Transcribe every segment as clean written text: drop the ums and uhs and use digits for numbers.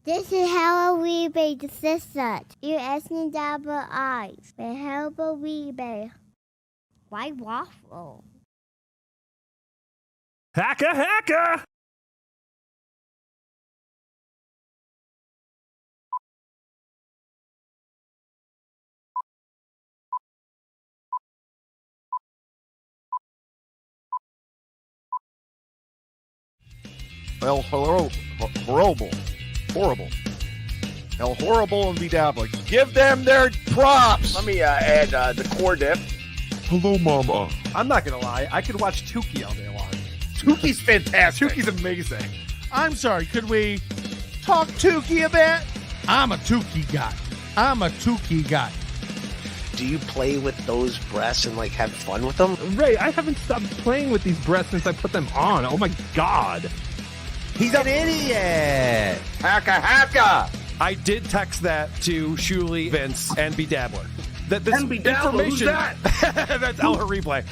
This is how we be the sister. You asking double eyes. The help we be. Why waffle? Hacka, hacka! El horrible. El horrible and BeDabblin. Give them their props. Let me add the core dip. Hello, Mama. I'm not gonna lie, I could watch Tookie all day long. Tookie's fantastic. Tookie's amazing. I'm sorry, could we talk Tookie a bit? I'm a Tookie guy. Do you play with those breasts and like have fun with them? Ray, I haven't stopped playing with these breasts since I put them on. Oh my god. He's an idiot. Hacka, hacka. I did text that to Shuli, Vince, and BeDabbler. That this And BeDabbler, who's information that? that's our replay.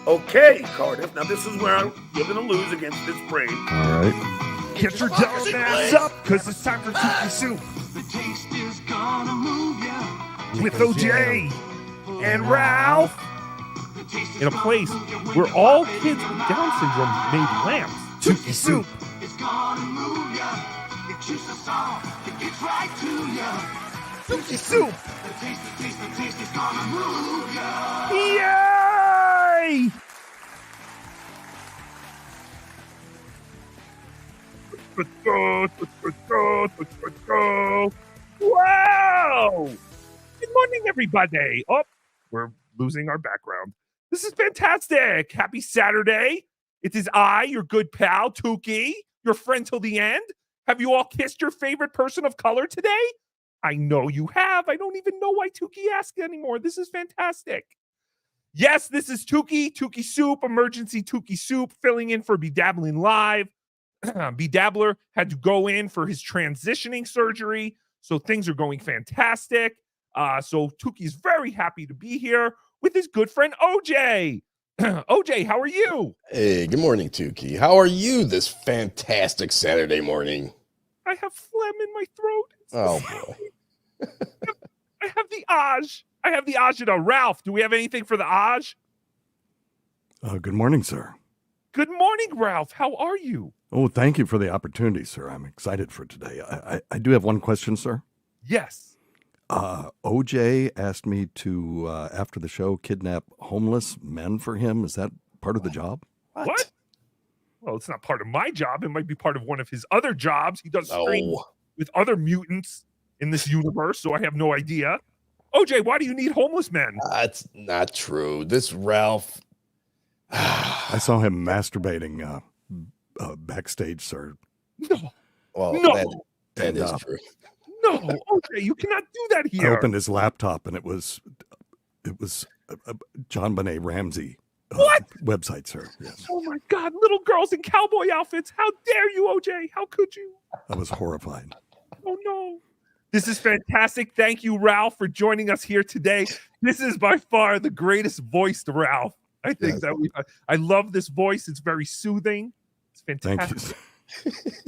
Okay, Cardiff. Now this is where you're going to lose against this brain. All right. Get your dumb ass up, because it's time for Tookie Soup. The taste is gonna move ya. With OJ and Ralph. In a place where all kids with Down syndrome made lambs. Tookie Soup. It's gonna move ya. It juices soft. It gets right to ya. Tookie Soup. The taste is gonna move ya. Yay! Wow! Good morning, everybody. Oh, we're losing our background. This is fantastic. Happy Saturday. It is I, your good pal, Tookie, your friend till the end. Have you all kissed your favorite person of color today? I know you have. I don't even know why Tookie asked anymore. This is fantastic. Yes, this is Tookie Soup, emergency Tookie Soup, filling in for BeDabblin Live. BeDabbler had to go in for his transitioning surgery, so things are going fantastic. So Tookie's very happy to be here with his good friend OJ. OJ, how are you? Hey, good morning, Tookie. How are you this fantastic Saturday morning? I have phlegm in my throat. Oh, boy. I have the Aj. I have the agita. Ralph, do we have anything for the Aj? Good morning, sir. Good morning, Ralph. How are you? Oh, thank you for the opportunity, sir. I'm excited for today. I do have one question, sir. Yes. OJ asked me to, after the show, kidnap homeless men for him. Is that part of the job? What? Well, it's not part of my job. It might be part of one of his other jobs. He does streams with other mutants in this universe, so I have no idea. OJ, why do you need homeless men? That's not true. This Ralph... I saw him masturbating backstage, sir. No. Well, no. That is true. No, OJ, you cannot do that here. I opened his laptop, and it was John Benet Ramsey what? Website, sir. Yes. Oh, my God. Little girls in cowboy outfits. How dare you, OJ? How could you? I was horrified. Oh, no. This is fantastic. Thank you, Ralph, for joining us here today. This is by far the greatest voiced Ralph. I think I love this voice. It's very soothing. It's fantastic. Thank you.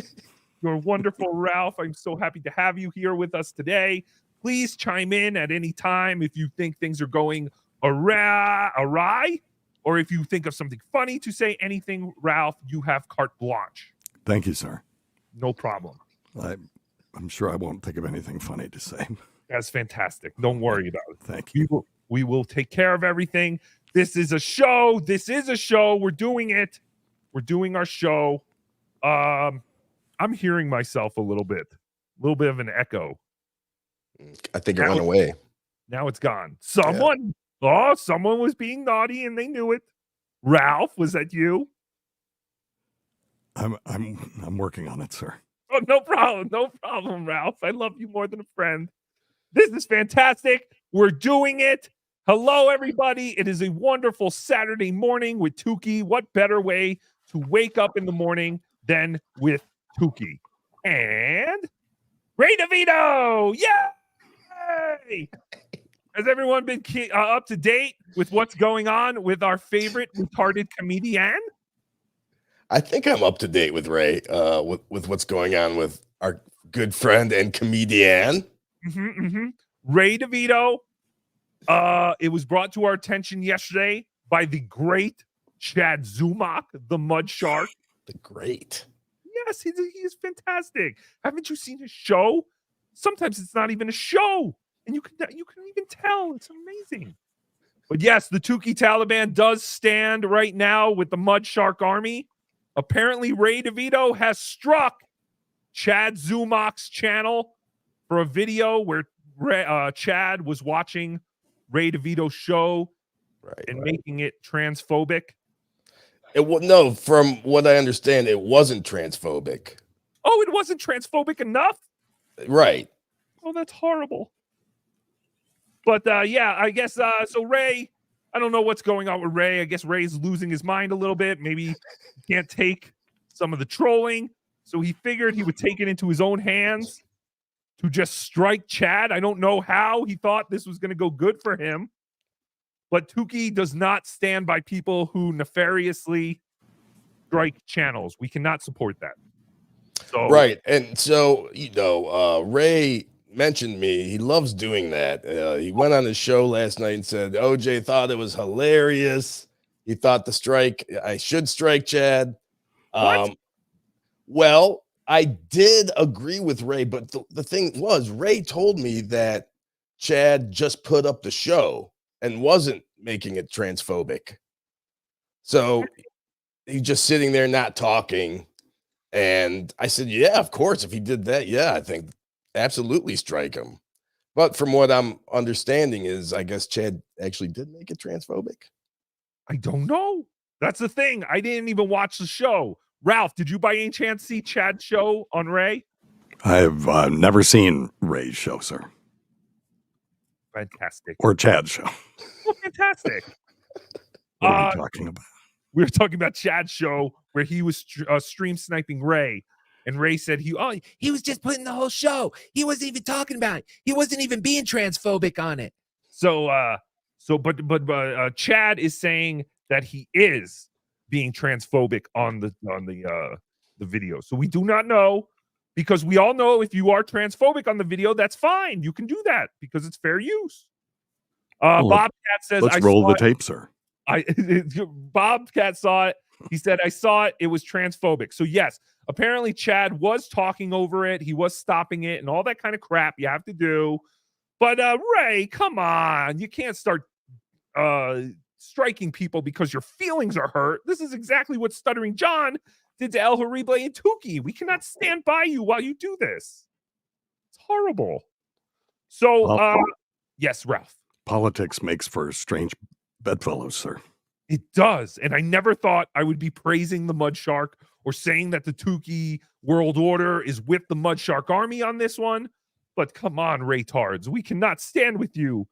You're wonderful, Ralph. I'm so happy to have you here with us today. Please chime in at any time if you think things are going awry, or if you think of something funny to say. Anything, Ralph, you have carte blanche. Thank you, sir. No problem. I'm sure I won't think of anything funny to say. That's fantastic. Don't worry about it. Thank you. We will take care of everything. This is a show. We're doing it. We're doing our show. I'm hearing myself a little bit of an echo. I think it went away. Now it's gone. Someone was being naughty and they knew it. Ralph, was that you? I'm working on it, sir. Oh, no problem, Ralph. I love you more than a friend. This is fantastic. We're doing it. Hello, everybody. It is a wonderful Saturday morning with Tookie. What better way to wake up in the morning than with Tookie? And Ray Devito! Yay! Has everyone been up to date with what's going on with our favorite retarded comedian? I think I'm up to date with Ray, with what's going on with our good friend and comedian. Ray Devito. It was brought to our attention yesterday by the great Chad Zumock, the MudShark. The great. Yes, he is fantastic. Haven't you seen his show? Sometimes it's not even a show, and you can even tell. It's amazing. But yes, the Tookie Taliban does stand right now with the MudShark army. Apparently, Ray Devito has struck Chad Zumock's channel for a video where Chad was watching Ray DeVito's show and making it transphobic. No, from what I understand, it wasn't transphobic. Oh, it wasn't transphobic enough? Right. Oh, that's horrible. But yeah, I guess so Ray, I don't know what's going on with Ray. I guess Ray's losing his mind a little bit. Maybe he can't take some of the trolling. So he figured he would take it into his own hands to just strike Chad. I don't know how he thought this was going to go good for him. But Tookie does not stand by people who nefariously strike channels. We cannot support that. So, right. And so, Ray mentioned me. He loves doing that. He went on his show last night and said, OJ thought it was hilarious. He thought I should strike Chad. Well, I did agree with Ray, but the thing was, Ray told me that Chad just put up the show and wasn't making it transphobic. So he's just sitting there not talking. And I said, yeah, of course. If he did that, yeah, I think absolutely strike him. But from what I'm understanding is, I guess Chad actually did make it transphobic. I don't know. That's the thing. I didn't even watch the show. Ralph, did you by any chance see Chad's show on Ray? I've never seen Ray's show, sir. Fantastic. Or Chad's show. Well, fantastic. What are we talking about? We were talking about Chad's show where he was stream sniping Ray. And Ray said he was just putting the whole show. He wasn't even talking about it. He wasn't even being transphobic on it. But Chad is saying that he is being transphobic on the video. So we do not know, because we all know if you are transphobic on the video, that's fine. You can do that because it's fair use. Bobcat says, let's roll the tape, sir. Bobcat saw it. He said, I saw it. It was transphobic. So yes, apparently Chad was talking over it. He was stopping it and all that kind of crap you have to do. But Ray, come on. You can't start striking people because your feelings are hurt. This is exactly what Stuttering John did to El Horrible and Tookie. We cannot stand by you while you do this. It's horrible. So, yes, Ralph. Politics makes for strange bedfellows, sir. It does. And I never thought I would be praising the MudShark or saying that the Tookie world order is with the MudShark army on this one. But come on, Raytards. We cannot stand with you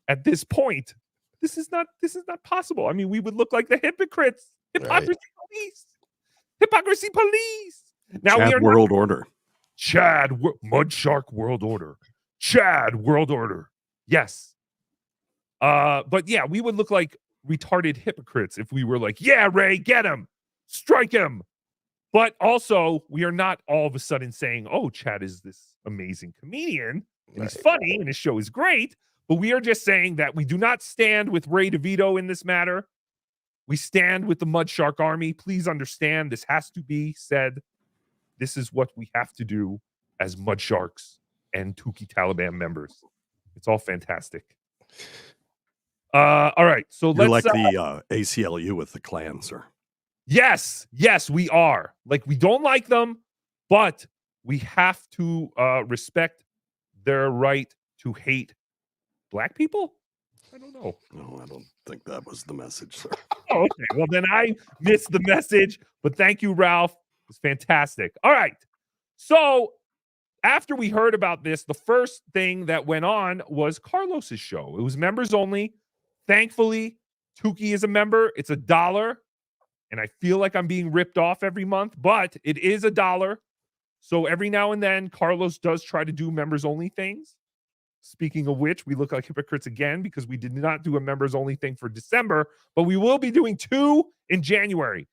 at this point. This is not possible. I mean, we would look like the hypocrites. Hypocrisy police. Hypocrisy police. Now Chad we are world order. Chad MudShark world order. Chad world order. Yes. But yeah, we would look like retarded hypocrites if we were like, yeah, Ray, get him, strike him. But also, we are not all of a sudden saying, oh, Chad is this amazing comedian and he's funny and his show is great. But we are just saying that we do not stand with Ray DeVito in this matter. We stand with the MudShark army. Please understand, this has to be said. This is what we have to do as MudSharks and Tookie Taliban members. It's all fantastic. All right, so You're let's like the ACLU with the Klan, sir. Yes, we are. Like, we don't like them, but we have to respect their right to hate black people. I don't know. No, I don't think that was the message, sir. Oh, okay. Well, then I missed the message, but thank you, Ralph. It was fantastic. All right. So after we heard about this, the first thing that went on was Carlos's show. It was members only. Thankfully, Tookie is a member. It's $1. And I feel like I'm being ripped off every month, but it is $1. So every now and then, Carlos does try to do members only things. Speaking of which, we look like hypocrites again because we did not do a members only thing for December, but we will be doing 2 in January.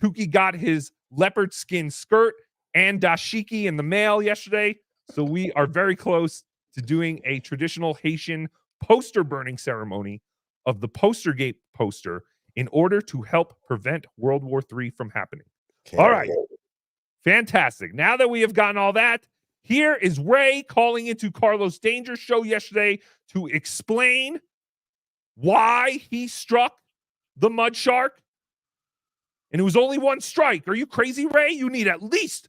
Tookie got his leopard skin skirt and dashiki in the mail yesterday. So we are very close to doing a traditional Haitian poster burning ceremony of the Postergate poster in order to help prevent World War III from happening. All right. Fantastic. Now that we have gotten all that, here is Ray calling into Carlos Danger's show yesterday to explain why he struck the MudShark. And it was only 1 strike. Are you crazy, Ray? You need at least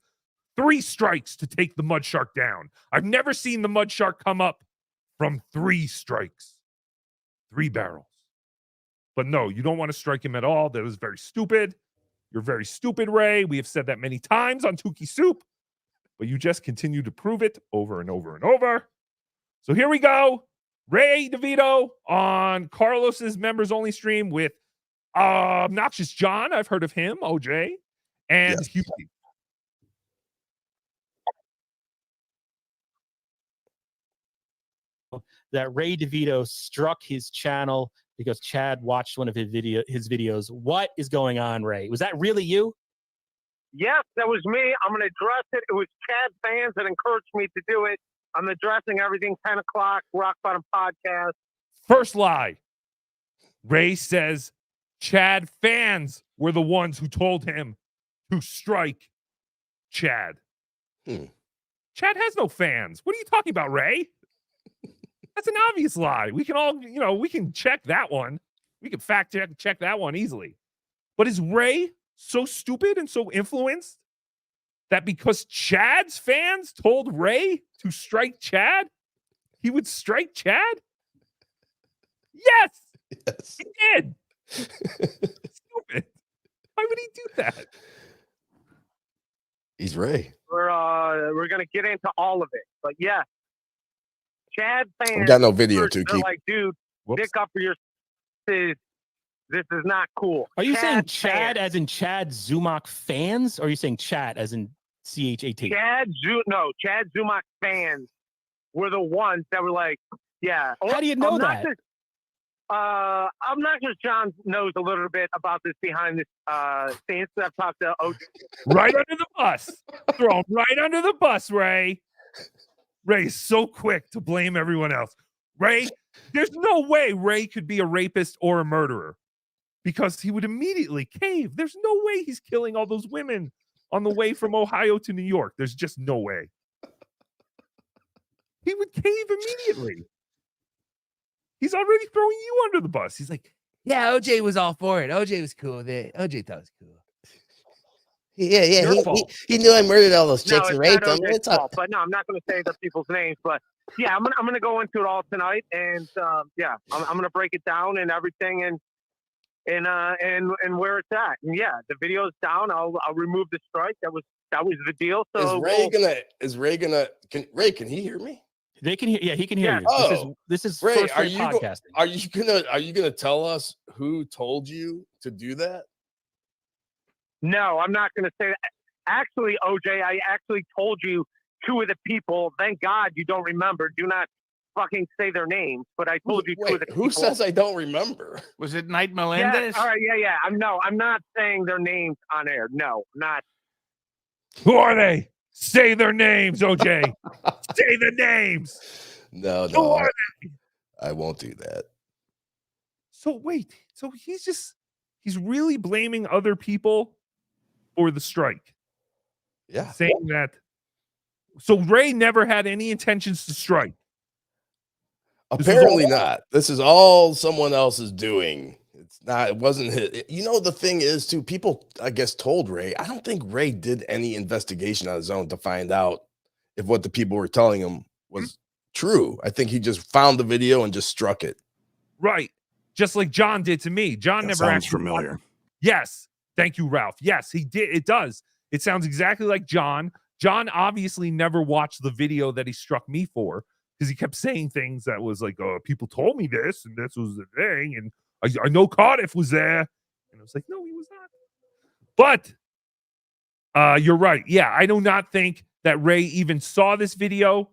3 strikes to take the MudShark down. I've never seen the MudShark come up from 3 strikes. 3 barrels. But no, you don't want to strike him at all. That was very stupid. You're very stupid, Ray. We have said that many times on Tookie Soup, but you just continue to prove it over and over and over. So here we go. Ray Devito on Carlos's members only stream with Obnoxious John. I've heard of him, OJ, and Hugh. That Ray DeVito struck his channel because Chad watched one of his videos. What is going on, Ray? Was that really you? Yes, that was me. I'm going to address it. It was Chad fans that encouraged me to do it. I'm addressing everything 10 o'clock, Rock Bottom Podcast. First lie. Ray says Chad fans were the ones who told him to strike Chad. Chad has no fans. What are you talking about, Ray? That's an obvious lie. We can all, we can check that one. We can fact check that one easily. But is Ray so stupid and so influenced that because Chad's fans told Ray to strike Chad, he would strike Chad? Yes. He did. Stupid. Why would he do that? He's Ray. We're gonna get into all of it, but yeah, Chad fans. We got no video, They're Tookie. like, dude, stick up for your. This is not cool. Are you saying Chad Chad fans. as in Chad Zumock fans, or are you saying Chat as in CHAT? Chad Zumock fans were the ones that were like, yeah. How do you know that? Obnoxious John knows a little bit about this behind this scenes. I've talked to OJ. Right under the bus. Throw him right under the bus, Ray. Ray's so quick to blame everyone else. Ray, there's no way Ray could be a rapist or a murderer because he would immediately cave. There's no way he's killing all those women on the way from Ohio to New York. There's just no way. He would cave immediately. He's already throwing you under the bus. He's like, yeah, OJ was all for it. OJ was cool with it. OJ thought it was cool. Yeah. He knew I murdered all those chicks and raped them. But no, I'm not going to say the people's names. But yeah, I'm gonna go into it all tonight, and yeah, I'm gonna break it down and everything, and where it's at. And yeah, the video's down. I'll remove the strike. That was the deal. So Ray, can he hear me? They can hear. Yeah, he can hear you. Oh, this is Ray. first Are rate you podcasting. are you gonna tell us who told you to do that? No, I'm not going to say that. Actually, OJ, I actually told you 2 of the people. Thank God you don't remember. Do not fucking say their names. But I told you 2 of the people. Who says I don't remember? Was it Knight Melendez? Yeah, all right, yeah. I'm not saying their names on air. No, not. who are they? Say their names, OJ. Say the names. No, Who are they? I won't do that. So wait, so he's really blaming other people for the strike. Yeah. Saying that. So Ray never had any intentions to strike. Apparently not. This is all someone else is doing. It wasn't his. The thing is, too, people, I guess, told Ray. I don't think Ray did any investigation on his own to find out if what the people were telling him was true. I think he just found the video and just struck it. Right. Just like John did to me. John That never sounds actually familiar. Yes. Thank you, Ralph. Yes, he did. It does. It sounds exactly like John. John obviously never watched the video that he struck me for because he kept saying things that was like, oh, people told me this and this was the thing. And I know Cardiff was there. And I was like, no, he was not. But you're right. Yeah, I do not think that Ray even saw this video.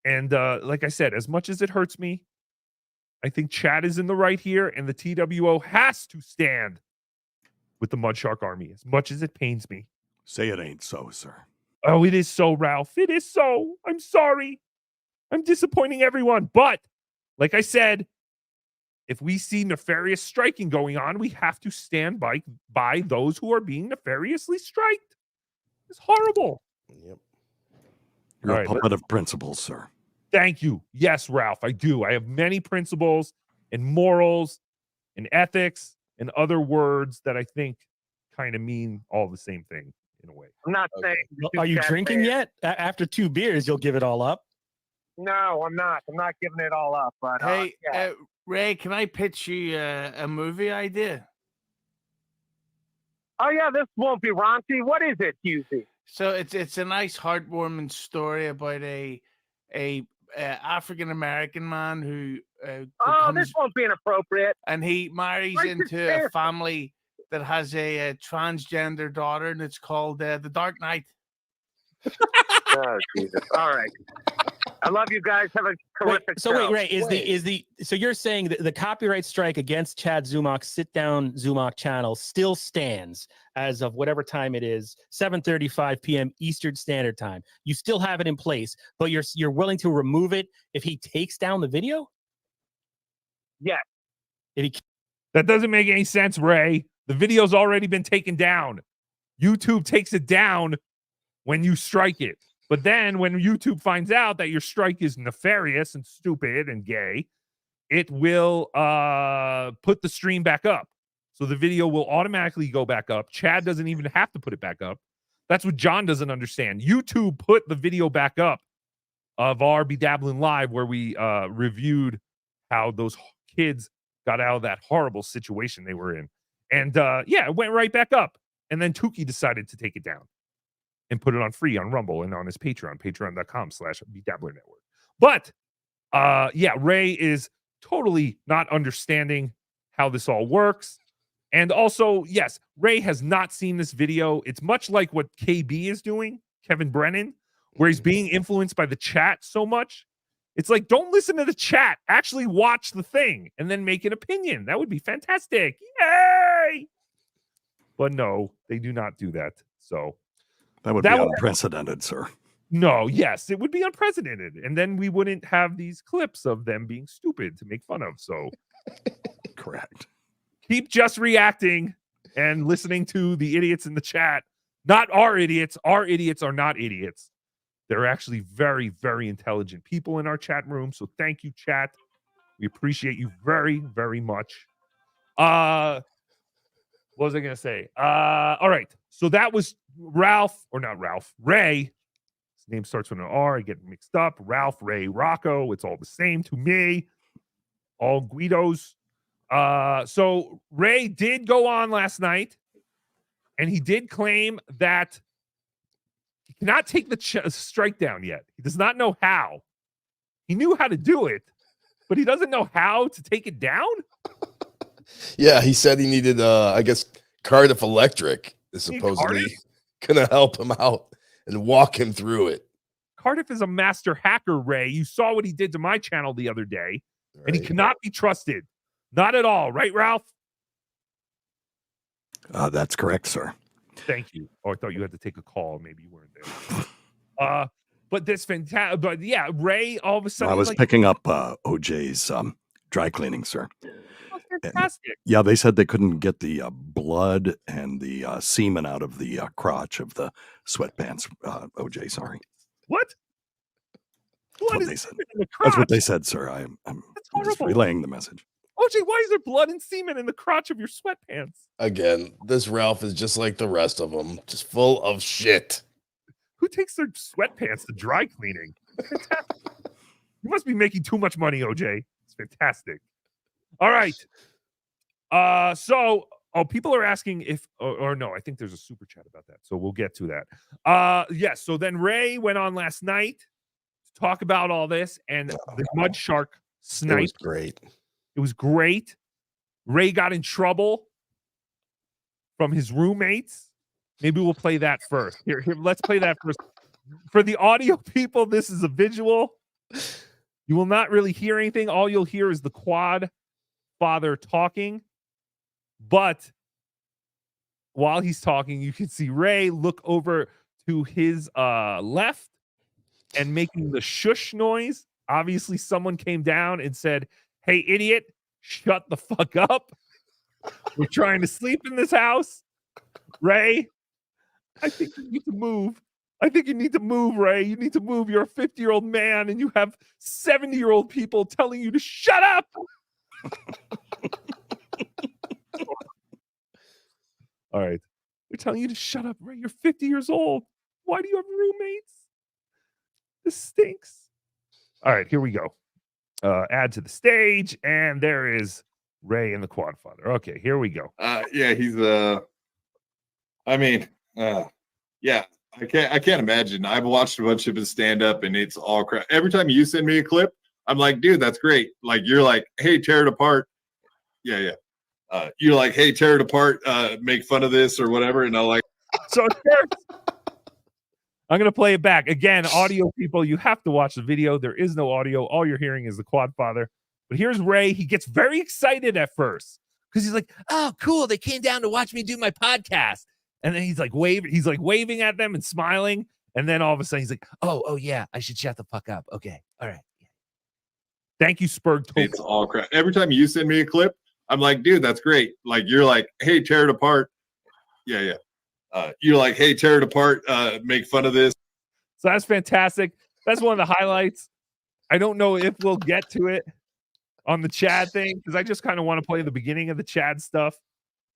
And like I said, as much as it hurts me, I think Chad is in the right here, and the T.W.O. has to stand with the MudShark Army, as much as it pains me. Say it ain't so, sir. Oh, it is so, Ralph. It is so. I'm sorry. I'm disappointing everyone. But, like I said, if we see nefarious striking going on, we have to stand by those who are being nefariously striked. It's horrible. Yep. You're All a right, puppet of principles, sir. Thank you. Yes, Ralph, I do. I have many principles and morals and ethics and other words that I think kind of mean all the same thing in a way. I'm not saying. Are you drinking yet? After 2 beers, you'll give it all up? No, I'm not. I'm not giving it all up. But Hey, yeah. Ray, can I pitch you a movie idea? Oh yeah, this won't be raunchy. What is it, Husey? So it's a nice heartwarming story about a African American man who This won't be inappropriate. and he marries Right, into fair. a family that has a transgender daughter, and it's called The Dark Knight. Oh Jesus! All right. I love you guys. Have a terrific So show. wait, Ray, so you're saying that the copyright strike against Chad Zumock's Sit Down Zumock channel still stands as of whatever time it is, 7:35 p.m. Eastern Standard Time. You still have it in place, but you're willing to remove it if he takes down the video? Yes. That doesn't make any sense, Ray. The video's already been taken down. YouTube takes it down when you strike it. But then when YouTube finds out that your strike is nefarious and stupid and gay, it will put the stream back up. So the video will automatically go back up. Chad doesn't even have to put it back up. That's what John doesn't understand. YouTube put the video back up of our BeDabblin Live where we reviewed how those kids got out of that horrible situation they were in. And yeah, it went right back up. And then Tookie decided to take it down and put it on free on Rumble and on his Patreon, patreon.com/BeDabblin Network. But yeah, Ray is totally not understanding how this all works. And also, yes, Ray has not seen this video. It's much like what KB is doing, Kevin Brennan, where he's being influenced by the chat so much. It's like, don't listen to the chat. Actually watch the thing and then make an opinion. That would be fantastic. Yay! But no, they do not do that. So that would be unprecedented, sir. No, yes, it would be unprecedented. And then we wouldn't have these clips of them being stupid to make fun of. So correct. Keep just reacting and listening to the idiots in the chat. Not our idiots. Our idiots are not idiots. They're actually very, very intelligent people in our chat room. So thank you, chat. We appreciate you very, very much. What was I going to say? All right. So that was Ray. His name starts with an R. I get mixed up. Ralph, Ray, Rocco. It's all the same to me. All Guidos. So Ray did go on last night, and he did claim that he cannot take the strike down yet. He does not know how. He knew how to do it, but he doesn't know how to take it down. Yeah, he said he needed, I guess, Cardiff Electric is supposedly going to help him out and walk him through it. Cardiff is a master hacker, Ray. You saw what he did to my channel the other day, and he cannot be trusted. Not at all. Right, Ralph? That's correct, sir. Thank you. Oh, I thought you had to take a call. Maybe you weren't there. But this fantastic. But yeah, Ray, all of a sudden, I was picking up OJ's dry cleaning, sir. Oh, fantastic. Yeah, they said they couldn't get the blood and the semen out of the crotch of the sweatpants. OJ, sorry. What? That's what they said. That's what they said, sir. I'm just relaying the message. OJ, why is there blood and semen in the crotch of your sweatpants? Again, this Ralph is just like the rest of them, just full of shit. Who takes their sweatpants to dry cleaning? You must be making too much money, OJ. It's fantastic. All right. People are asking if, or no, I think there's a super chat about that. So we'll get to that. Yes. So then Ray went on last night to talk about all this, and the MudShark snipe. It was great. It was great. Ray got in trouble from his roommates. Maybe we'll play that first. Here, let's play that first. For the audio people, this is a visual. You will not really hear anything. All you'll hear is the quad father talking. But while he's talking, you can see Ray look over to his left and making the shush noise. Obviously, someone came down and said, "Hey, idiot, shut the fuck up. We're trying to sleep in this house." Ray, I think you need to move. I think you need to move, Ray. You need to move. You're a 50-year-old man, and you have 70-year-old people telling you to shut up. All right. They're telling you to shut up, Ray. You're 50 years old. Why do you have roommates? This stinks. All right, here we go. Add to the stage, and there is Ray and the quad father. Okay, here we go. Yeah, he's yeah, I can't imagine. I've watched a bunch of his stand up and it's all crap. Every time you send me a clip, I'm like, dude, that's great. Like, you're like, hey, tear it apart. Yeah. You're like, hey, tear it apart, make fun of this or whatever. And I'm like, so I'm going to play it back. Again, audio people, you have to watch the video. There is no audio. All you're hearing is the quad father. But here's Ray. He gets very excited at first because he's like, oh, cool. They came down to watch me do my podcast. And then he's like waving at them and smiling. And then all of a sudden he's like, oh yeah, I should shut the fuck up. Okay. All right. Thank you, Spurg. it's all crap. Every time you send me a clip, I'm like, dude, that's great. Like, you're like, hey, tear it apart. Yeah. You're like, hey, tear it apart, make fun of this. So that's fantastic. That's one of the highlights. I don't know if we'll get to it on the Chad thing because I just kind of want to play the beginning of the Chad stuff.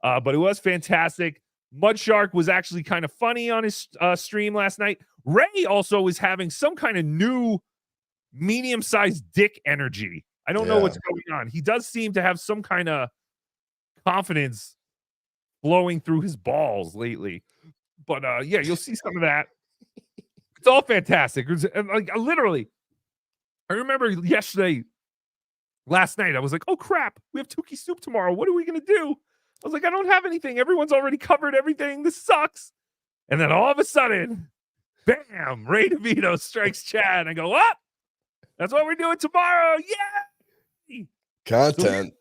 But it was fantastic. MudShark was actually kind of funny on his stream last night. Ray also was having some kind of new medium-sized dick energy. I don't know what's going on. He does seem to have some kind of confidence flowing through his balls lately. But yeah, you'll see some of that. It's all fantastic. Like literally, I remember last night, I was like, oh crap, we have Tookie Soup tomorrow. What are we gonna do? I was like, I don't have anything. Everyone's already covered everything. This sucks. And then all of a sudden, bam, Ray Devito strikes Chad. I go, what? That's what we're doing tomorrow. Yay! Content.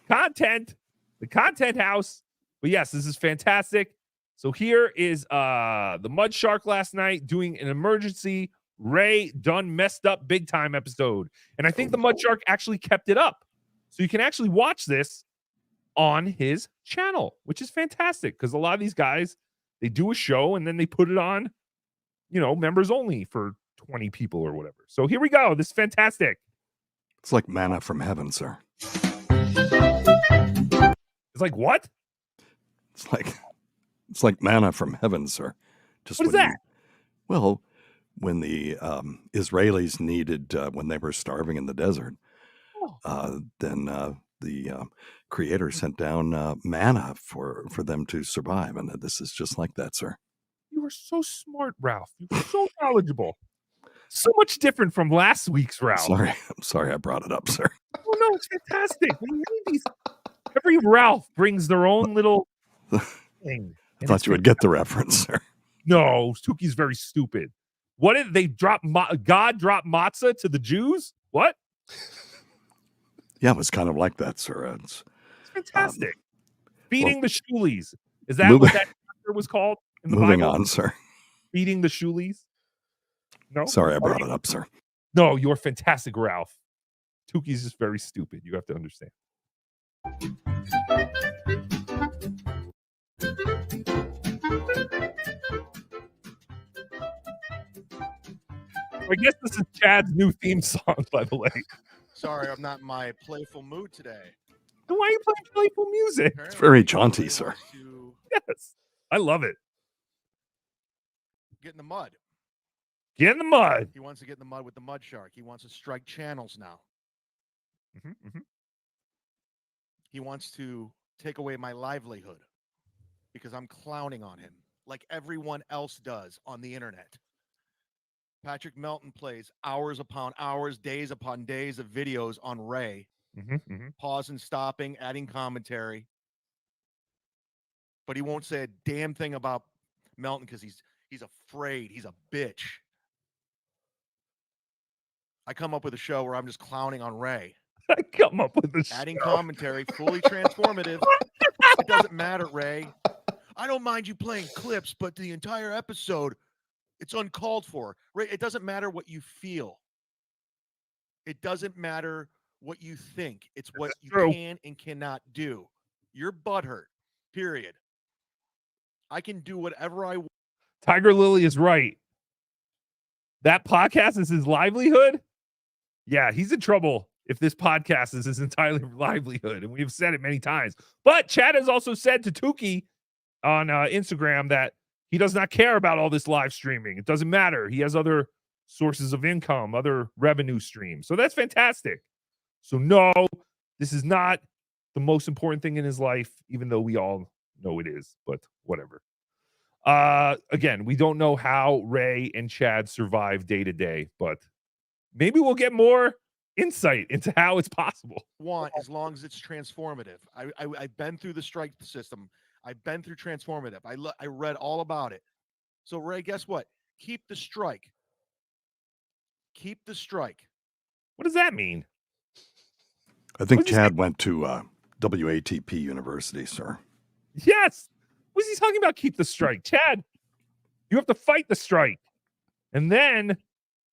The content house. But yes, this is fantastic. So here is the MudShark last night doing an emergency Ray done messed up big time episode. And I think the MudShark actually kept it up. So you can actually watch this on his channel, which is fantastic because a lot of these guys, they do a show and then they put it on, members only for 20 people or whatever. So here we go. This is fantastic. It's like manna from heaven, sir. It's like what? It's like manna from heaven, sir. Just what is that? When the Israelis needed, when they were starving in the desert, then the Creator sent down manna for them to survive. And this is just like that, sir. You are so smart, Ralph. You're so knowledgeable. So much different from last week's Ralph. I'm sorry I brought it up, sir. Oh, no, it's fantastic. We need these. Every Ralph brings their own little thing. I thought you would get the reference, sir. No, Tookie's very stupid. What did they drop? God dropped matzah to the Jews? What? Yeah, it was kind of like that, sir. It's fantastic. Feeding the shoolies. Is that what that chapter was called in the moving Bible? on, sir. Feeding the shoolies? No? Sorry, I brought it up, sir. No, you're fantastic, Ralph. Tookie's just very stupid. You have to understand. I guess this is Chad's new theme song, by the way. Sorry, I'm not in my playful mood today. Then why are you playing playful music? It's very jaunty, sir. Yes, I love it. Get in the mud. Get in the mud. He wants to get in the mud with the MudShark. He wants to strike channels now. he wants to take away my livelihood because I'm clowning on him like everyone else does on the internet. Patrick Melton plays hours upon hours, days upon days of videos on Ray, pausing, stopping, adding commentary. But he won't say a damn thing about Melton because he's afraid. He's a bitch. I come up with a show where I'm just clowning on Ray. I come up with a adding show. commentary, fully transformative. It doesn't matter, Ray. I don't mind you playing clips, but the entire episode, it's uncalled for. Ray, it doesn't matter what you feel. It doesn't matter what you think. It's what you can and cannot do. You're butthurt, period. I can do whatever I want. Tiger Lily is right. That podcast is his livelihood? Yeah, he's in trouble if this podcast is his entire livelihood. And we've said it many times. But Chad has also said to Tookie on Instagram that he does not care about all this live streaming. It doesn't matter. He has other sources of income, other revenue streams. So that's fantastic. So no, this is not the most important thing in his life, even though we all know it is, but whatever. Again, we don't know how Ray and Chad survive day to day, but maybe we'll get more insight into how it's possible. Want as long as it's transformative. I've been through the strike system. I've been through transformative. I read all about it. So Ray, guess what? Keep the strike. Keep the strike. What does that mean? I think Chad went to WATP University, sir. Yes. What is he talking about? Keep the strike. Chad, you have to fight the strike. And then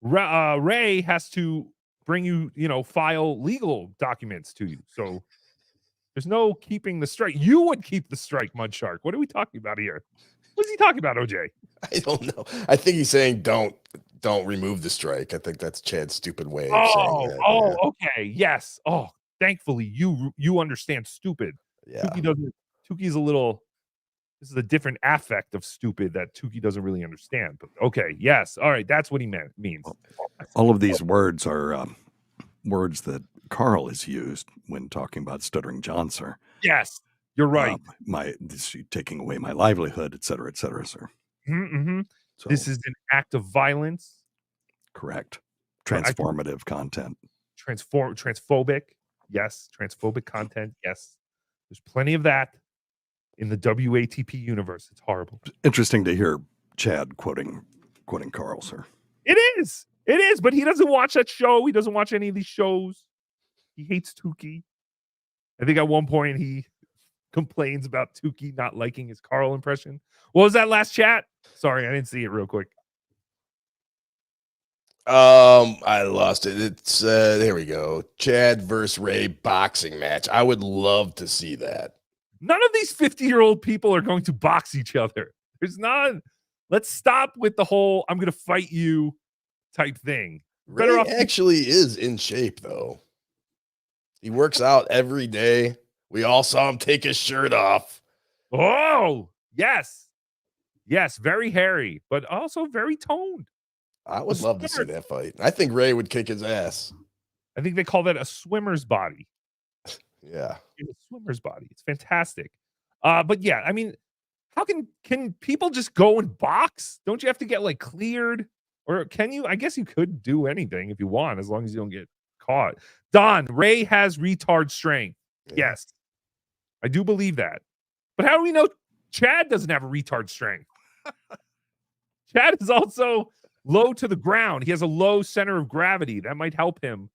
Ray has to bring you, file legal documents to you. So there's no keeping the strike. You would keep the strike, MudShark. What are we talking about here? What is he talking about, OJ? I don't know. I think he's saying don't remove the strike. I think that's Chad's stupid way of saying that. Oh, okay. Yes. Oh, thankfully you understand stupid. Yeah. Tookie's a little. This is a different affect of stupid that Tookie doesn't really understand. But okay, yes, all right, that's what he means. All of these words are words that Carl has used when talking about Stuttering John, sir. Yes, you're right. Taking away my livelihood, et cetera, sir. Mm-hmm. So, this is an act of violence. Correct. Transformative content. Transphobic. Yes. Transphobic content. Yes. There's plenty of that in the WATP universe. It's horrible. Interesting to hear Chad quoting Carl, sir. It is. But he doesn't watch that show. He doesn't watch any of these shows. He hates Tookie. I think at one point he complains about Tookie not liking his Carl impression. What was that last chat? Sorry, I didn't see it real quick. I lost it. It's there we go. Chad versus Ray boxing match. I would love to see that. None of these 50-year-old people are going to box each other. There's none. Let's stop with the whole I'm going to fight you type thing. Ray actually is in shape, though. He works out every day. We all saw him take his shirt off. Oh, yes. Yes, very hairy, but also very toned. I would love to see that fight. I think Ray would kick his ass. I think they call that a swimmer's body. Yeah. A swimmer's body. It's fantastic. But yeah, I mean, how can people just go and box? Don't you have to get like cleared? Or can you? I guess you could do anything if you want, as long as you don't get caught. Don, Ray has retard strength. Yeah. Yes. I do believe that. But how do we know Chad doesn't have a retard strength? Chad is also low to the ground. He has a low center of gravity. That might help him.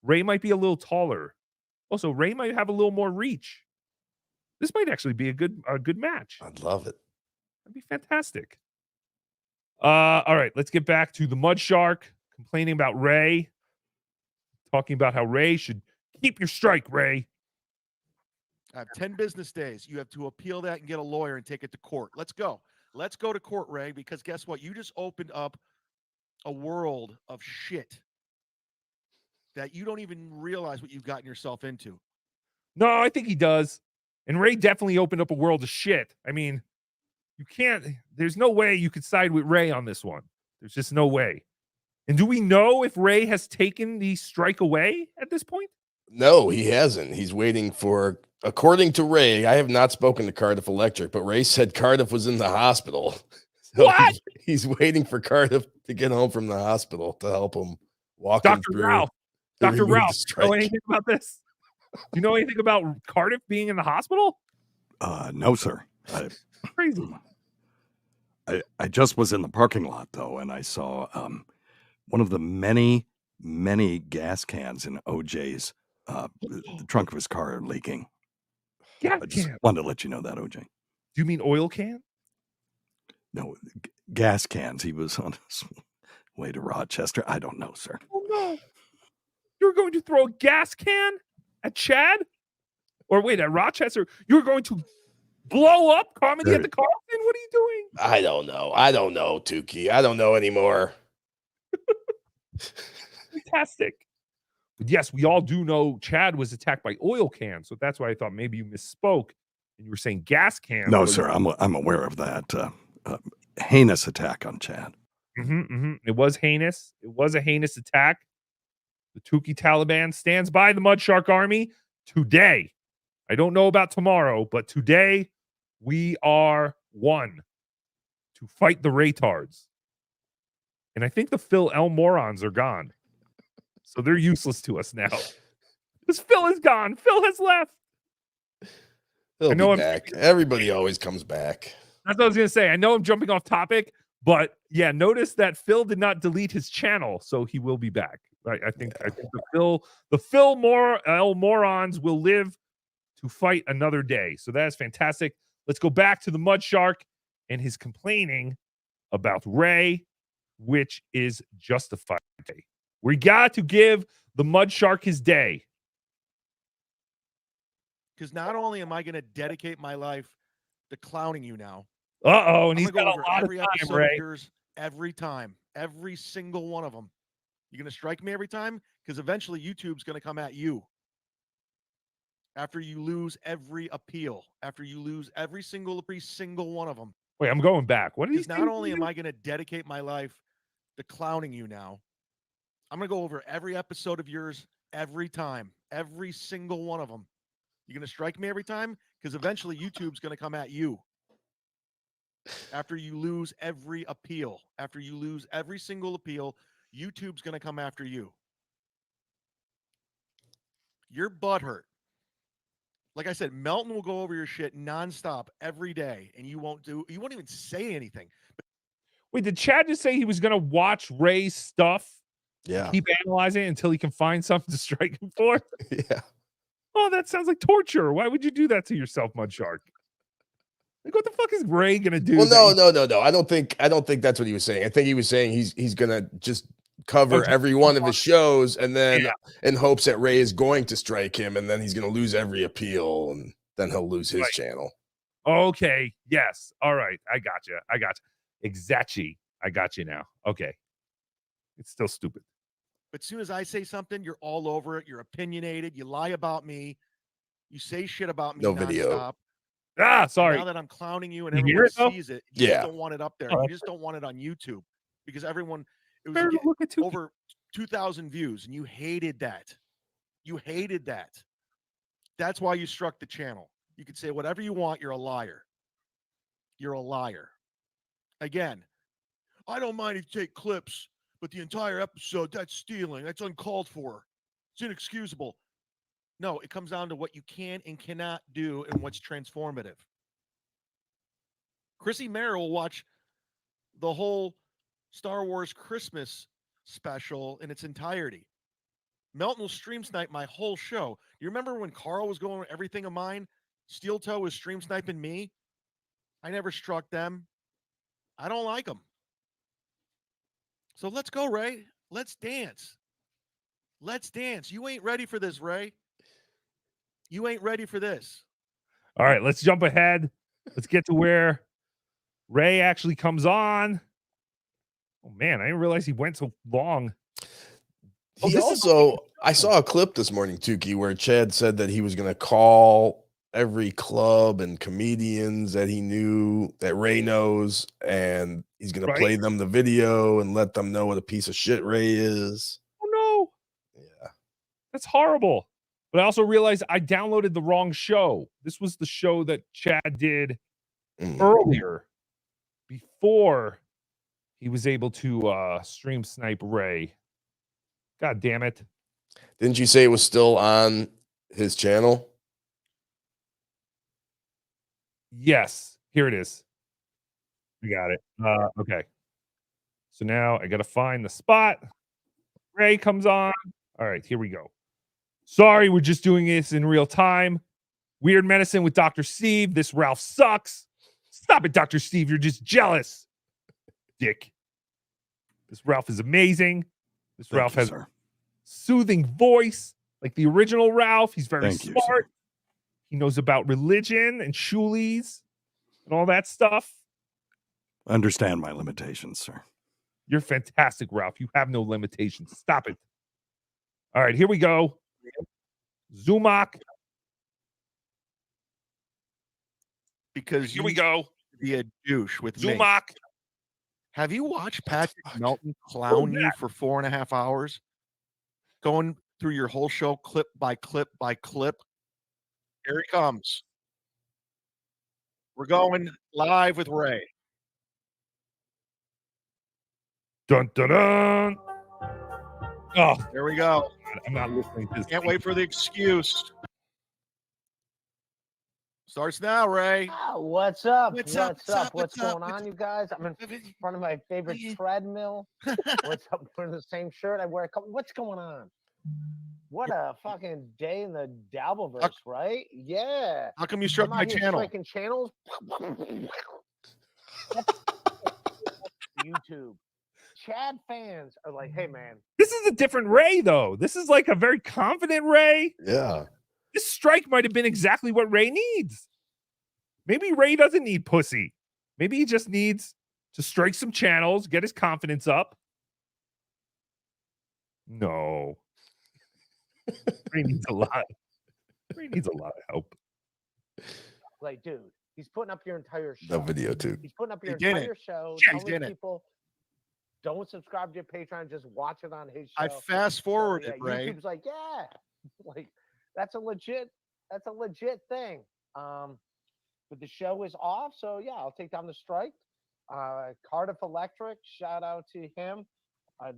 Ray might be a little taller. Also, Ray might have a little more reach. This might actually be a good match. I'd love it. That'd be fantastic. All right, let's get back to the MudShark complaining about Ray. Talking about how Ray should keep your strike, Ray. I have 10 business days. You have to appeal that and get a lawyer and take it to court. Let's go. Let's go to court, Ray, because guess what? You just opened up a world of shit that you don't even realize what you've gotten yourself into. No, I think he does. And Ray definitely opened up a world of shit. I mean, there's no way you could side with Ray on this one. There's just no way. And do we know if Ray has taken the strike away at this point? No, he hasn't. He's waiting for according to Ray, I have not spoken to Cardiff Electric, but Ray said Cardiff was in the hospital. So What? He's waiting for Cardiff to get home from the hospital to help him walk him Dr. through. Ralph. to Dr. remove the Ralph, know strike. anything about this? Do you know anything about Cardiff being in the hospital? No, sir. Crazy. I just was in the parking lot though, and I saw one of the many gas cans in OJ's the trunk of his car leaking. Gas I just can. wanted to let you know that, OJ. Do you mean oil can? No, gas cans. He was on his way to Rochester. I don't know, sir. Oh no! You're going to throw a gas can at Chad, or wait, at Rochester? You're going to blow up comedy at the Carlton? What are you doing? I don't know, Tookie. I don't know anymore. Fantastic. But yes, we all do know Chad was attacked by oil cans, so that's why I thought maybe you misspoke and you were saying gas cans. No, sir. I'm aware of that heinous attack on Chad. It was heinous. It was a heinous attack. The Tookie Taliban stands by the MudShark Army today. I don't know about tomorrow, but today we are one to fight the retards. And I think the Phil L. morons are gone. So they're useless to us now. Because Phil is gone. Phil has left. He'll be back. Everybody always comes back. That's what I was going to say. I know I'm jumping off topic, but yeah, notice that Phil did not delete his channel, so he will be back. Right? I think the Phil morons will live to fight another day. So that is fantastic. Let's go back to the MudShark and his complaining about Ray, which is justified. We got to give the MudShark his day. Because not only am I going to dedicate my life to clowning you now. Uh-oh, and I'm he's gonna got go a over lot of every time, episode Ray. of yours every time. Every single one of them. You're going to strike me every time? Because eventually YouTube's going to come at you. After you lose every appeal. After you lose every single one of them. Wait, I'm going back. What is not only am I going to dedicate my life to clowning you now, I'm going to go over every episode of yours every time. Every single one of them. You're going to strike me every time? Because eventually YouTube's going to come at you. After you lose every appeal. After you lose every single appeal, YouTube's going to come after you. Your butt hurt. Like I said, Melton will go over your shit nonstop every day, and you won't even say anything. Wait, did Chad just say he was going to watch Ray's stuff? Yeah. Keep analyzing it until he can find something to strike him for? Yeah. Oh, that sounds like torture. Why would you do that to yourself, MudShark? Like, what the fuck is Ray going to do? Well, no. I don't think that's what he was saying. I think he was saying he's going to just cover every one of his shows, and then in hopes that Ray is going to strike him, and then he's going to lose every appeal, and then he'll lose his channel. Okay. Yes. All right. I got you. Exactly. I got you now. Okay. It's still stupid. But as soon as I say something, you're all over it. You're opinionated. You lie about me. You say shit about me. No nonstop. video. Sorry. Now that I'm clowning you and You hear everyone it, though? sees it, you Yeah. just don't want it up there. Oh, You just don't want it on YouTube because everyone, it was Better getting look at Tookie. over 2,000 views, and you hated that. You hated that. That's why you struck the channel. You could say whatever you want. You're a liar. You're a liar. Again, I don't mind if you take clips, but the entire episode, that's stealing. That's uncalled for. It's inexcusable. No, it comes down to what you can and cannot do and what's transformative. Chrissy Mayer will watch the whole Star Wars Christmas special in its entirety. Melton will stream snipe my whole show. Do you remember when Carl was going with everything of mine? Steel Toe was stream sniping me. I never struck them. I don't like them. So let's go, Ray. Let's dance. Let's dance. You ain't ready for this, Ray. You ain't ready for this. All right. Let's jump ahead. Let's get to where Ray actually comes on. Oh, man. I didn't realize he went so long. I saw a clip this morning, Tookie, where Chad said that he was going to call every club and comedians that he knew that Ray knows, and he's going to play them the video and let them know what a piece of shit Ray is. Oh, no. Yeah. That's horrible. But I also realized I downloaded the wrong show. This was the show that Chad did earlier before he was able to stream snipe Ray. God damn it. Didn't you say it was still on his channel? Yes, here it is. We got it. Okay. So now I got to find the spot. Ray comes on. All right, here we go. Sorry, we're just doing this in real time. Weird Medicine with Dr. Steve. This Ralph sucks. Stop it, Dr. Steve. You're just jealous. Dick. This Ralph is amazing. This Thank Ralph you, has sir. a soothing voice like the original Ralph. He's very Thank you, smart. He knows about religion and shoolies and all that stuff. Understand my limitations, sir. You're fantastic, Ralph. You have no limitations. Stop it. All right, here we go. Zumock. Because here we go. Be a douche with me. Zumock. Have you watched Patrick Melton clown you for 4.5 hours? Going through your whole show clip by clip by clip. Here he comes. We're going live with Ray. Dun dun dun. Oh, there we go. I'm not listening to this. Can't wait for the excuse. Starts now, Ray. What's up? What's What's up? up? What's going on, you guys? I'm in front of my favorite treadmill. What's up? Wearing the same shirt. I wear a couple. What's going on? What a fucking day in the Dabbleverse, right? Yeah. How come you struck I'm my out here channel? striking channels. YouTube. Chad fans are like, hey man. This is a different Ray, though. This is like a very confident Ray. Yeah. This strike might have been exactly what Ray needs. Maybe Ray doesn't need pussy. Maybe he just needs to strike some channels, get his confidence up. No. Ray needs a lot. Ray needs a lot of help. Like, dude, he's putting up your entire show. The video too. He's putting up your He did entire it. show. Yeah, he telling did it. people, don't subscribe to your Patreon. Just watch it on his show. I fast forwarded, yeah, Ray. YouTube's like, yeah, like that's a legit thing. But the show is off, so yeah, I'll take down the strike. Cardiff Electric, shout out to him.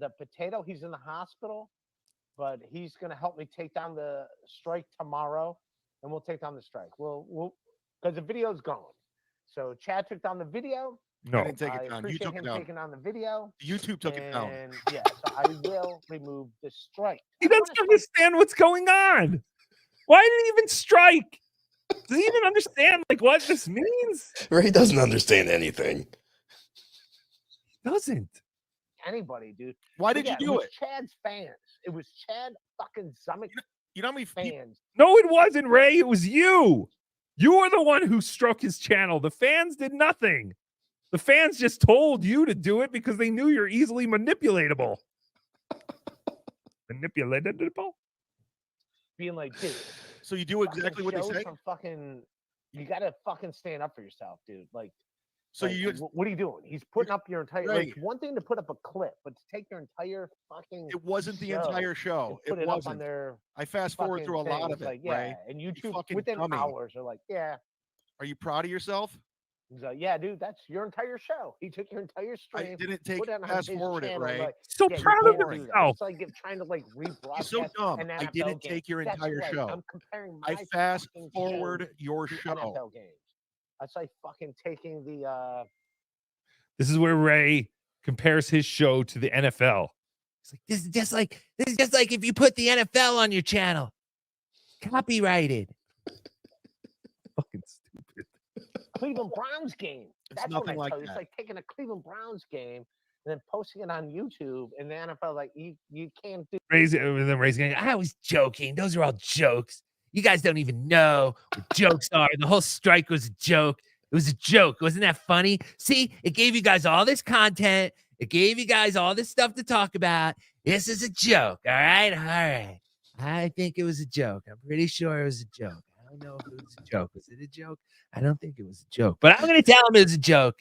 The potato, he's in the hospital, but he's gonna help me take down the strike tomorrow, and we'll take down the strike. We'll because the video's gone. So Chad took down the video. No, I didn't take it down. You Appreciate took it him down. taking down the video. YouTube took it down. And yeah, so I will remove the strike. He doesn't understand what's going on. Why did he even strike? Does he even understand like what this means? Ray doesn't understand anything. He doesn't. Anybody, dude. Why But did you yeah, do was it? Chad's fans. It was Chad fucking Zumock. You know how many fans? No, it wasn't, Ray. It was you. You were the one who struck his channel. The fans did nothing. The fans just told you to do it because they knew you're easily manipulatable. Manipulatable? Being like, dude. So you do exactly what they say? You gotta fucking stand up for yourself, dude. Like, So like, what are you doing? He's putting up your entire. Ray. Like, it's one thing to put up a clip, but to take your entire fucking. It wasn't the entire show. and put It it up on wasn't. their. I fast forward fucking through a lot thing. of it, Like, yeah, Ray. and You YouTube fucking within dummy. hours are like, yeah. Are you proud of yourself? He's like, yeah, dude, that's your entire show. He took your entire stream. I didn't take put it on fast his forward it, channel, Ray. like, So yeah, you proud of can't do that. himself. It's like trying to like rebroadcast. He's so dumb. an I NFL didn't game. take your That's entire right. show. I'm comparing I my fast fucking forward show your to show. NFL games. That's like fucking taking the. This is where Ray compares his show to the NFL. It's like this is just like if you put the NFL on your channel. Copyrighted. Fucking stupid. Cleveland Browns game. It's That's what I nothing like tell you. that. It's like taking a Cleveland Browns game and then posting it on YouTube, and the NFL like you can't do. And then Ray's going, I was joking. Those are all jokes. You guys don't even know what jokes are. The whole strike was a joke. It was a joke. Wasn't that funny? See, it gave you guys all this content. It gave you guys all this stuff to talk about. This is a joke. All right. All right. I think it was a joke. I'm pretty sure it was a joke. I don't know if it was a joke. Was it a joke? I don't think it was a joke, but I'm going to tell him it was a joke.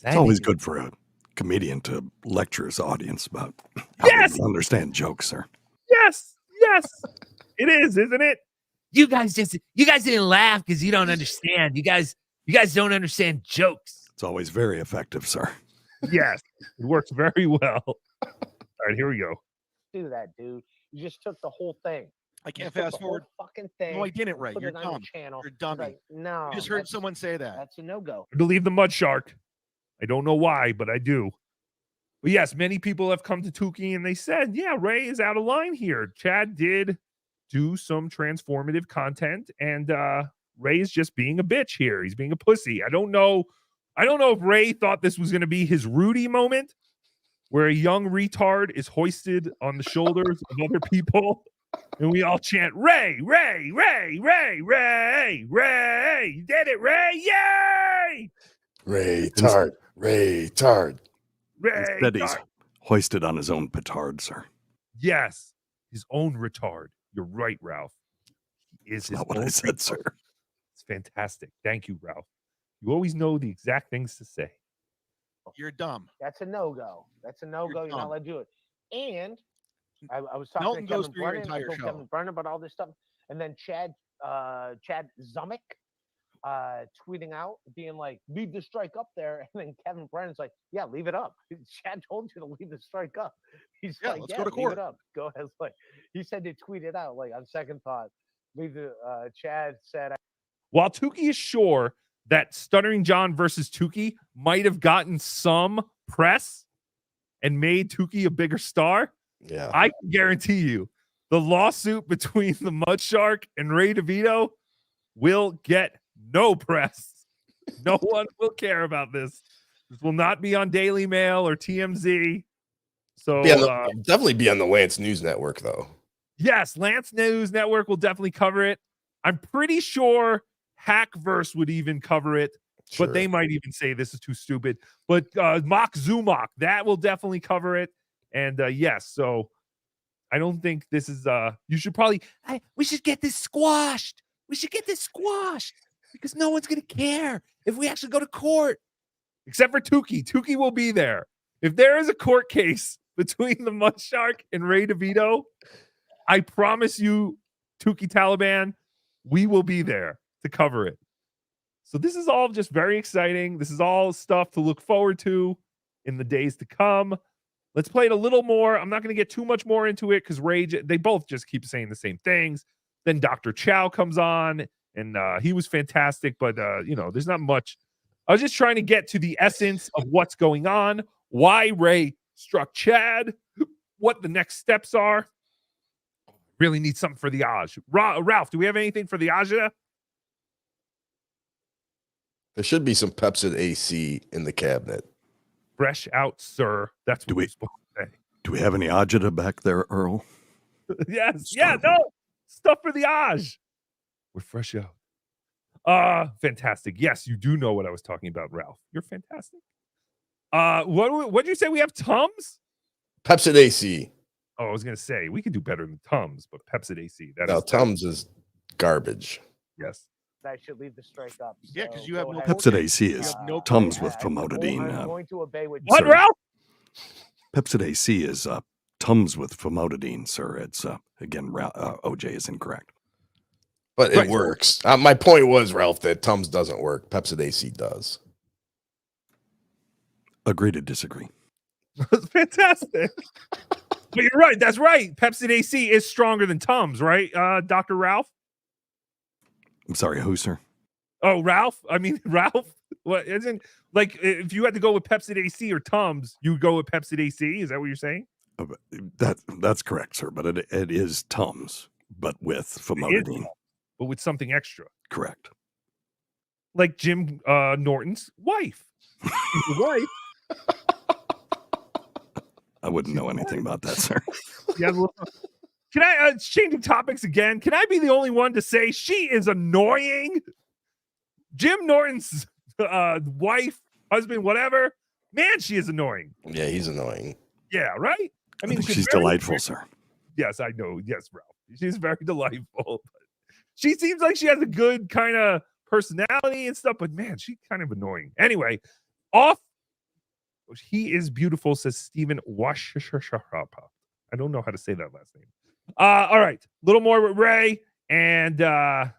It's always good for a comedian to lecture his audience about how to understand jokes, sir. Yes. Yes. It is, isn't it? You guys didn't laugh because you don't understand. You guys don't understand jokes. It's always very effective, sir. Yes, it works very well. All right, here we go. Do that, dude. You just took the whole thing. I You can't just took fast the whole forward. fucking thing. No, I didn't, Ray. put You're it on your dumb. channel. You're It's dummy. like, no, You just heard that's- someone say that. That's a no-go. I believe the MudShark. I don't know why, but I do. But yes, many people have come to Tookie and they said, yeah, Ray is out of line here. Chad did do some transformative content, and Ray is just being a bitch here. He's being a pussy. I don't know if Ray thought this was going to be his Rudy moment, where a young retard is hoisted on the shoulders of other people, and we all chant, Ray, Ray, Ray, Ray, Ray, Ray. You did it, Ray. Yay! Ray Tard. Ray Tard. Ray Instead, he's Tard. hoisted on his own petard, sir. Yes, his own retard. You're right, Ralph. He is That's not what I said, sir. It's fantastic. Thank you, Ralph. You always know the exact things to say. You're dumb. That's a no-go. That's a no-go. You're not dumb. allowed to do it. And I was talking Melton to goes Kevin through your Brennan. I entire told show. Kevin Brennan about all this stuff. And then Chad Zumock tweeting out, being like, leave the strike up there. And then Kevin Brennan's like, yeah, leave it up. Chad told you to leave the strike up. He's Yeah, like, let's yeah, go to leave court. it up. Go ahead. Like, he said to tweet it out. Like, on second thought, leave the, Chad said, While Tookie is sure that Stuttering John versus Tookie might have gotten some press and made Tookie a bigger star, Yeah. I can guarantee you the lawsuit between the MudShark and Ray DeVito will get no press. No one will care about this. This will not be on Daily Mail or TMZ. So Definitely be on the Lance News Network, though. yes, Lance News Network will definitely cover it. I'm pretty sure Hackverse would even cover it, Sure. but they might even say this is too stupid. But Mock Zumock, that will definitely cover it. And yes, so I don't think this is you should probably we should get this squashed. We should get this squashed because no one's gonna care if we actually go to court. Except for Tookie. Tookie will be there. If there is a court case between the MudShark and Ray DeVito, I promise you, Tookie Taliban, we will be there to cover it. So this is all just very exciting. This is all stuff to look forward to in the days to come. Let's play it a little more. I'm not going to get too much more into it because they both just keep saying the same things. Then Dr. Chow comes on, and he was fantastic, but there's not much. I was just trying to get to the essence of what's going on, why Ray struck Chad, what the next steps are. Really need something for the Aj. Ralph, do we have anything for the Aja? There should be some Pepsi AC in the cabinet. Fresh out, sir. That's what we're supposed to say. Do we have any agita back there, Earl? Yes. Yeah, no. Stuff for the Aj. We're fresh out. Fantastic. Yes, you do know what I was talking about, Ralph. You're fantastic. What'd you say we have Tums? Pepsi AC. Oh, I was gonna say we could do better than Tums, but Pepsi AC. No, Tums is garbage. Yes. I should leave the strike up. Yeah, because So you have go no ahead. Pepsi AC is Tums with I'm famotidine. going to obey what What, sir. Ralph? Pepsi AC is Tums with famotidine, sir. It's again, OJ is incorrect. But it Right. works. My point was, Ralph, that Tums doesn't work. Pepsi AC does. Agree to disagree. That's fantastic. But you're right. That's right. Pepsi AC is stronger than Tums, right, Dr. Ralph? I'm sorry, who, sir? Oh, Ralph? I mean, Ralph? What isn't like if you had to go with Pepsi AC or Tums, you would go with Pepsi AC? Is that what you're saying? That's correct, sir. But it is Tums, but with famotidine. But with something extra. Correct. Like Jim Norton's wife. His wife. I wouldn't know anything about that, sir. Yeah, can I changing topics again? Can I be the only one to say she is annoying? Jim Norton's wife, husband, whatever. Man, she is annoying. Yeah, he's annoying. Yeah, right? I mean, she's delightful, sir. Yes, I know. Yes, Ralph. She's very delightful. She seems like she has a good kind of personality and stuff, but man, she's kind of annoying. Anyway, off. He is beautiful, says Stephen Washarapa. I don't know how to say that last name. All right. A little more with Ray, and then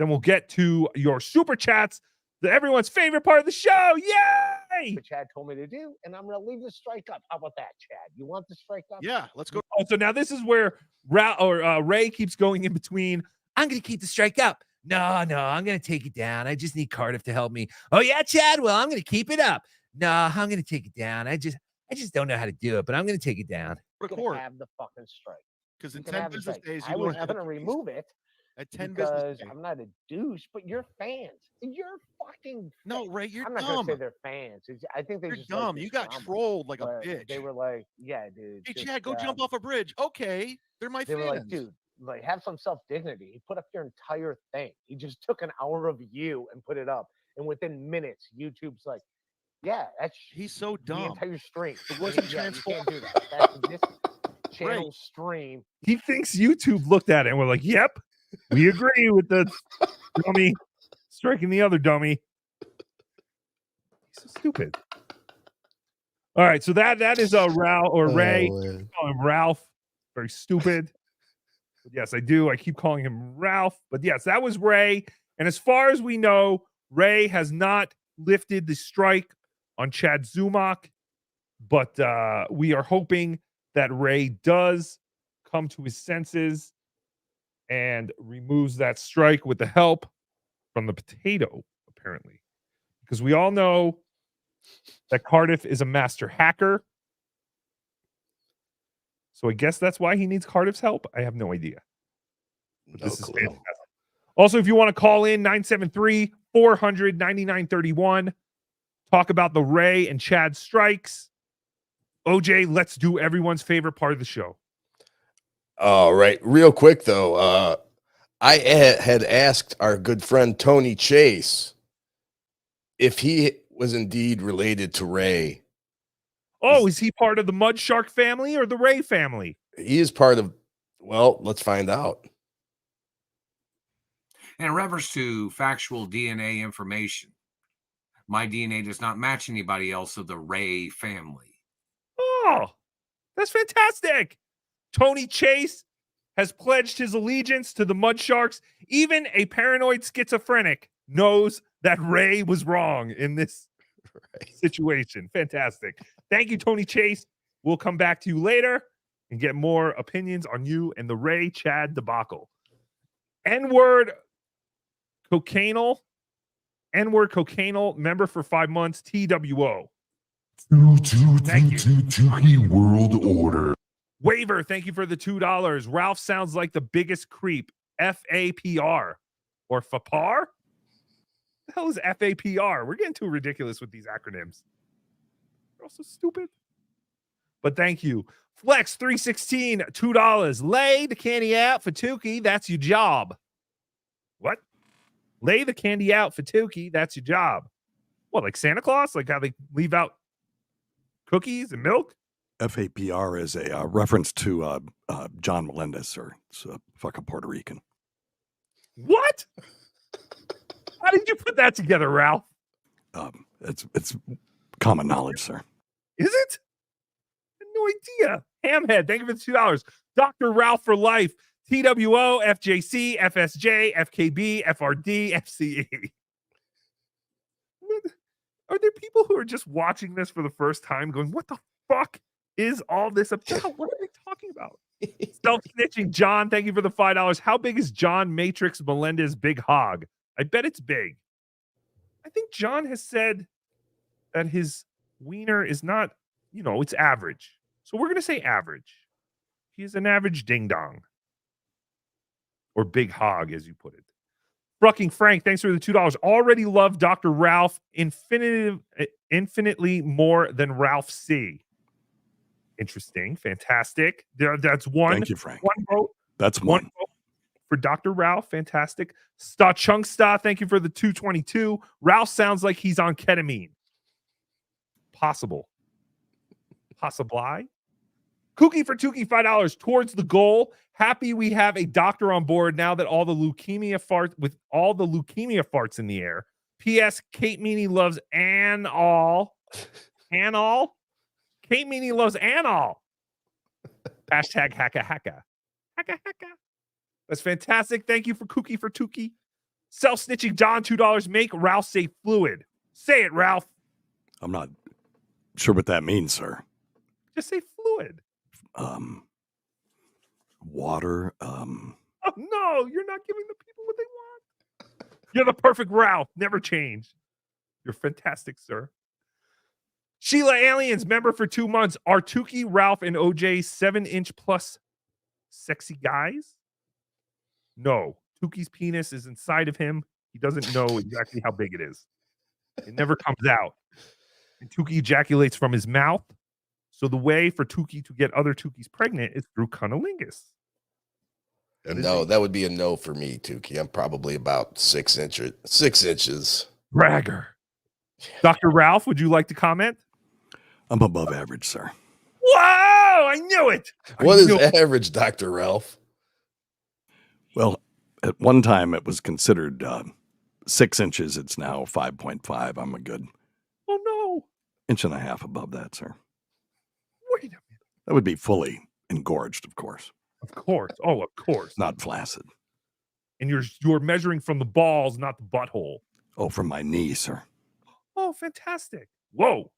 we'll get to your super chats, everyone's favorite part of the show. Yay! What Chad told me to do, and I'm going to leave the strike up. How about that, Chad? You want the strike up? Yeah, let's go. Oh, so now this is where Ray keeps going in between. I'm going to keep the strike up. No, I'm going to take it down. I just need Cardiff to help me. Oh, yeah, Chad? Well, I'm going to keep it up. No, I'm going to take it down. I just don't know how to do it, but I'm going to take it down. Record. Have the fucking strike. Because in You can 10 have the business strike. days, I was going to remove it at 10 business because days. I'm not a douche, but you're fans. You're fucking. No, Ray, you're I'm not dumb. going to say they're fans. I think You're just dumb. Like You got drama. trolled like a But bitch. They were like, "Yeah, dude." Hey, just, Chad, go jump off a bridge. Okay, they're my They fans. were like, "Dude, like have some self dignity." He put up your entire thing. He just took an hour of you and put it up, and within minutes, YouTube's like, "Yeah, that's he's so the dumb. entire stream." It wasn't You can't transformed. do that. That's this channel stream. He thinks YouTube looked at it and we're like, "Yep, we agree with the dummy striking the other dummy." He's so stupid. All right, so that is Ralph or Ray. I call him Ralph. Very stupid. But yes, I do. I keep calling him Ralph. But yes, that was Ray. And as far as we know, Ray has not lifted the strike on Chad Zumock. But we are hoping that Ray does come to his senses and removes that strike with the help from the potato, apparently. Because we all know that Cardiff is a master hacker. So I guess that's why he needs Cardiff's help. I have no idea. But this is fantastic. Also, if you want to call in 973-400-9931, talk about the Ray and Chad strikes. OJ, let's do everyone's favorite part of the show. All right. Real quick, though, I had asked our good friend Tony Chase if he was indeed related to Ray. Oh, is he part of the MudShark family or the Ray family? He is part of, well, let's find out. In reference to factual DNA information, my DNA does not match anybody else of the Ray family. Oh, that's fantastic. Tony Chase has pledged his allegiance to the MudSharks. Even a paranoid schizophrenic knows that Ray was wrong in this situation. Fantastic. Thank you, Tony Chase. We'll come back to you later and get more opinions on you and the Ray Chad debacle. N-word cocainal. N-word cocainal member for 5 months, T.W.O. Thank you. Tookie World Order. Waiver, thank you for the $2. Ralph sounds like the biggest creep. FAPR or FAPAR? The hell is FAPR? We're getting too ridiculous with these acronyms. They're also stupid. But thank you. Flex 316, $2. Lay the candy out for Tookie. That's your job. What? Lay the candy out for Tookie. That's your job. What, like Santa Claus? Like how they leave out cookies and milk? FAPR is a reference to John Melendez, or it's a fucking Puerto Rican. What? How did you put that together, Ralph? It's common knowledge, sir. Is it? I had no idea. Hamhead, thank you for the $2. Dr. Ralph for life. TWO, FJC, FSJ, FKB, FRD, FCE. Are there people who are just watching this for the first time going, what the fuck is all this about? What are they talking about? Self-snitching John, thank you for the $5. How big is John Matrix Melendez Big Hog? I bet it's big. I think John has said that his wiener is not, it's average. So we're going to say average. He is an average ding-dong. Or big hog, as you put it. Fucking Frank, thanks for the $2. Already love Dr. Ralph infinitely more than Ralph C. Interesting. Fantastic. That's one. Thank you, Frank. One vote. That's one vote for Dr. Ralph. Fantastic. Sta Chunksta, thank you for the 222. Ralph sounds like he's on ketamine. Possible. Possibly. Cookie for Tookie, $5 towards the goal. Happy we have a doctor on board now that all the leukemia farts in the air. P.S. Kate Meany loves Anall. Anall? Kate Meany loves Anall. Hashtag hacka hacka. Hecka, hecka. That's fantastic. Thank you for Kookie for Tookie. Self-snitching Don, $2. Make Ralph say fluid. Say it, Ralph. I'm not sure what that means, sir. Just say fluid. Water. Oh, no, you're not giving the people what they want. You're the perfect Ralph. Never change. You're fantastic, sir. Sheila Aliens, member for 2 months. Are Tookie, Ralph, and OJ 7-inch plus sexy guys? No. Tookie's penis is inside of him. He doesn't know exactly how big it is. It never comes out. And Tookie ejaculates from his mouth. So the way for Tookie to get other Tookies pregnant is through cunnilingus. No, that would be a no for me, Tookie. I'm probably about 6 inches. Bragger. Dr. Ralph, would you like to comment? I'm above average, sir. Whoa! I knew it. What is average, Dr. Ralph? Well, at one time it was considered 6 inches. It's now 5.5. I'm a good inch and a half above that, sir. Wait a minute. That would be fully engorged, of course. Of course. Oh, of course. Not flaccid. And you're measuring from the balls, not the butthole. Oh, from my knee, sir. Oh, fantastic. Whoa.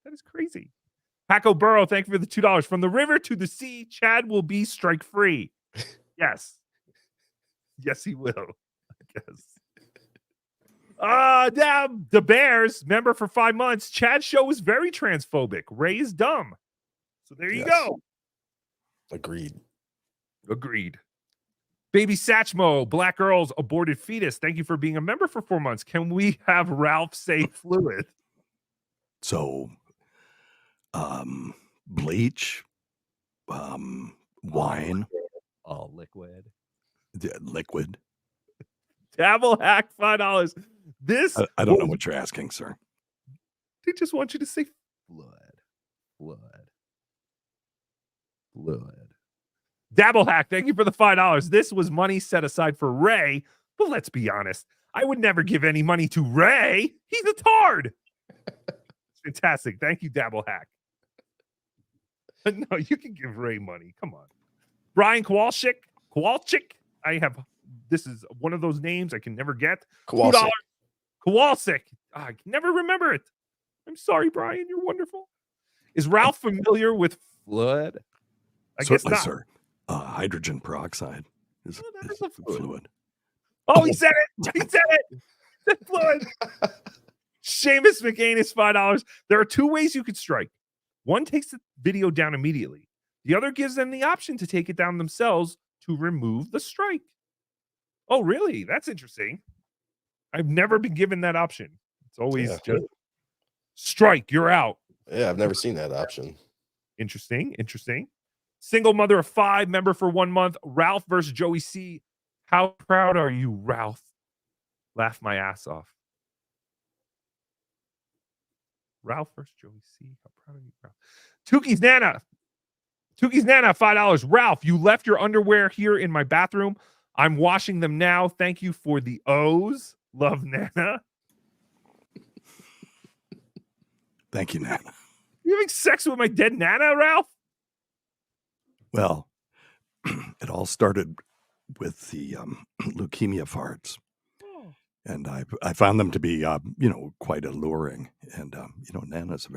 That is crazy. Paco Burrow, thank you for the $2. From the river to the sea, Chad will be strike free. Yes. Yes, he will. I guess. The Bears, member for 5 months. Chad's show is very transphobic. Ray is dumb. So there you go. Agreed. Baby Satchmo, Black Girls, Aborted Fetus. Thank you for being a member for 4 months. Can we have Ralph say fluid? So, bleach, wine. All liquid. Liquid. Dabble hack, $5. This I don't know what you're asking, sir. They just want you to say fluid. Dabble hack, thank you for the $5. This was money set aside for Ray, but let's be honest, I would never give any money to Ray. He's a tard. Fantastic. Thank you, Dabble hack. No, you can give Ray money. Come on. Brian Kowalczyk. This is one of those names I can never get. Kowalczyk. Kowalczyk. I can never remember it. I'm sorry, Brian. You're wonderful. Is Ralph familiar with fluid? I Certainly, guess not. sir. Hydrogen peroxide is a fluid. Oh, he said it. He said it. Fluid. Seamus McCain is $5. There are 2 ways you could strike. One takes the video down immediately. The other gives them the option to take it down themselves to remove the strike. Oh, really? That's interesting. I've never been given that option. It's always just strike, you're out. Yeah, I've never seen that option. Interesting. Single mother of 5, member for 1 month. Ralph versus Joey C. How proud are you, Ralph? Laugh my ass off. Ralph versus Joey C. How proud are you, Ralph? Tookie's Nana, $5. Ralph, you left your underwear here in my bathroom. I'm washing them now. Thank you for the O's. Love, Nana. Thank you, Nana. You having sex with my dead Nana, Ralph? Well, it all started with the leukemia farts. And I found them to be, quite alluring. And, Nana has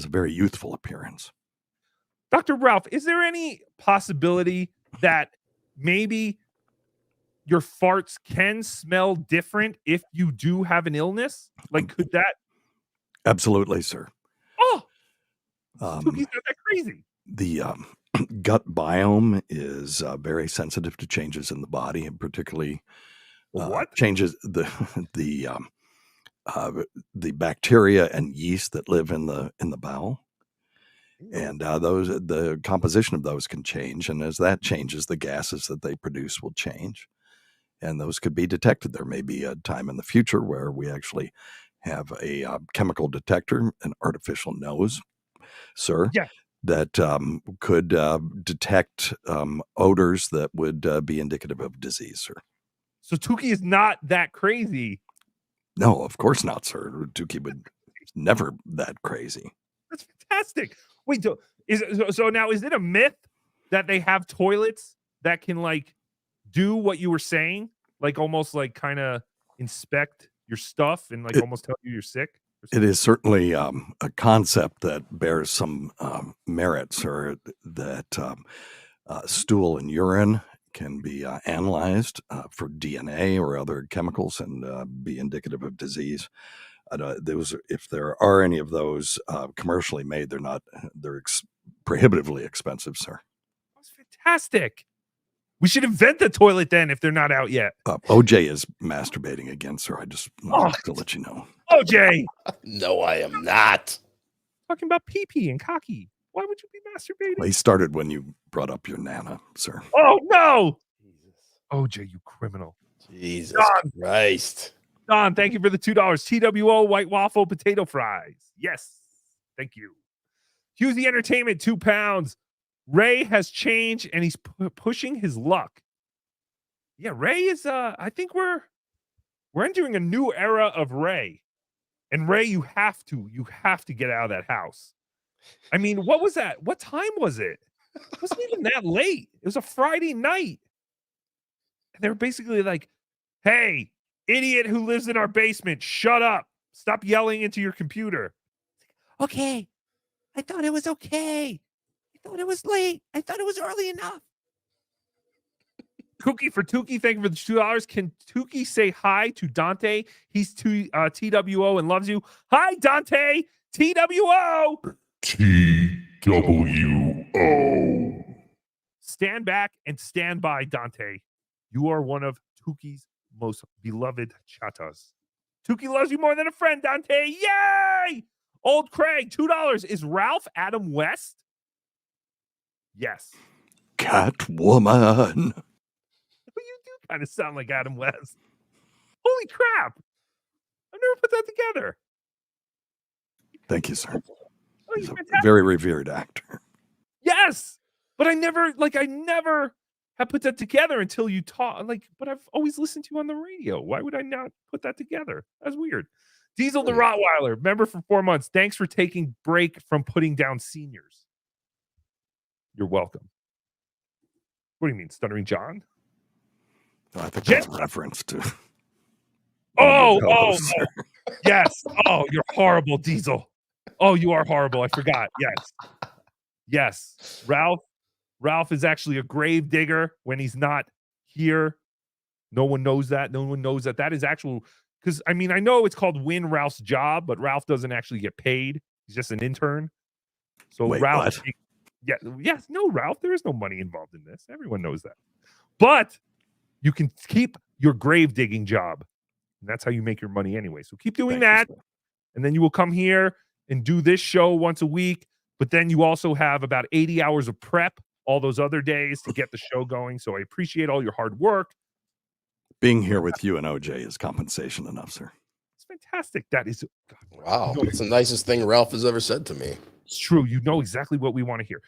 a very youthful appearance. Dr. Ralph, is there any possibility that maybe your farts can smell different if you do have an illness? Like, could that? Absolutely, sir. Oh, Tookie's not that crazy. The gut biome is very sensitive to changes in the body, and particularly changes the bacteria and yeast that live in the bowel. And the composition of those can change, and as that changes, the gases that they produce will change, and those could be detected. There may be a time in the future where we actually have a chemical detector, an artificial nose, sir, that could detect odors that would be indicative of disease, sir. So Tookie is not that crazy. No, of course not, sir. Tookie would never that crazy. That's fantastic. Wait, so now is it a myth that they have toilets that can like do what you were saying, like almost like kind of inspect your stuff and like almost tell you you're sick? It is certainly a concept that bears some merits, or that stool and urine can be analyzed for DNA or other chemicals and be indicative of disease. If there are any of those commercially made, they're prohibitively expensive, sir. That's fantastic. We should invent the toilet then if they're not out yet. OJ is masturbating again, sir. I just wanted to let you know. OJ! No, I am not. Talking about pee-pee and cocky. Why would you be masturbating? Well, he started when you brought up your Nana, sir. Oh, no! OJ, you criminal. Jesus Don. Christ. Don, thank you for the $2. T.W.O. white waffle potato fries. Yes. Thank you. Husey Entertainment, £2. Ray has changed and he's pushing his luck. Yeah, Ray is I think we're entering a new era of Ray. And Ray, you have to get out of that house. I mean, what was that? What time was it? It wasn't even that late. It was a Friday night. And they were basically like, hey, idiot who lives in our basement, shut up. Stop yelling into your computer. Okay. I thought it was okay. I thought it was late. I thought it was early enough. Cookie for Tookie, thank you for the $2. Can Tookie say hi to Dante? He's TWO and loves you. Hi, Dante. TWO. TWO. Stand back and stand by, Dante. You are one of Tookie's most beloved chattas. Tookie loves you more than a friend, Dante. Yay! Old Craig, $2. Is Ralph Adam West? Yes. Catwoman. You do kind of sound like Adam West. Holy crap. I've never put that together. Thank you, sir. Oh, He's a very revered actor. Yes. But I never have put that together until you taught. But I've always listened to you on the radio. Why would I not put that together? That's weird. Diesel the Rottweiler, member for 4 months. Thanks for taking break from putting down seniors. You're welcome. What do you mean, Stuttering John? I think that's a reference to. Oh, yes. Oh, you're horrible, Diesel. Oh, you are horrible. I forgot. Yes. Ralph is actually a grave digger when he's not here. No one knows that. That is actual. Because, I mean, I know it's called Win Ralph's Job, but Ralph doesn't actually get paid. He's just an intern. So wait, Ralph. what? No, Ralph. There is no money involved in this. Everyone knows that. But you can keep your grave digging job. And that's how you make your money anyway. So keep doing that. And then you will come here and do this show once a week. But then you also have about 80 hours of prep all those other days to get the show going. So I appreciate all your hard work. Being here with you and OJ is compensation enough, sir. It's fantastic. That is. God, wow. That's the nicest thing Ralph has ever said to me. It's true. You know exactly what we want to hear.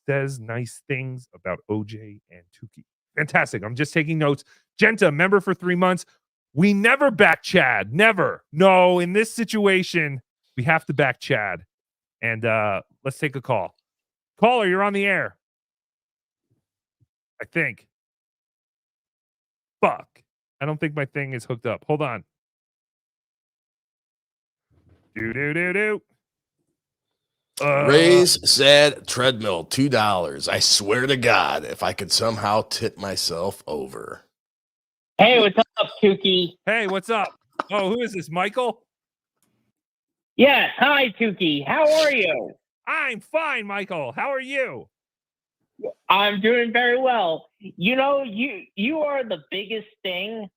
Says nice things about OJ and Tookie. Fantastic. I'm just taking notes. Genta, member for 3 months. We never back Chad. Never. No, in this situation, we have to back Chad. And let's take a call. Caller, you're on the air. I think. Fuck. I don't think my thing is hooked up. Hold on. Do. Ray's sad treadmill, $2. I swear to God, if I could somehow tip myself over. Hey, what's up, Tookie? Hey, what's up? Oh, who is this, Michael? Yes, hi, Tookie. How are you? I'm fine, Michael. How are you? I'm doing very well. You know, you are the biggest thing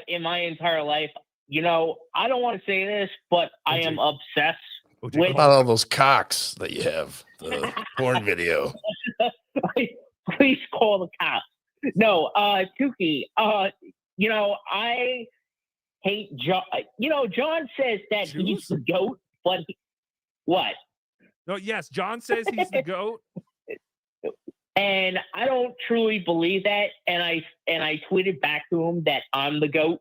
in my entire life. You know, I don't want to say this, but I am obsessed with all those cocks that you have. The porn video. Please call the cops. No, Tookie, you know, I hate John. You know, John says that he's the GOAT, but what? No, yes, John says he's the GOAT. And I don't truly believe that. And I tweeted back to him that I'm the GOAT.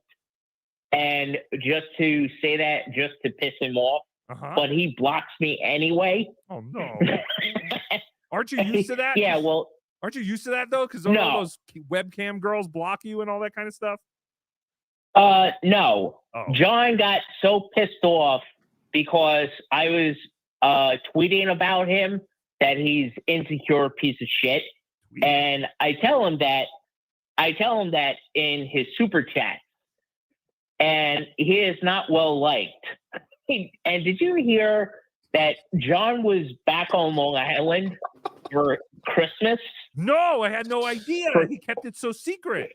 And just to say that, just to piss him off. But he blocks me anyway. Oh, no. Aren't you used to that? Yeah, well, aren't you used to that though? Because all those webcam girls block you and all that kind of stuff. No. Oh. John got so pissed off because I was tweeting about him that he's insecure piece of shit, and I tell him that in his super chat, and he is not well liked. And did you hear that John was back on Long Island for Christmas? No, I had no idea. He kept it so secret.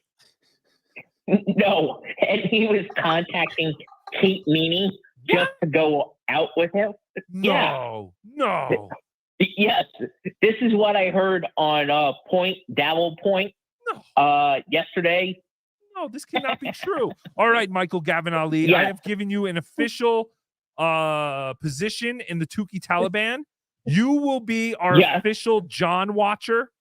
No, and he was contacting Kate Meany just to go out with him. No. Yes, this is what I heard on Dabble Point yesterday. No, this cannot be true. All right, Michael Gavin Ali, Yeah. I have given you an official position in the Tookie Taliban. You will be our official John watcher.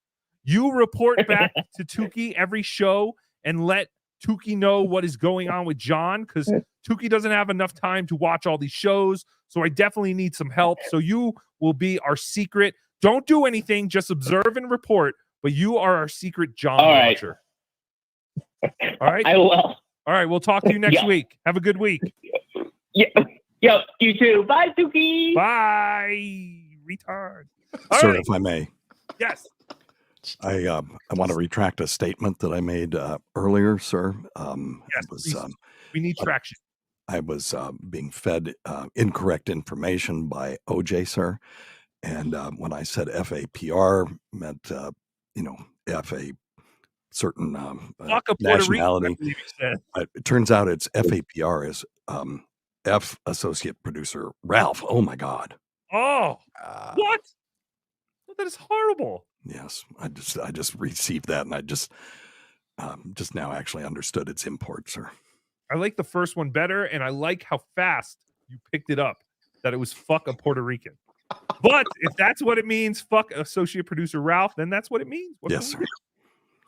You report back to Tookie every show and let Tookie know what is going on with John, because Tookie doesn't have enough time to watch all these shows. So I definitely need some help. So you will be our secret. Don't do anything, just observe and report. But you are our secret John watcher. All right. I will. All right. We'll talk to you next week. Have a good week. Yeah. Yo, you too. Bye, Tookie. Bye, retard. All Sir, right. if I may. Yes. I want to retract a statement that I made earlier, sir. Yes, was, we need traction. I was being fed incorrect information by OJ, sir. And when I said FAPR meant, F a certain Fuck a Puerto Rican, nationality. I believe you said. It turns out it's FAPR is F associate producer Ralph. Oh my God. Oh, what? Well, that is horrible. Yes, I just received that, and I just now actually understood its import, sir. I like the first one better, and I like how fast you picked it up, that it was fuck a Puerto Rican. But if that's what it means, fuck associate producer Ralph, then that's what it means. What Yes, can sir. we do?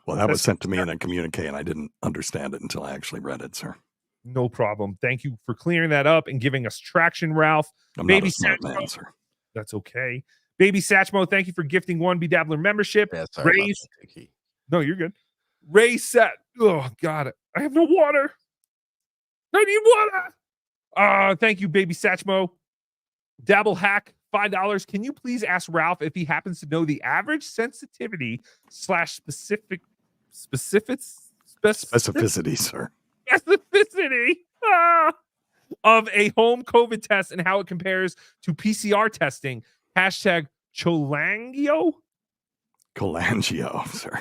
Well, that was sent to me in a communique, and I didn't understand it until I actually read it, sir. No problem. Thank you for clearing that up and giving us traction, Ralph. I'm Baby not a smart Satchmo, man, sir. That's okay. Baby Satchmo, thank you for gifting one BeDabbler membership. Yeah, sorry about Ray's, that, Tookie. no, you're good. Ray Sat. Oh, God. I have no water. I need water. Thank you, Baby Satchmo. Dabble Hack, $5. Can you please ask Ralph if he happens to know the average sensitivity / specificity, sir. Specificity of a home COVID test and how it compares to PCR testing? Hashtag Cholangio, sir.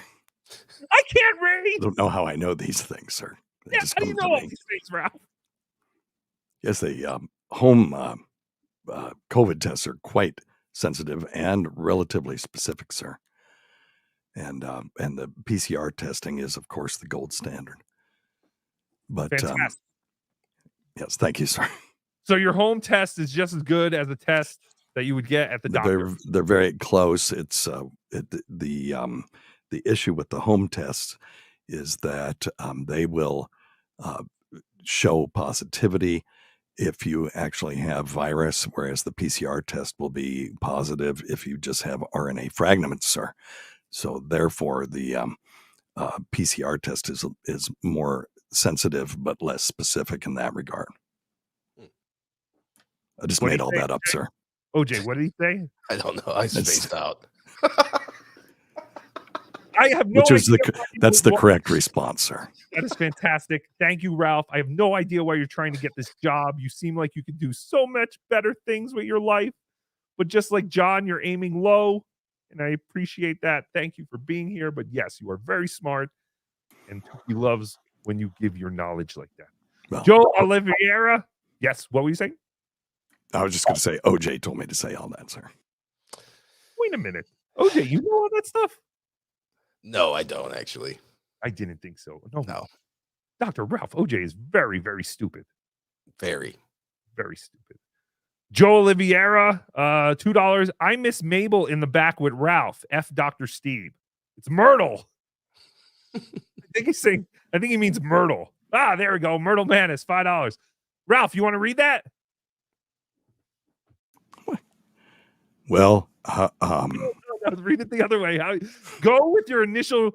I can't read. I don't know how I know these things, sir. They Yeah, just how do you come know to all me. these things, Ralph? Yes, the home COVID tests are quite sensitive and relatively specific, sir. And the PCR testing is, of course, the gold standard. But Fantastic. yes, thank you, sir. So your home test is just as good as a test that you would get at the doctor. They're very close. It's the issue with the home tests is that they will show positivity if you actually have virus, whereas the PCR test will be positive if you just have RNA fragments, sir. So therefore, the PCR test is more sensitive but less specific in that regard. I just What made did all he say, that up, OJ? sir. OJ, what did he say? I don't know. I spaced out. I have no Which is idea. that's the correct response, sir. That is fantastic. Thank you, Ralph. I have no idea why you're trying to get this job. You seem like you can do so much better things with your life. But just like John, you're aiming low. And I appreciate that. Thank you for being here. But yes, you are very smart. And he loves when you give your knowledge like that. Well, Joe Oliveira. Yes, what were you saying? I was just going to say, OJ told me to say all that, sir. Wait a minute. OJ, you know all that stuff? No, I don't actually. I didn't think so. No. Dr. Ralph, OJ is very, very stupid. Very. Very stupid. Joe Oliveira, $2. I miss Mabel in the back with Ralph. F Dr. Steve. It's Myrtle. I think he means Myrtle. Ah, there we go. Myrtle Manis, $5. Ralph, you want to read that? Well, No. Read it the other way. Go with your initial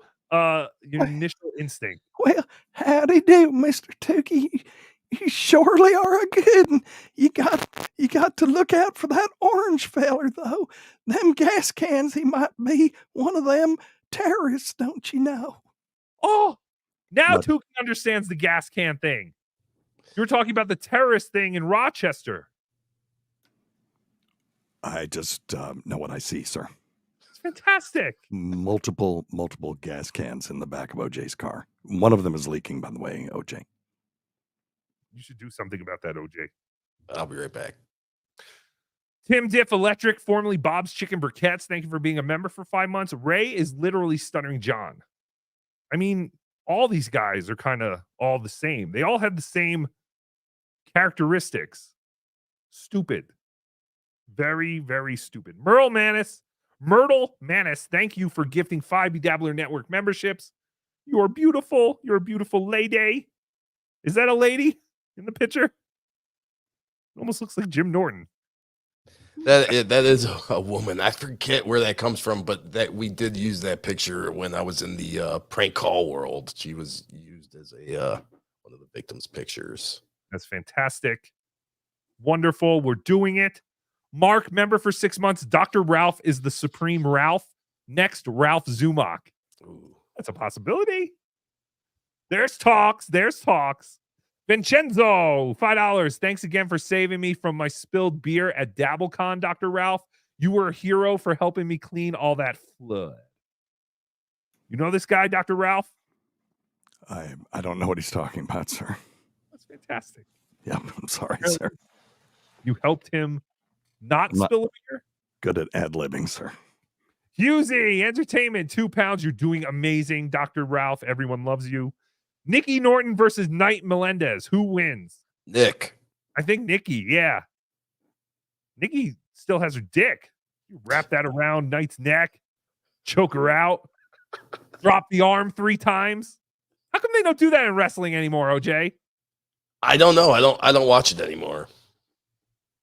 instinct. Well, howdy do, Mr. Tookie. You surely are a good one. You got to look out for that orange feller, though. Them gas cans, he might be one of them terrorists, don't you know? Oh, now Tookie understands the gas can thing. You were talking about the terrorist thing in Rochester. I just know what I see, sir. It's fantastic. Multiple gas cans in the back of OJ's car. One of them is leaking, by the way, OJ. You should do something about that, OJ. I'll be right back. Tim Diff Electric, formerly Bob's Chicken Briquettes. Thank you for being a member for 5 months. Ray is literally stuttering John. I mean, all these guys are kind of all the same. They all have the same characteristics. Stupid. Very, very stupid. Myrtle Manis, thank you for gifting 5 BeDabbler Network memberships. You are beautiful. You're a beautiful lady. Is that a lady in the picture? It almost looks like Jim Norton. That is a woman. I forget where that comes from, but that we did use that picture when I was in the prank call world. She was used as a one of the victims' pictures. That's fantastic. Wonderful. We're doing it. Mark, member for 6 months. Dr. Ralph is the Supreme Ralph. Next, Ralph Zumock. Ooh. That's a possibility. There's talks. Vincenzo, $5. Thanks again for saving me from my spilled beer at DabbleCon, Dr. Ralph. You were a hero for helping me clean all that flood. You know this guy, Dr. Ralph? I don't know what he's talking about, sir. That's fantastic. Yeah, I'm sorry, sir. You helped him not spill a beer? Good at ad-libbing, sir. Husey, Entertainment, £2. You're doing amazing, Dr. Ralph. Everyone loves you. Nikki Norton versus Knight Melendez. Who wins? Nick. I think Nikki, yeah. Nikki still has her dick. You wrap that around Knight's neck, choke her out, drop the arm 3 times. How come they don't do that in wrestling anymore, OJ? I don't know. I don't watch it anymore.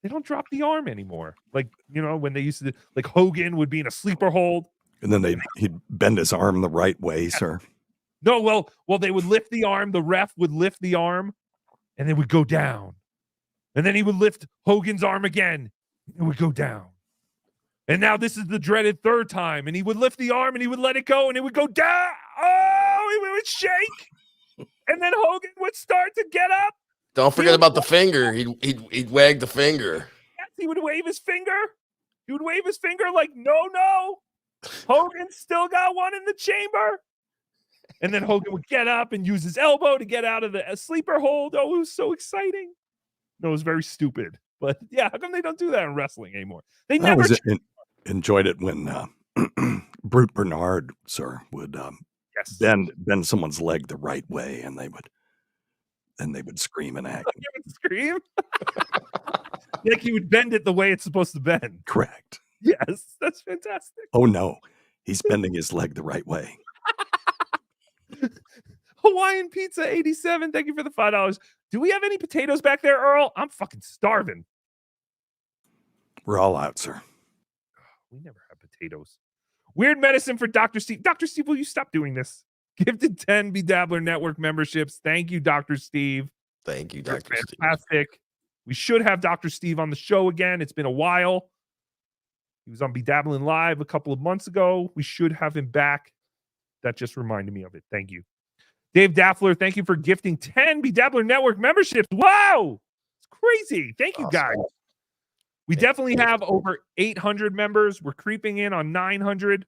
They don't drop the arm anymore. Like, you know, when they used to, like Hogan would be in a sleeper hold. And then he'd bend his arm the right way, sir. No, well, they would lift the arm. The ref would lift the arm, and they would go down. And then he would lift Hogan's arm again, and it would go down. And now this is the dreaded 3rd time, and he would lift the arm, and he would let it go, and it would go down. Oh, it would shake. And then Hogan would start to get up. Don't forget about the finger. He'd wag the finger. Yes, he would wave his finger. He would wave his finger like, no. Hogan still got one in the chamber. And then Hogan would get up and use his elbow to get out of the sleeper hold. Oh, it was so exciting. No, it was very stupid. But yeah, how come they don't do that in wrestling anymore? They never enjoyed it when Brute Bernard, sir, would bend someone's leg the right way, and they would scream and act. He would scream? Like he would bend it the way it's supposed to bend. Correct. Yes, that's fantastic. Oh no, he's bending his leg the right way. Hawaiian Pizza 87. Thank you for the $5. Do we have any potatoes back there, Earl? I'm fucking starving. We're all out, sir. We never have potatoes. Weird Medicine for Dr. Steve. Dr. Steve, will you stop doing this? Gifted 10 BeDabbler Network memberships. Thank you, Dr. Steve. Thank you, Dr. Steve. Fantastic. We should have Dr. Steve on the show again. It's been a while. He was on BeDabblin Live a couple of months ago. We should have him back. That just reminded me of it. Thank you. Dave Daffler, thank you for gifting 10 BeDabbler Network memberships. Wow! It's crazy. Thank you, guys. We definitely have over 800 members. We're creeping in on 900.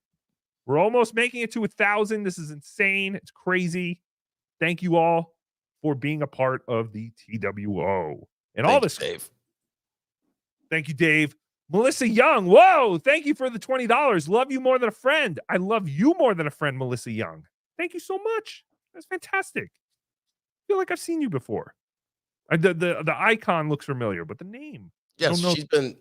We're almost making it to 1,000. This is insane. It's crazy. Thank you all for being a part of the T.W.O. And all this. Dave. Thank you, Dave. Melissa Young. Whoa. Thank you for the $20. Love you more than a friend. I love you more than a friend, Melissa Young. Thank you so much. That's fantastic. I feel like I've seen you before. The icon looks familiar, but the name. Yes,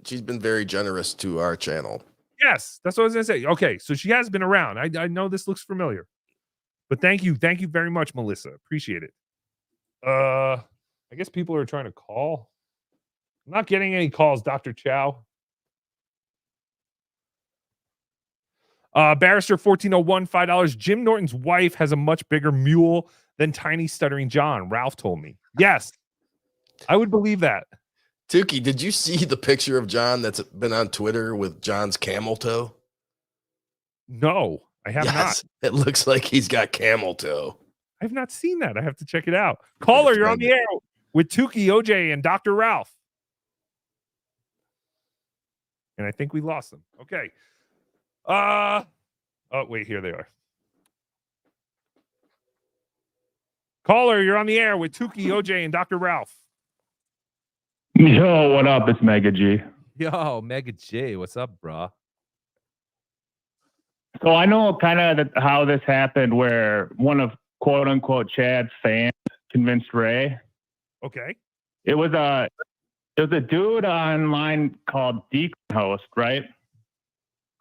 she's been very generous to our channel. Yes, that's what I was gonna say. Okay, so she has been around. I know this looks familiar, but thank you very much, Melissa. Appreciate it. I guess people are trying to call. I'm not getting any calls, Dr. Chow. Barrister 1401, $5. Jim Norton's wife has a much bigger mule than Tiny Stuttering John. Ralph told me. Yes, I would believe that. Tookie, did you see the picture of John that's been on Twitter with John's camel toe? No, I have not. It looks like he's got camel toe. I have not seen that. I have to check it out. Caller, you're on the air with Tookie, OJ, and Dr. Ralph. And I think we lost them. Okay. Oh, wait, here they are. Caller, you're on the air with Tookie, OJ, and Dr. Ralph. Yo, what up? It's Mega G. Yo, Mega J, what's up, bro? So I know kind of how this happened, where one of quote unquote Chad's fans convinced Ray. Okay. It was a dude online called Decon Host, right?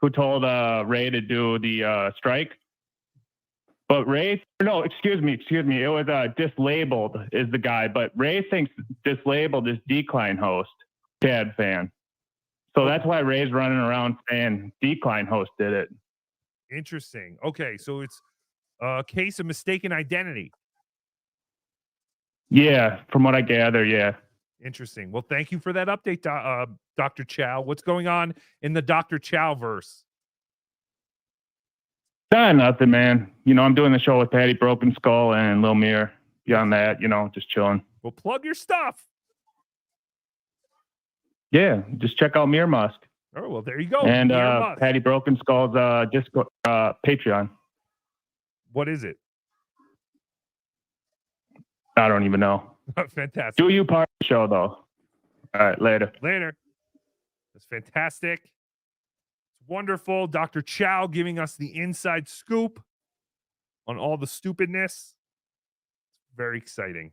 Who told Ray to do the strike. But Ray, no, excuse me. It was Dislabeled is the guy, but Ray thinks Dislabeled is Decline Host, Chad fan. So that's why Ray's running around saying Decline Host did it. Interesting. Okay, so it's a case of mistaken identity. Yeah, from what I gather, yeah. Interesting. Well, thank you for that update, Dr. Chow. What's going on in the Dr. Chow verse? Nothing, man. You know, I'm doing the show with Patty Broken Skull and Lil Mir. Beyond that, you know, just chilling. Well, plug your stuff. Yeah, just check out Mir Musk. Oh, well, there you go. And Mir Musk. Patty Broken Skull's Discord, Patreon. What is it? I don't even know. Fantastic. Do you part of the show, though? All right, later. Later. That's fantastic. It's wonderful. Dr. Chow giving us the inside scoop on all the stupidness. Very exciting.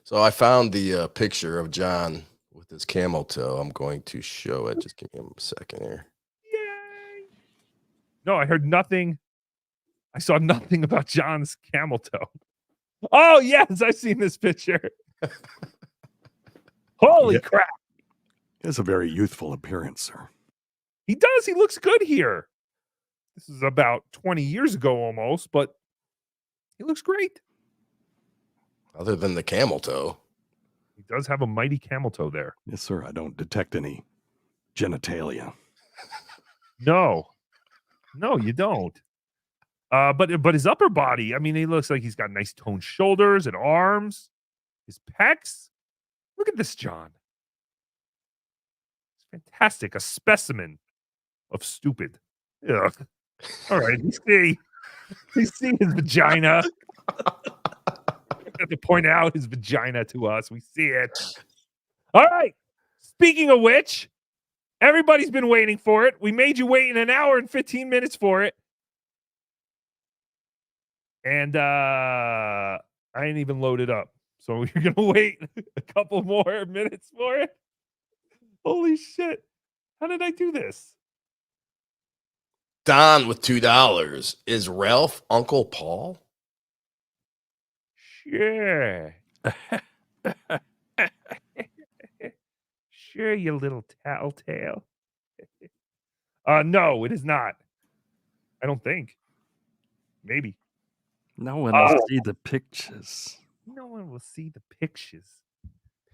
So I found the picture of John with his camel toe. I'm going to show it. Just give me a second here. No, I heard nothing. I saw nothing about John's camel toe. Oh, yes, I've seen this picture. Holy crap. He has a very youthful appearance, sir. He does. He looks good here. This is about 20 years ago almost, but he looks great. Other than the camel toe. He does have a mighty camel toe there. Yes, sir. I don't detect any genitalia. No, you don't. But his upper body, I mean, he looks like he's got nice toned shoulders and arms. His pecs. Look at this, John. It's fantastic. A specimen of stupid. Ugh. All right, we see his vagina. Have to point out his vagina to us. We see it. All right. Speaking of which, everybody's been waiting for it. We made you wait in an hour and 15 minutes for it. And I ain't even loaded up. So you're going to wait a couple more minutes for it? Holy shit. How did I do this? Don with $2. Is Ralph Uncle Paul? Sure. Sure, you little tattletale. No, it is not. I don't think. Maybe. No one will see the pictures. No one will see the pictures.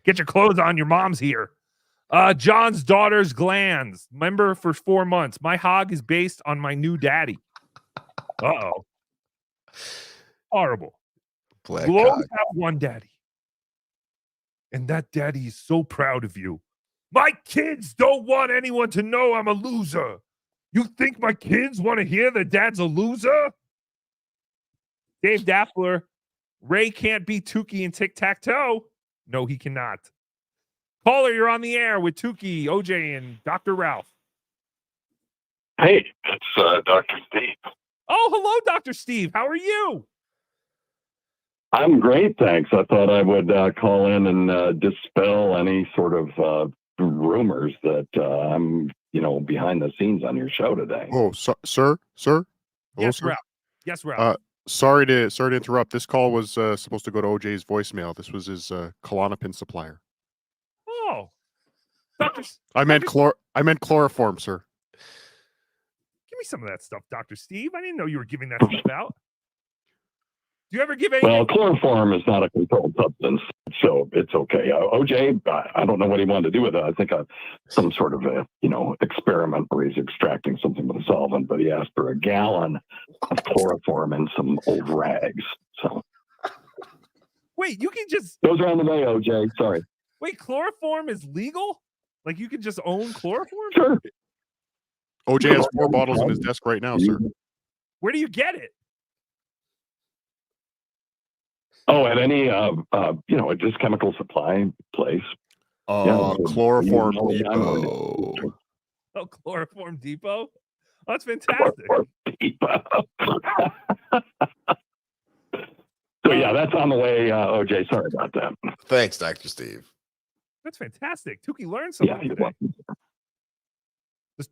Get your clothes on. Your mom's here. John's daughter's glands. Member for 4 months. My hog is based on my new daddy. Uh-oh. Horrible. Black You'll always hog. have one daddy. And that daddy is so proud of you. My kids don't want anyone to know I'm a loser. You think my kids want to hear their dad's a loser? Dave Dappler, Ray can't beat Tookie in tic-tac-toe. No, he cannot. Caller, you're on the air with Tookie, OJ, and Dr. Ralph. Hey, it's Dr. Steve. Oh, hello, Dr. Steve. How are you? I'm great, thanks. I thought I would call in and dispel any sort of rumors that I'm, behind the scenes on your show today. Oh, sir? Hello, Yes, sir? Ralph. Yes, Ralph. Sorry to interrupt. This call was supposed to go to OJ's voicemail. This was his Klonopin supplier. Oh, Dr. I meant chloroform, sir. Give me some of that stuff, Dr. Steve. I didn't know you were giving that stuff out. Do you ever give any? Well, chloroform is not a controlled substance, so it's okay. OJ, I don't know what he wanted to do with it. I think some sort of a experiment where he's extracting something with a solvent, but he asked for a gallon of chloroform and some old rags. So wait, you can just those are on the way, OJ. Sorry. Wait, chloroform is legal? Like you can just own chloroform? Sure. OJ has 4 bottles on his desk right now, sir. Where do you get it? Oh, at any just chemical supply place. Chloroform Depot. Oh, Chloroform Depot? Oh, that's fantastic. So yeah, that's on the way, OJ. Sorry about that. Thanks, Dr. Steve. That's fantastic. Tookie learned something Yeah, you're today. welcome.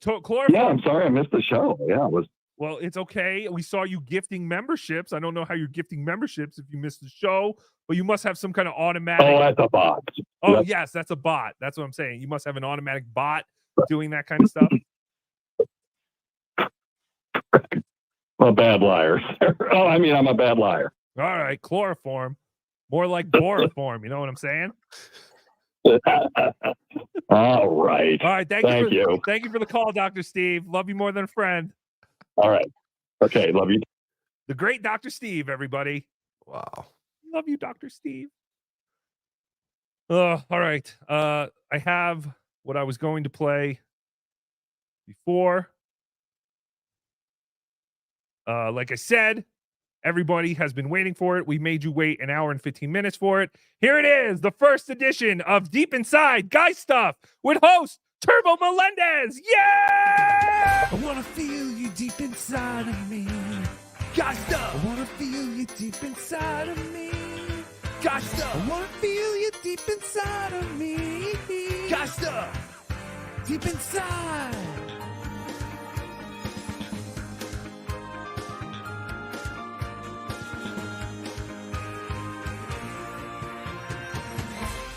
Chloroform. Yeah, I'm sorry I missed the show. Yeah, it was. Well, it's okay. We saw you gifting memberships. I don't know how you're gifting memberships if you missed the show, but you must have some kind of automatic. Oh, that's a bot. Oh, Yep. yes, that's a bot. That's what I'm saying. You must have an automatic bot doing that kind of stuff. I'm a bad liar. I'm a bad liar. All right, chloroform. More like chloroform. You know what I'm saying? All right. All right. Thank you. Thank you for the call, Dr. Steve. Love you more than a friend. All right. Okay. Love you. The great Dr. Steve, everybody. Wow. Love you, Dr. Steve. All right. I have what I was going to play before. Like I said, everybody has been waiting for it. We made you wait an hour and 15 minutes for it. Here it is, the first edition of Deep Inside Guy Stuff with host Turbo Melendez. Yeah! I want to feel you deep inside of me. Guy Stuff. I want to feel you deep inside of me. Guy Stuff. I want to feel you deep inside of me. Guy Stuff. Deep inside.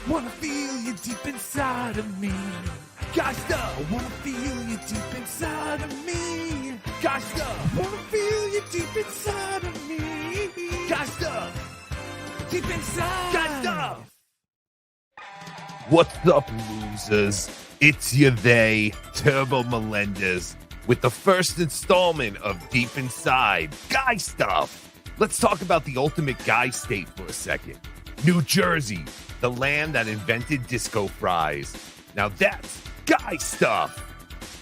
Wanna feel you deep inside of me. Guy Stuff. I wanna feel you deep inside of me. Guy Stuff. I wanna feel you deep inside of me. Guy Stuff. Deep inside. Guy Stuff. What's up, losers? It's your they, Turbo Melendez, with the first installment of Deep Inside Guy Stuff. Let's talk about the ultimate guy state for a second. New Jersey, the land that invented disco fries. Now that's guy stuff.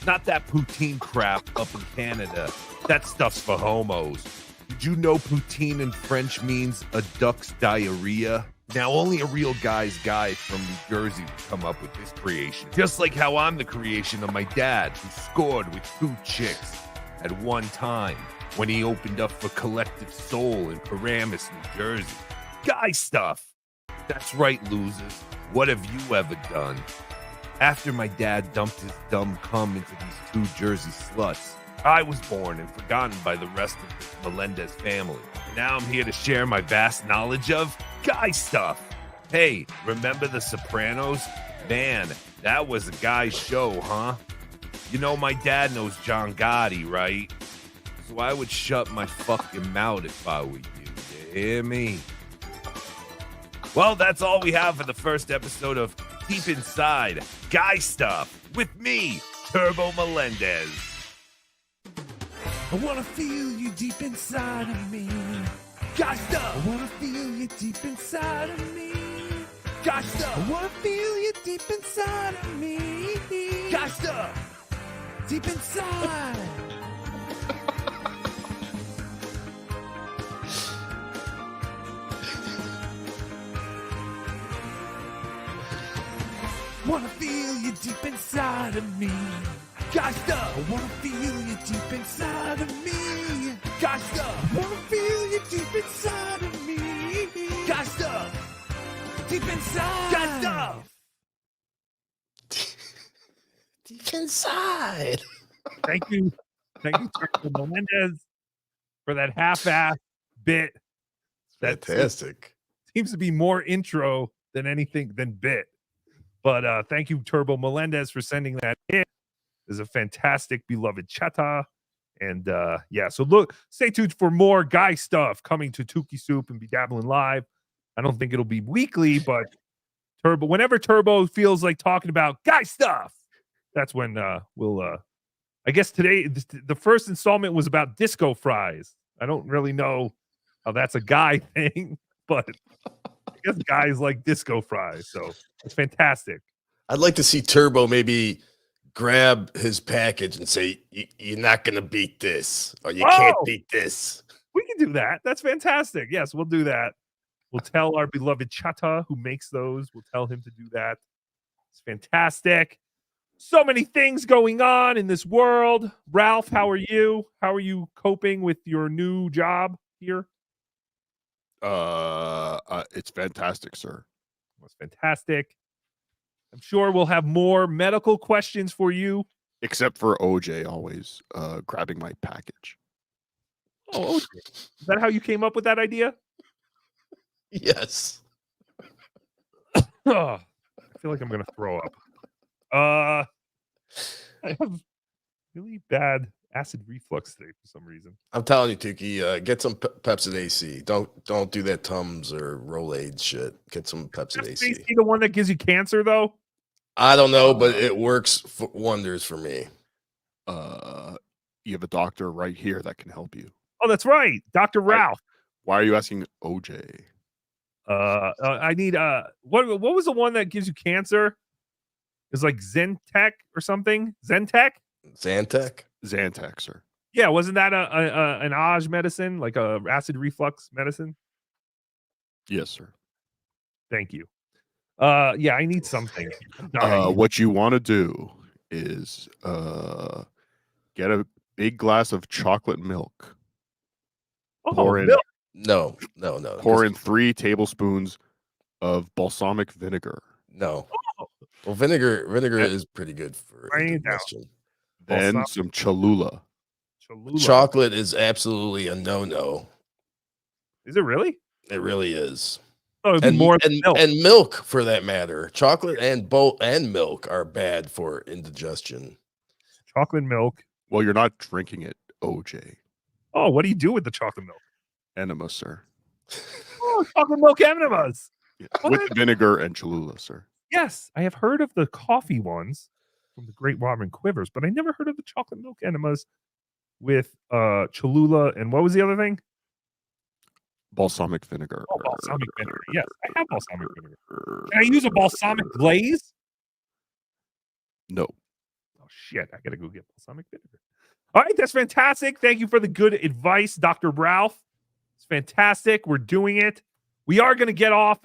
Not that poutine crap up in Canada. That stuff's for homos. Did you know poutine in French means a duck's diarrhea? Now only a real guy's guy from New Jersey would come up with this creation. Just like how I'm the creation of my dad, who scored with 2 chicks at one time when he opened up for Collective Soul in Paramus, New Jersey. Guy stuff. That's right, losers. What have you ever done? After my dad dumped his dumb cum into these 2 Jersey sluts, I was born and forgotten by the rest of the Melendez family. And now I'm here to share my vast knowledge of guy stuff. Hey, remember The Sopranos? Man, that was a guy's show, huh? You know my dad knows John Gotti, right? So I would shut my fucking mouth if I were you. You hear me? Well, that's all we have for the first episode of Deep Inside Guy Stuff with me, Turbo Melendez. I want to feel you deep inside of me. Guy Stuff. I want to feel you deep inside of me. Guy Stuff. I want to feel you deep inside of me. Guy Stuff. Deep inside. Wanna feel you deep inside of me. Guy Stuff. I wanna feel you deep inside of me. Guy Stuff. I wanna feel you deep inside of me. Guy Stuff. Deep inside. Guy Stuff. Deep inside. Thank you, Turbo Melendez, for that half-ass bit. That Fantastic. seems to be more intro than anything than bit. But thank you, Turbo Melendez, for sending that in. Is a fantastic, beloved chatta. And so look, stay tuned for more guy stuff coming to Tookie Soup and BeDabblin Live. I don't think it'll be weekly, but whenever Turbo feels like talking about guy stuff, that's when we'll I guess today the first installment was about disco fries. I don't really know how that's a guy thing, but I guess guys like disco fries, so it's fantastic. I'd like to see Turbo maybe grab his package and say, "You're not gonna beat this, or you can't beat this." We can do that. That's fantastic. Yes, we'll do that. We'll tell our beloved Chata who makes those. We'll tell him to do that. It's fantastic. So many things going on in this world. Ralph, how are you? How are you coping with your new job here? It's fantastic, sir. It's fantastic. I'm sure we'll have more medical questions for you. Except for OJ always grabbing my package. Oh, OJ. Is that how you came up with that idea? Yes. I feel like I'm going to throw up. I have really bad acid reflux today for some reason. I'm telling you, Tookie, get some Pepsid AC. Don't do that Tums or Rolaids shit. Get some Pepsid AC. AC the one that gives you cancer, though? I don't know, but it works wonders for me. You have a doctor right here that can help you. Oh, that's right, Dr. Ralph. Why are you asking OJ? I need what was the one that gives you cancer? It's like Zentec or something. Zentec? Zantac, sir. Yeah, wasn't that an Aj medicine, like a acid reflux medicine? Yes, sir. Thank you. Yeah, I need something. What you want to do is get a big glass of chocolate milk. Pour in milk. No. Pour in 3 tablespoons of balsamic vinegar. No. Well, vinegar is pretty good for indigestion. Then some Cholula. Chocolate is absolutely a no-no. Is it really? It really is. Oh, it'd be more than milk. And milk, for that matter. Chocolate and milk are bad for indigestion. Chocolate milk. Well, you're not drinking it, OJ. Oh, what do you do with the chocolate milk? Enema, sir. Oh, chocolate milk enemas. Yeah, with vinegar and Cholula, sir. Yes, I have heard of the coffee ones from the Great Robin Quivers, but I never heard of the chocolate milk enemas with Cholula and what was the other thing? Balsamic vinegar. Oh, balsamic vinegar. Yes, I have balsamic vinegar. Can I use a balsamic glaze? No. Oh shit! I gotta go get balsamic vinegar. All right, that's fantastic. Thank you for the good advice, Dr. Ralph. It's fantastic. We're doing it. We are going to get off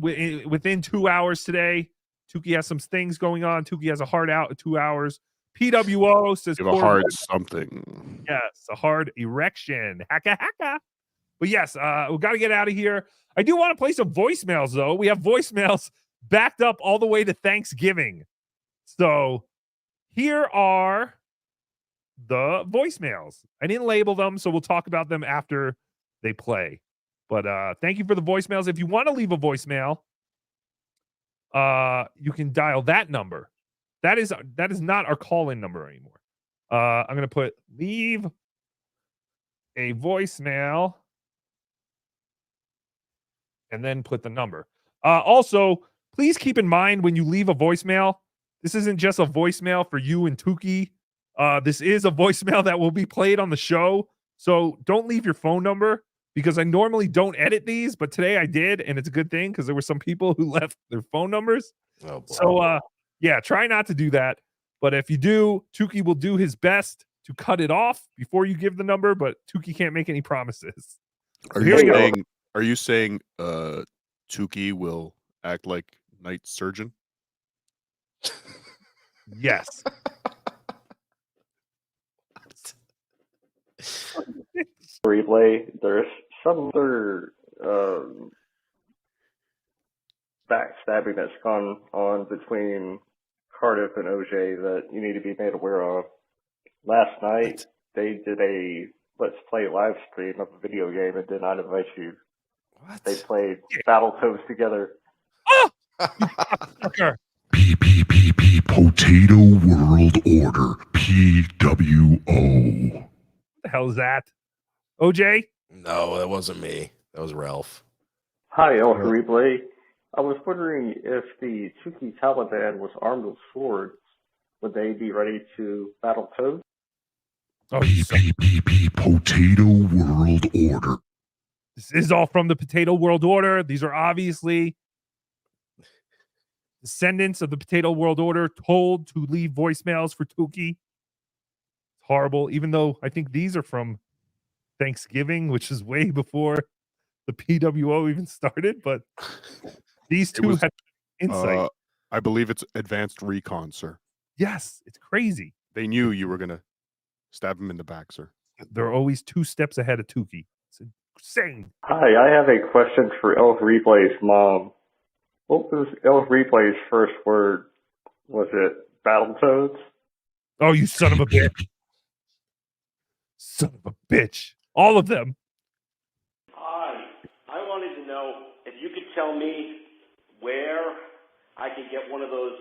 within 2 hours today. Tookie has some things going on. Tookie has a hard out at 2 hours. T.W.O says you have a hard something. Yes, a hard erection. Hacka hacka. But yes, we got to get out of here. I do want to play some voicemails, though. We have voicemails backed up all the way to Thanksgiving. So here are the voicemails. I didn't label them, so we'll talk about them after they play. But thank you for the voicemails. If you want to leave a voicemail, you can dial that number. That is not our call-in number anymore. I'm going to put leave a voicemail and then put the number. Also, please keep in mind when you leave a voicemail, this isn't just a voicemail for you and Tookie. This is a voicemail that will be played on the show. So don't leave your phone number, because I normally don't edit these, but today I did, and it's a good thing because there were some people who left their phone numbers. Oh, boy. So, yeah, try not to do that. But if you do, Tookie will do his best to cut it off before you give the number, but Tookie can't make any promises. Are you saying Tookie will act like night surgeon? Yes. Replay. There's some other backstabbing that's gone on between Cardiff and OJ that you need to be made aware of. Last night, they did a Let's Play live stream of a video game and did not invite you. What? They played Battletoads together. Oh! PPPP Potato World Order. P.W.O. the hell is that? OJ? No, that wasn't me. That was Ralph. Hi, El Replay. I was wondering if the Tookie Taliban was armed with swords, would they be ready to battle Toad? Oh, Potato World Order. This is all from the Potato World Order. These are obviously descendants of the Potato World Order told to leave voicemails for Tookie. It's horrible, even though I think these are from Thanksgiving, which is way before the P.W.O. even started, but these two had insight. I believe it's advanced recon, sir. Yes, it's crazy. They knew you were going to stab him in the back, sir. They're always 2 steps ahead of Tookie. It's insane. Hi, I have a question for El Replay's mom. What was El Replay's first word? Was it Battletoads? Oh, you son of a bitch. Son of a bitch. All of them. Hi, I wanted to know if you could tell me where I can get one of those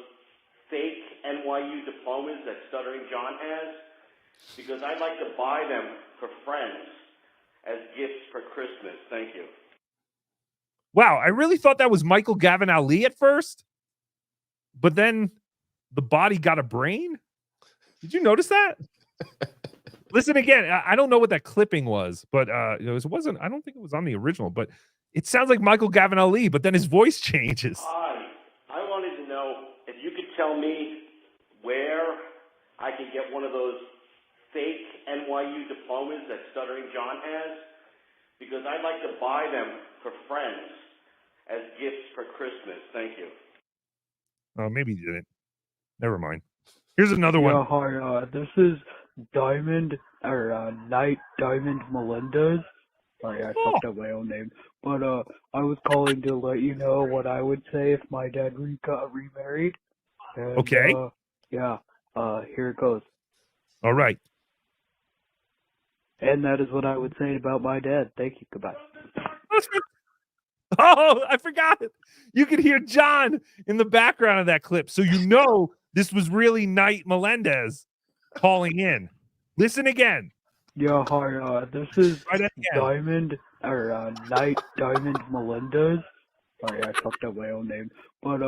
fake NYU diplomas that Stuttering John has, because I'd like to buy them for friends as gifts for Christmas. Thank you. Wow, I really thought that was Michael Gavin Ali at first, but then the body got a brain. Did you notice that? Listen again. I don't know what that clipping was, but it wasn't. I don't think it was on the original, but it sounds like Michael Gavin Ali. But then his voice changes. Hi, I wanted to know if you could tell me where I can get one of those fake NYU diplomas that Stuttering John has, because I'd like to buy them for friends as gifts for Christmas. Thank you. Oh, maybe he didn't. Never mind. Here's another one. Yeah, hi. This is Diamond or Knight Diamond Melendez. Sorry, I fucked up my own name. But I was calling to let you know what I would say if my dad got remarried. And, Okay. Yeah. Here it goes. All right. And that is what I would say about my dad. Thank you. Goodbye. Oh, I forgot. You could hear John in the background of that clip. So you know this was really Knight Melendez calling in. Listen again. Yeah, hi. This is Right at the end. Diamond or Knight Diamond Melendez. Sorry, I fucked up my own name. But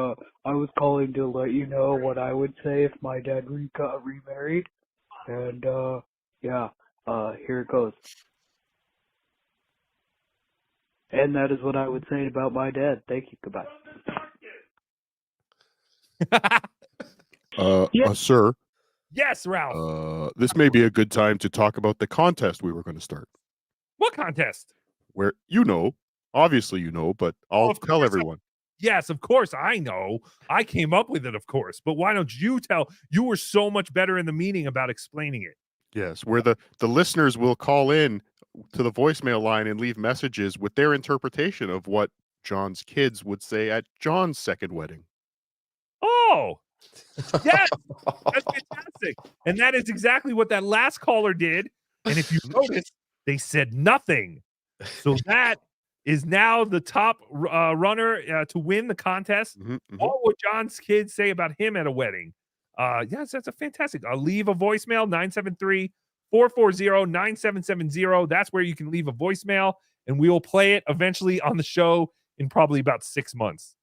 I was calling to let you know what I would say if my dad got remarried. And yeah, here it goes. And that is what I would say about my dad. Thank you. Goodbye. Sir. Yes, Ralph. This may be a good time to talk about the contest we were going to start. What contest? Where obviously you know, but I'll tell everyone. Yes, of course. I know. I came up with it, of course. But why don't you tell? You were so much better in the meeting about explaining it. Yes, where the listeners will call in to the voicemail line and leave messages with their interpretation of what John's kids would say at John's second wedding. Oh, yes. That's fantastic. And that is exactly what that last caller did. And if you notice, they said nothing. So that is now the top runner to win the contest. All what John's kids say about him at a wedding. Yes, that's a fantastic. I'll leave a voicemail, 973-440-9770. That's where you can leave a voicemail, and we will play it eventually on the show in probably about 6 months.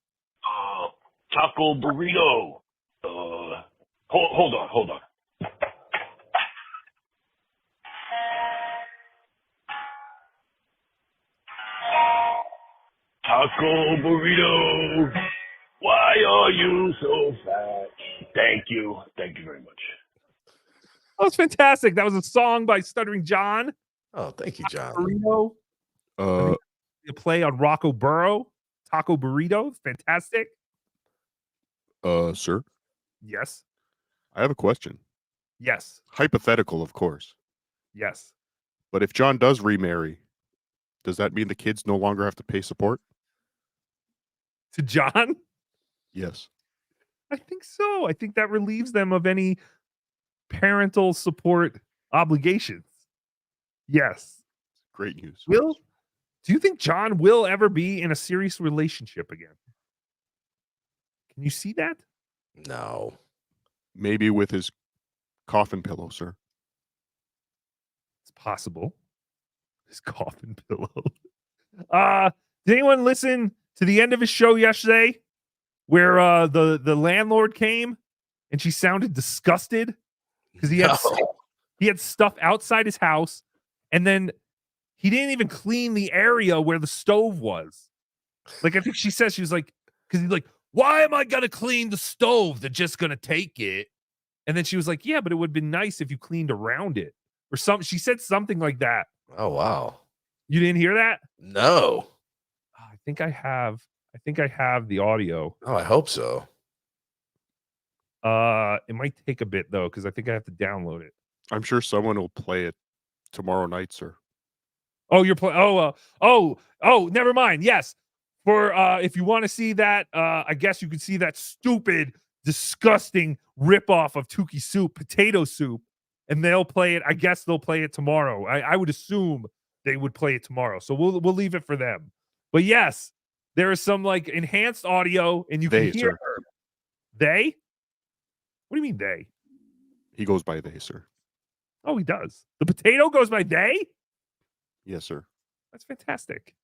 Taco burrito. Hold on. Taco burrito. Why are you so fat? Thank you very much. That was fantastic. That was a song by Stuttering John. Oh, thank you, John. Burrito. A play on Rocco Burrow. Taco burrito. Fantastic. Sir? Yes. I have a question. Yes. Hypothetical, of course. Yes. But if John does remarry, does that mean the kids no longer have to pay support? To John? Yes. I think so. I think that relieves them of any parental support obligations. Yes. Great news. Do you think John will ever be in a serious relationship again? Can you see that? No. Maybe with his coffin pillow, sir. possible. His coffin pillow. Did anyone listen to the end of his show yesterday where the landlord came and she sounded disgusted because he had stuff outside his house, and then he didn't even clean the area where the stove was. Like, I think she says, she was like, because he's like, why am I gonna clean the stove? They're just gonna take it. And then she was like, yeah, but it would have been nice if you cleaned around it or something. She said something like that. Oh wow. You didn't hear that? No. I think I have the audio. Oh, I hope so. It might take a bit though, because I think I have to download it. I'm sure someone will play it tomorrow night, sir. Oh, you're playing. Oh, never mind. Yes. For if you want to see that, I guess you could see that stupid, disgusting ripoff of Tookie Soup, potato soup, and they'll play it. I guess they'll play it tomorrow. I would assume they would play it tomorrow. So we'll leave it for them. But yes, there is some like enhanced audio, and you can hear her. They? What do you mean they? He goes by they, sir. Oh, he does. The potato goes by they? Yes, sir. That's fantastic.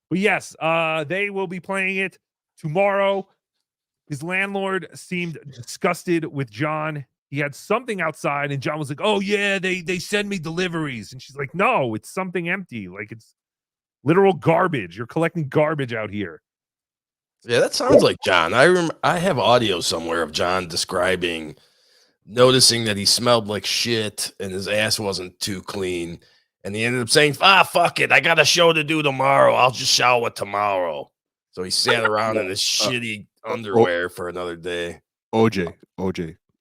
But yes, they will be playing it tomorrow. His landlord seemed disgusted with John. He had something outside, and John was like, oh, yeah, they send me deliveries. And she's like, no, it's something empty. Like, it's literal garbage. You're collecting garbage out here. Yeah, that sounds like John. I have audio somewhere of John noticing that he smelled like shit and his ass wasn't too clean. And he ended up saying, fuck it. I got a show to do tomorrow. I'll just shower tomorrow. So he sat around in his shitty underwear for another day. OJ,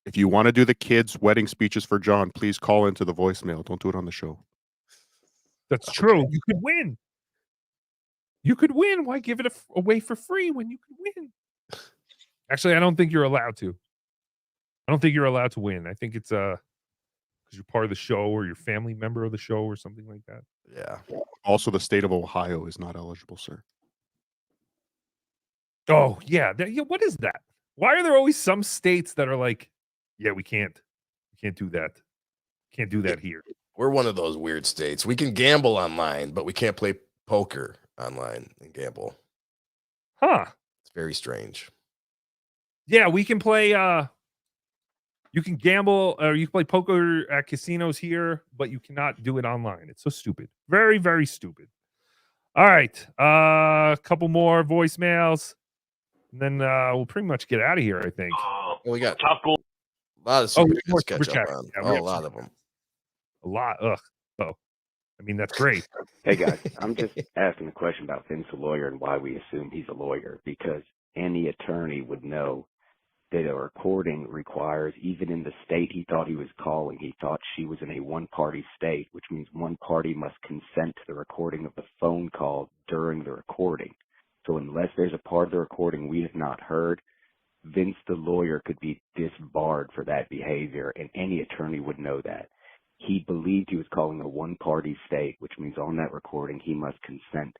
if you want to do the kids' wedding speeches for John, please call into the voicemail. Don't do it on the show. That's true. You could win. You could win. Why give it away for free when you could win? Actually, I don't think you're allowed to. I don't think you're allowed to win. I think it's because you're part of the show or you're a family member of the show or something like that. Yeah. Also, the state of Ohio is not eligible, sir. Oh, yeah. What is that? Why are there always some states that are like, yeah, we can't do that. Can't do that here. We're one of those weird states. We can gamble online, but we can't play poker online and gamble. Huh. It's very strange. Yeah, we can play you can gamble or you can play poker at casinos here, but you cannot do it online. It's so stupid. Very, very stupid. All right. A couple more voicemails. And then we'll pretty much get out of here, I think. We got Taco. a lot of super more chats to catch up on. Yeah, we a got lot super of them. A lot. Ugh. Oh. I mean, that's great. Hey, guys. I'm just asking a question about Vince, the lawyer, and why we assume he's a lawyer. Because any attorney would know that a recording requires, even in the state he thought he was calling, he thought she was in a one-party state, which means one party must consent to the recording of the phone call during the recording. So unless there's a part of the recording we have not heard, Vince, the lawyer, could be disbarred for that behavior, and any attorney would know that. He believed he was calling a one-party state, which means on that recording he must consent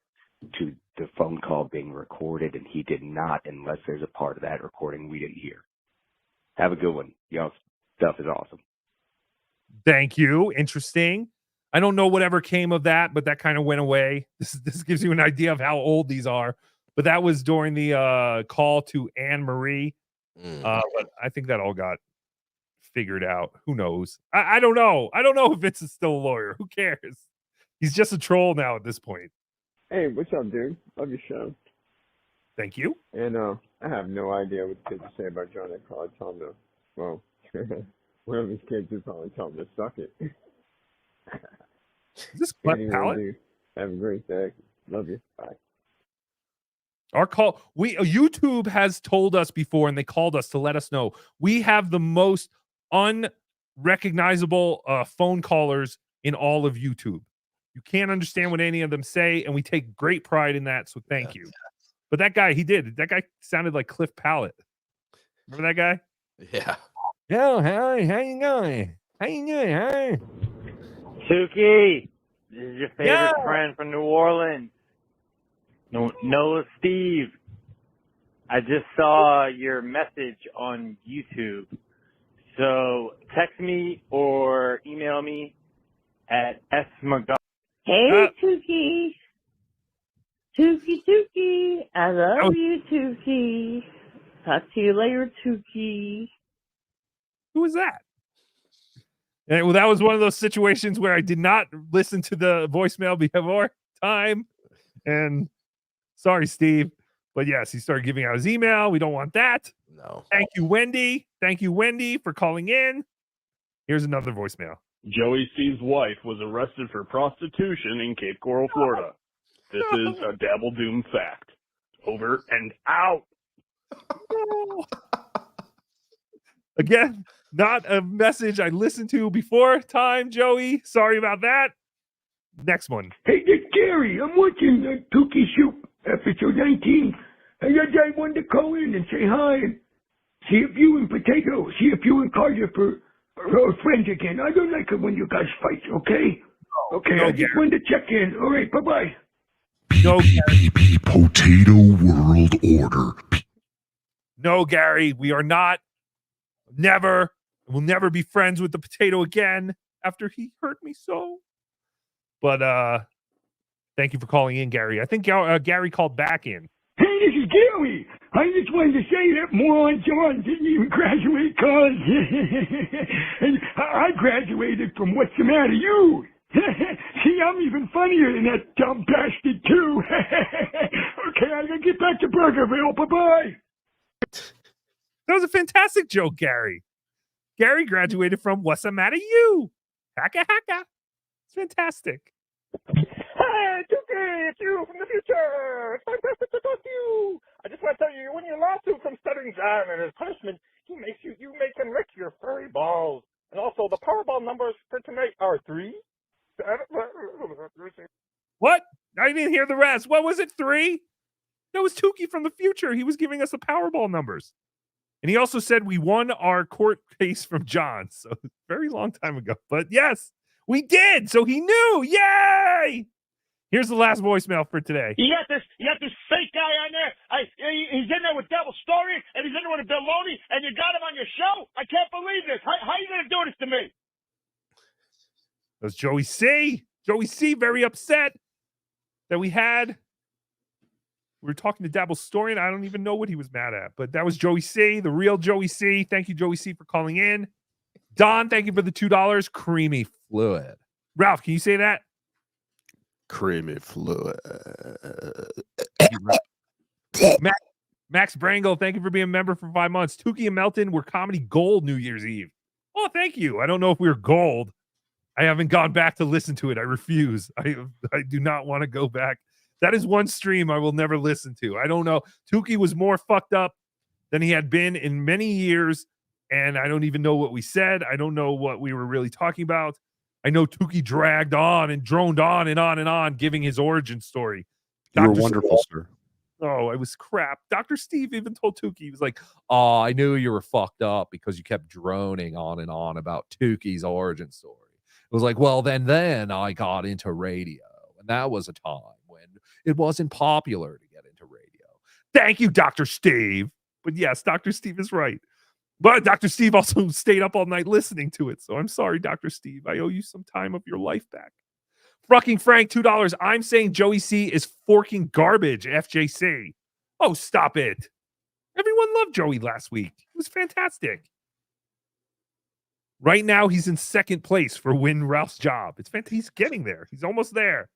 to the phone call being recorded, and he did not unless there's a part of that recording we didn't hear. Have a good one. Y'all's stuff is awesome. Thank you. Interesting. I don't know whatever came of that, but that kind of went away. This gives you an idea of how old these are. But that was during the call to Anne Marie. But I think that all got figured out. Who knows? I don't know. I don't know if Vince is still a lawyer. Who cares? He's just a troll now at this point. Hey, what's up, dude? Love your show. Thank you. And I have no idea what the kids say about John. They probably tell him to, well, one of his kids would probably tell him to suck it. Is this Cleft Anyway, Palate? dude, have a great day. Love you. Bye. Our call, YouTube has told us before, and they called us to let us know we have the most unrecognizable phone callers in all of YouTube. You can't understand what any of them say, and we take great pride in that. So thank you. But that guy, that guy sounded like Cliff Pallet. Remember that guy? Yeah. Yo, how you going? How you doing, huh? Tookie, this is your favorite Yeah. friend from New Orleans, Noah Steve. I just saw your message on YouTube. So text me or email me at S.McGo. Hey, Tookie. Tookie. I love you, Tookie. Talk to you later, Tookie. Who was that? And, well, that was one of those situations where I did not listen to the voicemail before time. And sorry, Steve. But yes, he started giving out his email. We don't want that. No. Thank you, Wendy. Thank you, Wendy, for calling in. Here's another voicemail. Joey Steve's wife was arrested for prostitution in Cape Coral, Florida. This is a Dabble Doom fact. Over and out. Again, not a message I listened to before time, Joey. Sorry about that. Next one. Hey, it's Gary. I'm watching Tookie Soup, episode 19. I wanted to call in and say hi and see if you and Potato, see if you and Cardiff are friends again. I don't like it when you guys fight, okay? Okay, I just wanted to check in. All right, bye-bye. No, Gary. Potato World Order. No, Gary, we are not. Never. We'll never be friends with the potato again after he hurt me so. But thank you for calling in, Gary. I think Gary called back in. Hey, this is Gary. I just wanted to say that moron John didn't even graduate college. And I graduated from What's the Matter You? See, I'm even funnier than that dumb bastard, too. Okay, I gotta get back to Burgerville. Bye-bye. That was a fantastic joke, Gary. Gary graduated from What's the Matter You? Hacka. It's fantastic. Hey, Tookie, it's you from the future. It's fantastic to talk to you. I just want to tell you, you win your lawsuit from Stuttering John, and as punishment, you make him lick your furry balls. And also, the Powerball numbers for tonight are 3. What? I didn't hear the rest. What was it? 3? That was Tookie from the future. He was giving us the Powerball numbers. And he also said we won our court case from John. So very long time ago. But yes, we did. So he knew. Yay! Here's the last voicemail for today. You got this fake guy on there. He's in there with Devil Story, and he's in there with a baloney, and you got him on your show. I can't believe this. How are you going to do this to me? That was Joey C. Joey C. very upset that we were talking to Dabble Story, and I don't even know what he was mad at. But that was Joey C., the real Joey C. Thank you, Joey C., for calling in. Don, thank you for the $2. Creamy fluid. Ralph, can you say that? Creamy fluid. Max Brangle, thank you for being a member for 5 months. Tookie and Melton were comedy gold New Year's Eve. Oh, thank you. I don't know if we were gold. I haven't gone back to listen to it. I refuse. I do not want to go back. That is one stream I will never listen to. I don't know. Tookie was more fucked up than he had been in many years, and I don't even know what we said. I don't know what we were really talking about. I know Tookie dragged on and droned on and on and on, giving his origin story. You were wonderful, sir. Oh, it was crap. Dr. Steve even told Tookie, he was like, oh, I knew you were fucked up because you kept droning on and on about Tookie's origin story. It was like, well, then I got into radio, and that was a time when it wasn't popular to get into radio. Thank you, Dr. Steve. But yes, Dr. Steve is right. But Dr. Steve also stayed up all night listening to it. So I'm sorry, Dr. Steve. I owe you some time of your life back. Fucking Frank, $2. I'm saying Joey C is forking garbage, FJC. Oh, stop it. Everyone loved Joey last week. It was fantastic. Right now, he's in second place for Win Ralph's job. It's fantastic. He's getting there. He's almost there.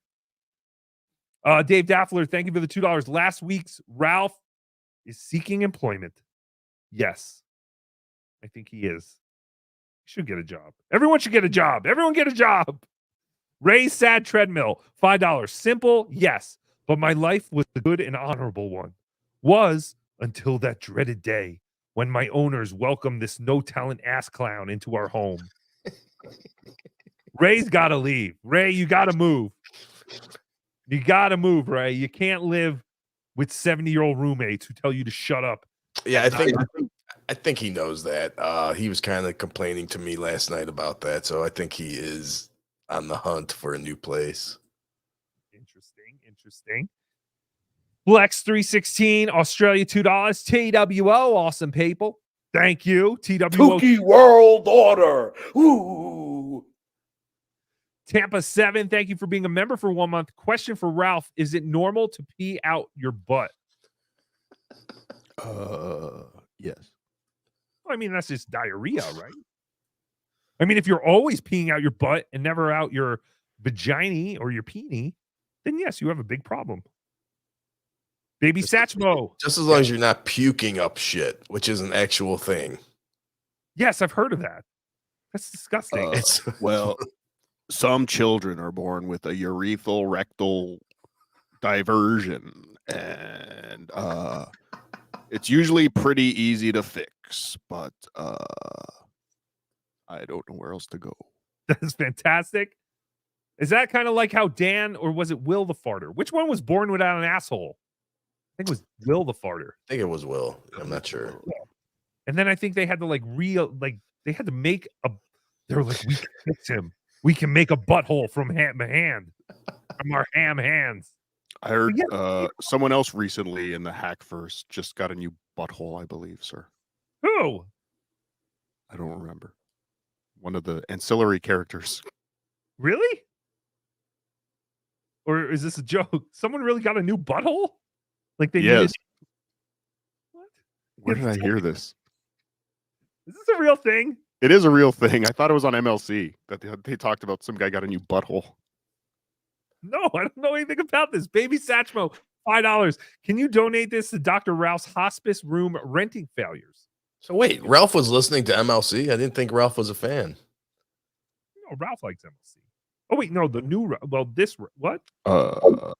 Dave Daffler, thank you for the $2. Last week's Ralph is seeking employment. Yes. I think he is. He should get a job. Everyone should get a job. Everyone get a job. Ray's Sad Treadmill, $5. Simple, yes. But my life was a good and honorable one. Was until that dreaded day when my owners welcomed this no-talent ass clown into our home. Ray's got to leave. Ray, you got to move. You got to move, Ray. You can't live with 70-year-old roommates who tell you to shut up. Yeah, I think he knows that. He was kind of complaining to me last night about that, so I think he is on the hunt for a new place. Interesting. Flex 316, Australia $2. T.W.O, awesome people. Thank you, T.W.O. Tookie World Order. Ooh. Tampa 7, thank you for being a member for 1 month. Question for Ralph: is it normal to pee out your butt? Yes. I mean, that's just diarrhea, right? I mean, if you're always peeing out your butt and never out your vagina or your peenie, then yes, you have a big problem. Baby Satchmo. Just as long as you're not puking up shit, which is an actual thing. Yes, I've heard of that. That's disgusting. Well, some children are born with a urethral rectal diversion, and it's usually pretty easy to fix, but I don't know where else to go. That's fantastic. Is that kind of like how Dan, or was it Will the farter? Which one was born without an asshole? I think it was Will the farter. I think it was Will. I'm not sure. And then I think they had to they had to make they were like, we can fix him. We can make a butthole from our ham hands. I heard someone else recently in the Hackverse just got a new butthole, I believe, sir. Who? I don't remember. One of the ancillary characters. Really? Or is this a joke? Someone really got a new butthole? Like they Yes. needed... Where did I hear this? Is this a real thing? It is a real thing. I thought it was on MLC that they talked about some guy got a new butthole. No, I don't know anything about this. Baby Satchmo, $5. Can you donate this to Dr. Ralph's hospice room renting failures? So wait, Ralph was listening to MLC? I didn't think Ralph was a fan. No, Ralph likes MLC. Oh wait, no, the new what? Oh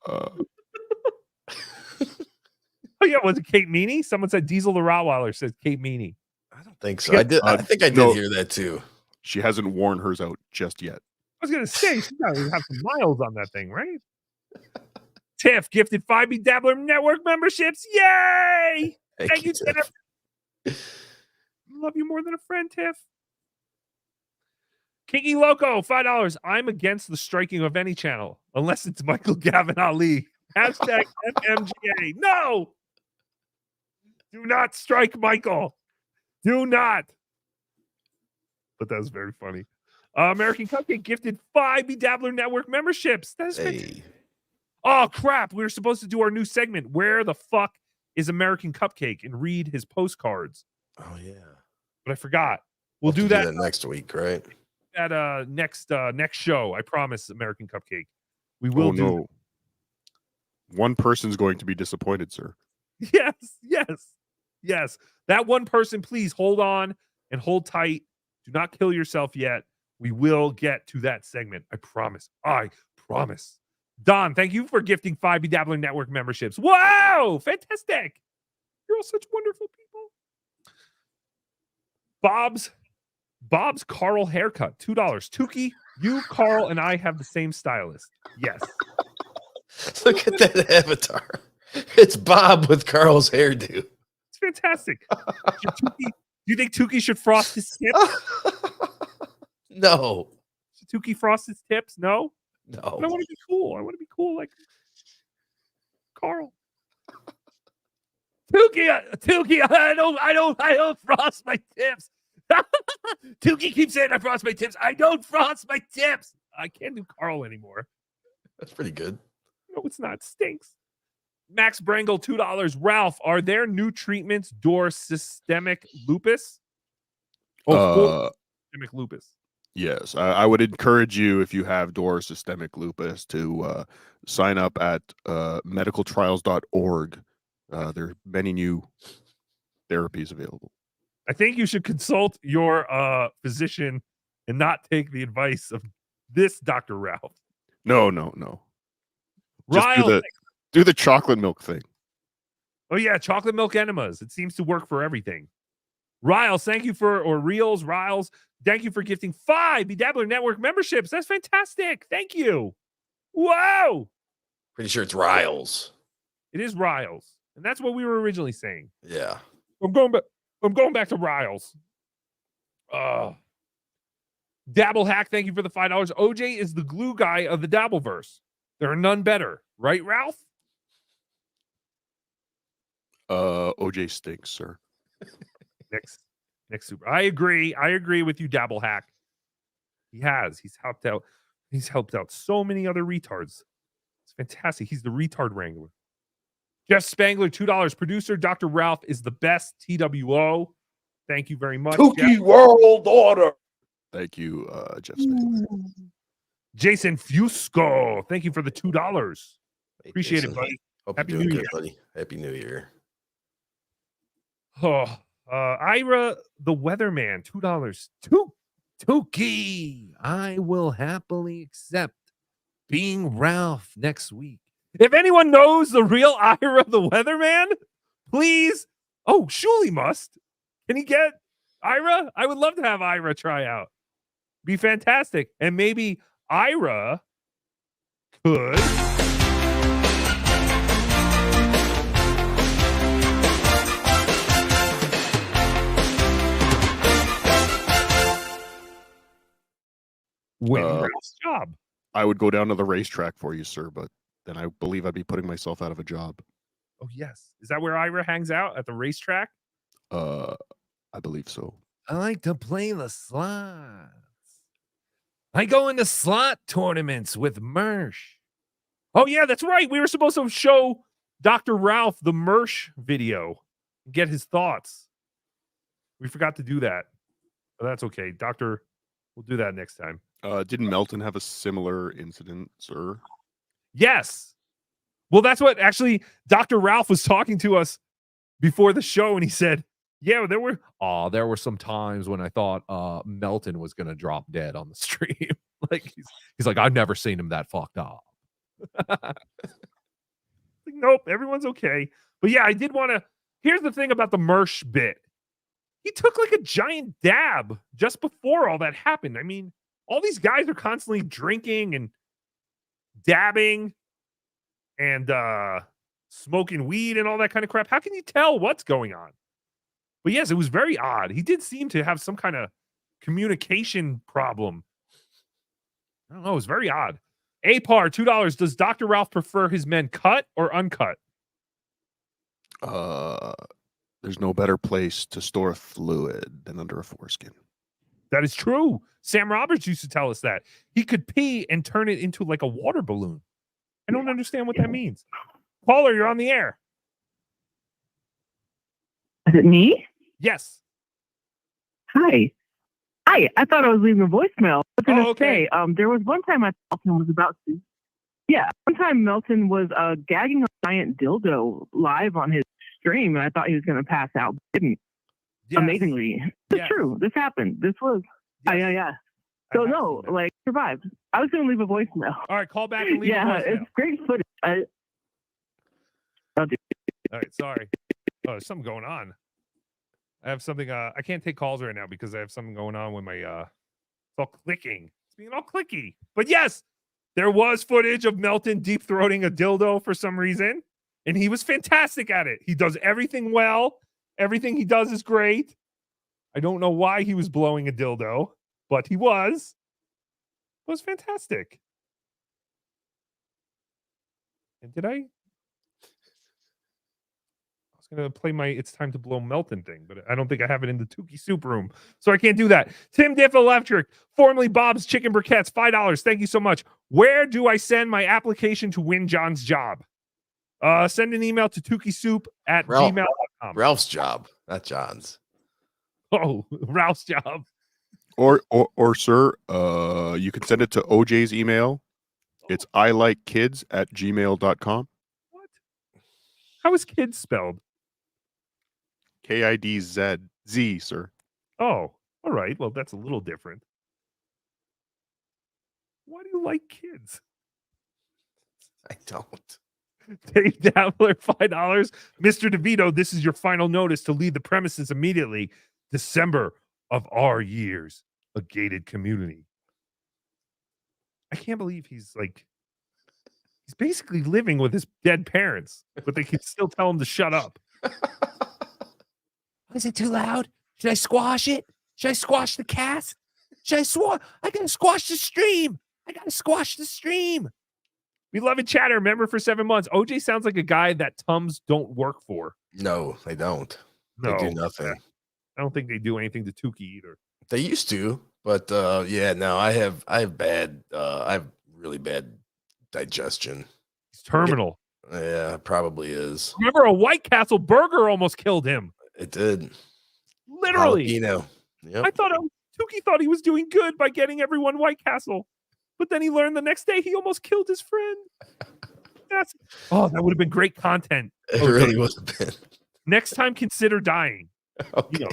yeah, was it Kate Meany? Someone said Diesel the Rottweiler says Kate Meany. I don't think so. I think I did hear that too. She hasn't worn hers out just yet. I was gonna say she's got to have some miles on that thing, right? Tiff gifted 5 BeDabbler Network memberships. Yay! Thank you, Tiff. Love you more than a friend, Tiff. Kinky Loco, $5. I'm against the striking of any channel unless it's Michael Gavin Ali. Hashtag FMGA. No! Do not strike Michael. Do not. But that was very funny. American Cupcake gifted 5 BeDabbler Network memberships. That's fantastic. Oh, crap. We were supposed to do our new segment. Where the fuck is American Cupcake? And read his postcards. Oh, yeah. But I forgot. We'll do that next week, right? At next show. I promise, American Cupcake. We will do. No. One person's going to be disappointed, sir. Yes. That one person, please hold on and hold tight. Do not kill yourself yet. We will get to that segment. I promise. Don, thank you for gifting 5 BeDabbler Network memberships. Wow! Fantastic. You're all such wonderful people. Bob's Carl haircut, $2. Tookie, you, Carl, and I have the same stylist. Yes. Look at that avatar. It's Bob with Carl's hairdo. It's fantastic. Do you think Tookie should frost his tips? No. Should Tookie frost his tips? No? No. But I want to be cool. I want to be cool like Carl. Tookie, I don't frost my tips. Tookie keeps saying I frost my tips. I don't frost my tips. I can't do Carl anymore. That's pretty good. No, it's not. It stinks. Max Brangle, $2. Ralph, are there new treatments for systemic lupus? For systemic lupus. Yes, I would encourage you, if you have DOR systemic lupus, to sign up at medicaltrials.org. There are many new therapies available. I think you should consult your physician and not take the advice of this Dr. Ralph. No. Just do the chocolate milk thing. Oh yeah, chocolate milk enemas. It seems to work for everything. Riles, thank you Riles, thank you for gifting 5 BeDabbler Network memberships. That's fantastic. Thank you. Wow. Pretty sure it's Riles. It is Riles. And that's what we were originally saying. Yeah. I'm going back to Riles. Dabble Hack, thank you for the $5. OJ is the glue guy of the Dabbleverse. There are none better. Right, Ralph? OJ stinks, sir. Next super. I agree with you, Dabble Hack. He's helped out. He's helped out so many other retards. It's fantastic. He's the retard wrangler. Jeff Spangler, $2. Producer, Dr. Ralph is the best. T.W.O. Thank you very much. Tookie World Order. Thank you, Jeff Spangler. Jason Fusco, thank you for the $2. Appreciate it, buddy. Hope Happy you're doing New good, Year. buddy. Happy New Year. Oh, Ira the Weatherman, $2. Tookie, I will happily accept being Ralph next week. If anyone knows the real Ira the Weatherman, please. Oh, Shuli must. Can he get Ira? I would love to have Ira try out. Be fantastic. And maybe Ira could. Win Ralph's job. I would go down to the racetrack for you, sir, but then I believe I'd be putting myself out of a job. Oh, yes. Is that where Ira hangs out, at the racetrack? I believe so. I like to play the slots. I go into slot tournaments with Mersh. Oh, yeah, that's right. We were supposed to show Dr. Ralph the Mersh video, get his thoughts. We forgot to do that. But that's okay. We'll do that next time. Didn't Melton have a similar incident, sir? Yes. Well, that's what actually Dr. Ralph was talking to us before the show, and he said, yeah, there were some times when I thought Melton was going to drop dead on the stream. Like he's like, I've never seen him that fucked up. Nope, everyone's okay. But yeah, I did want to. Here's the thing about the Mersh bit. He took like a giant dab just before all that happened. I mean, all these guys are constantly drinking and dabbing and smoking weed and all that kind of crap. How can you tell what's going on? But yes, it was very odd. He did seem to have some kind of communication problem. I don't know. It was very odd. APAR, $2. Does Dr. Ralph prefer his men cut or uncut? There's no better place to store fluid than under a foreskin. That is true. Sam Roberts used to tell us that. He could pee and turn it into like a water balloon. I don't understand what that means. Caller, you're on the air. Is it me? Yes. Hi. I thought I was leaving a voicemail. I was going to say, there was one time I thought Melton was about to. Yeah, one time Melton was gagging a giant dildo live on his stream, and I thought he was going to pass out, but didn't. Yes. Amazingly. It's true. This happened. This was. Yes. Yeah. So, no, like, survived. I was going to leave a voicemail. All right, call back and leave a voicemail. It's great footage. I'll do it. All right, sorry. Oh, there's something going on. I have something. I can't take calls right now because I have something going on with my. It's all clicking. It's being all clicky. But yes, there was footage of Melton deep throating a dildo for some reason, and he was fantastic at it. He does everything well. Everything he does is great. I don't know why he was blowing a dildo, but he was. It was fantastic. And did I? Going to play my It's Time to Blow Melton thing, but I don't think I have it in the Tookie Soup room, so I can't do that. Tim Diff Electric, formerly Bob's Chicken Briquettes, $5. Thank you so much. Where do I send my application to win John's job? Send an email to tookiesoup@gmail.com. Ralph's job, not John's. Oh, Ralph's job. Or sir, you can send it to OJ's email. It's ilikekids@gmail.com. How is kids spelled? KIDZ, sir. Oh, all right. Well, that's a little different. Why do you like kids? I don't. Dave Dabbler, $5. Mr. DeVito, this is your final notice to leave the premises immediately. December of our years, a gated community. I can't believe he's basically living with his dead parents, but they can still tell him to shut up. Is it too loud? Should I squash it? Should I squash the cast? I gotta squash the stream. Beloved chatter, member for 7 months. OJ sounds like a guy that Tums don't work for. No, they don't. No, they do nothing. I don't think they do anything to Tookie either. They used to. But yeah, no, I have really bad digestion. It's terminal. Yeah, probably is. Remember, a White Castle burger almost killed him. It did. Literally. Jalapeno. Yep. I thought Tookie thought he was doing good by getting everyone White Castle, but then he learned the next day he almost killed his friend. That would have been great content. It really would have been. Next time, consider dying. Okay.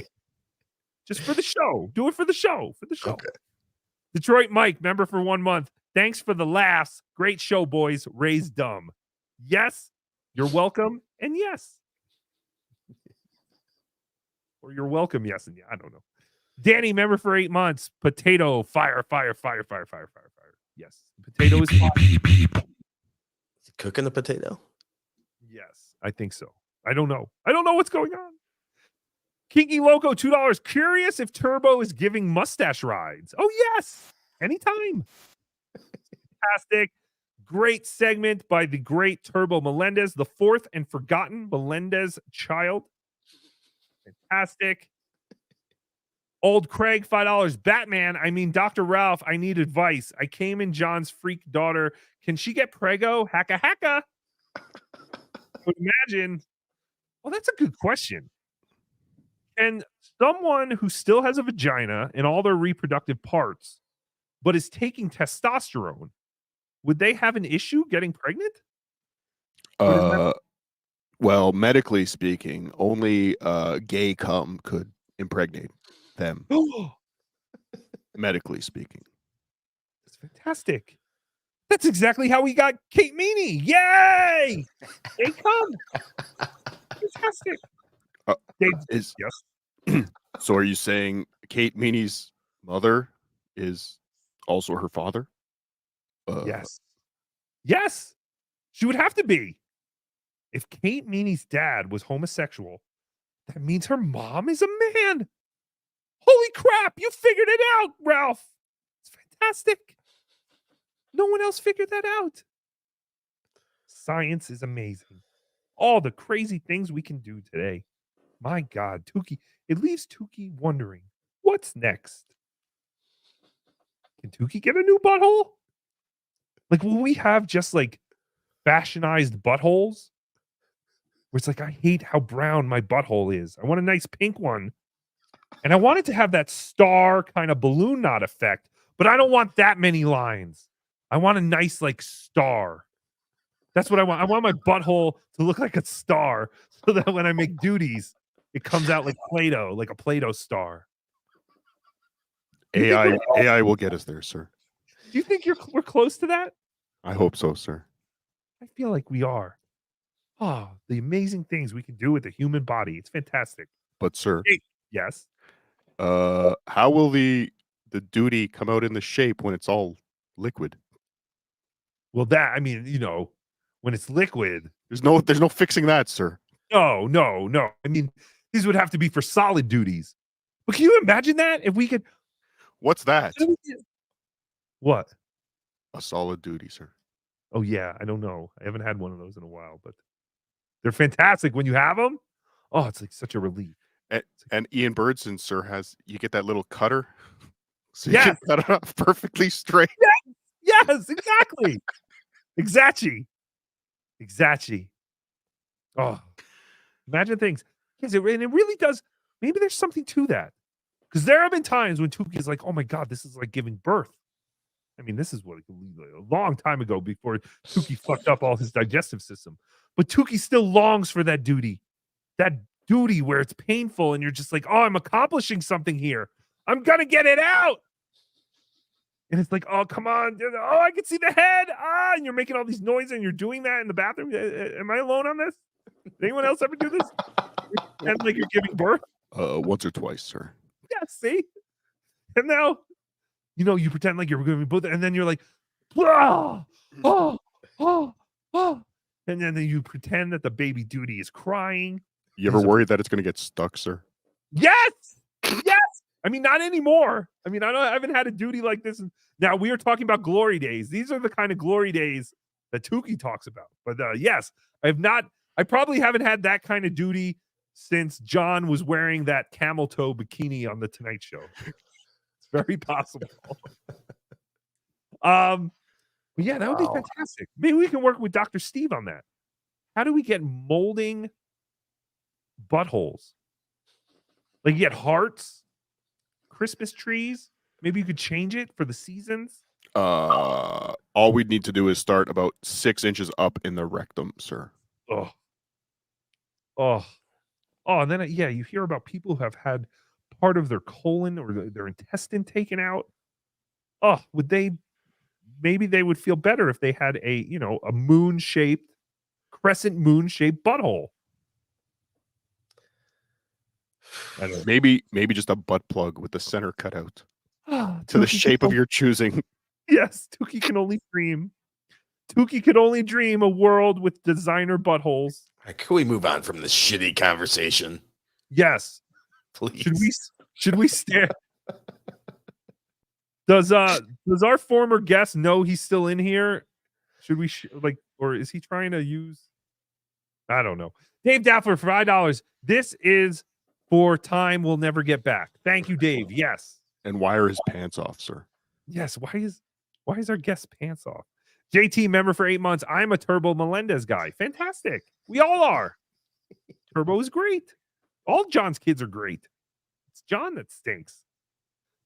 Just for the show. Do it for the show. For the show. Okay. Detroit Mike, member for 1 month. Thanks for the laughs. Great show, boys. Raise dumb. Yes, you're welcome, and yes. Or you're welcome, yes, and yeah. I don't know. Danny, member for 8 months. Potato, fire. Yes. Potato is fire. Cooking the potato? Yes, I think so. I don't know. I don't know what's going on. Kinky Loco, $2. Curious if Turbo is giving mustache rides. Oh, yes. Anytime. Fantastic. Great segment by the great Turbo Melendez, the fourth and forgotten Melendez child. Fantastic. Old Craig, $5. Batman, I mean, Dr. Ralph, I need advice. I came in John's freak daughter. Can she get prego? Hacka. I would imagine. Well, that's a good question. And someone who still has a vagina and all their reproductive parts, but is taking testosterone, would they have an issue getting pregnant? Well, medically speaking, only gay cum could impregnate them. Medically speaking. That's fantastic. That's exactly how we got Kate Meany. Yay! Gay cum. Fantastic. Yes. So are you saying Kate Meany's mother is also her father? Yes. Yes. She would have to be. If Kate Meany's dad was homosexual, that means her mom is a man. Holy crap, you figured it out, Ralph. It's fantastic. No one else figured that out. Science is amazing. All the crazy things we can do today. My God, Tookie, it leaves Tookie wondering, what's next? Can Tookie get a new butthole? Like, will we have just like fashionized buttholes? Where it's like, I hate how brown my butthole is. I want a nice pink one. And I want it to have that star kind of balloon knot effect, but I don't want that many lines. I want a nice like star. That's what I want. I want my butthole to look like a star so that when I make duties, it comes out like Play-Doh, like a Play-Doh star. AI will get us there, sir. Do you think we're close to that? I hope so, sir. I feel like we are. Oh, the amazing things we can do with the human body. It's fantastic. But sir, yes. How will the duty come out in the shape when it's all liquid? Well, that, I mean, when it's liquid, there's no fixing that, sir. No. I mean, these would have to be for solid duties. But can you imagine that if we could? What's that? What? A solid duty, sir. Oh yeah, I don't know. I haven't had one of those in a while, but they're fantastic when you have them. Oh, it's like such a relief. And Ian Birdson, sir, you get that little cutter, so you Yes. can cut it off perfectly straight. Yes, exactly. Exactly. Oh, imagine things. Yes, and it really does. Maybe there's something to that. Because there have been times when Tookie is like, oh my God, this is like giving birth. I mean, this is what a long time ago before Tookie fucked up all his digestive system. But Tookie still longs for that duty. That duty where it's painful and you're just like, oh, I'm accomplishing something here. I'm going to get it out. And it's like, oh, come on. Oh, I can see the head. And you're making all these noises and you're doing that in the bathroom. Am I alone on this? Did anyone else ever do this? And like you're giving birth? Once or twice, sir. Yeah, see? And now, you pretend like you're going to be both, and then you're like, oh. And then you pretend that the baby duty is crying. You ever worried that it's going to get stuck, sir? Yes. I mean, not anymore. I mean, I haven't had a duty like this. Now we are talking about glory days. These are the kind of glory days that Tookie talks about. But yes, I probably haven't had that kind of duty since John was wearing that camel toe bikini on the Tonight Show. It's Very possible. But yeah, that would be fantastic. Maybe we can work with Dr. Steve on that. How do we get molding buttholes? Like you get hearts, Christmas trees. Maybe you could change it for the seasons. All we'd need to do is start about 6 inches up in the rectum, sir. Oh, and then you hear about people who have had part of their colon or their intestine taken out. Oh, maybe they would feel better if they had a crescent moon shaped butthole. I don't know. Maybe just a butt plug with the center cut out to the shape of your choosing. Yes, Tookie can only dream. Tookie could only dream a world with designer buttholes. Can we move on from this shitty conversation? Yes. Please. Should we stare? Does our former guest know he's still in here? Should we or is he trying to use? I don't know. Dave Daffler for $5. This is for time we'll never get back. Thank you, Dave. Yes. And why are his pants off, sir? Yes. Why is our guest pants off? JT member for 8 months. I'm a Turbo Melendez guy. Fantastic. We all are. Turbo is great. All John's kids are great. It's John that stinks.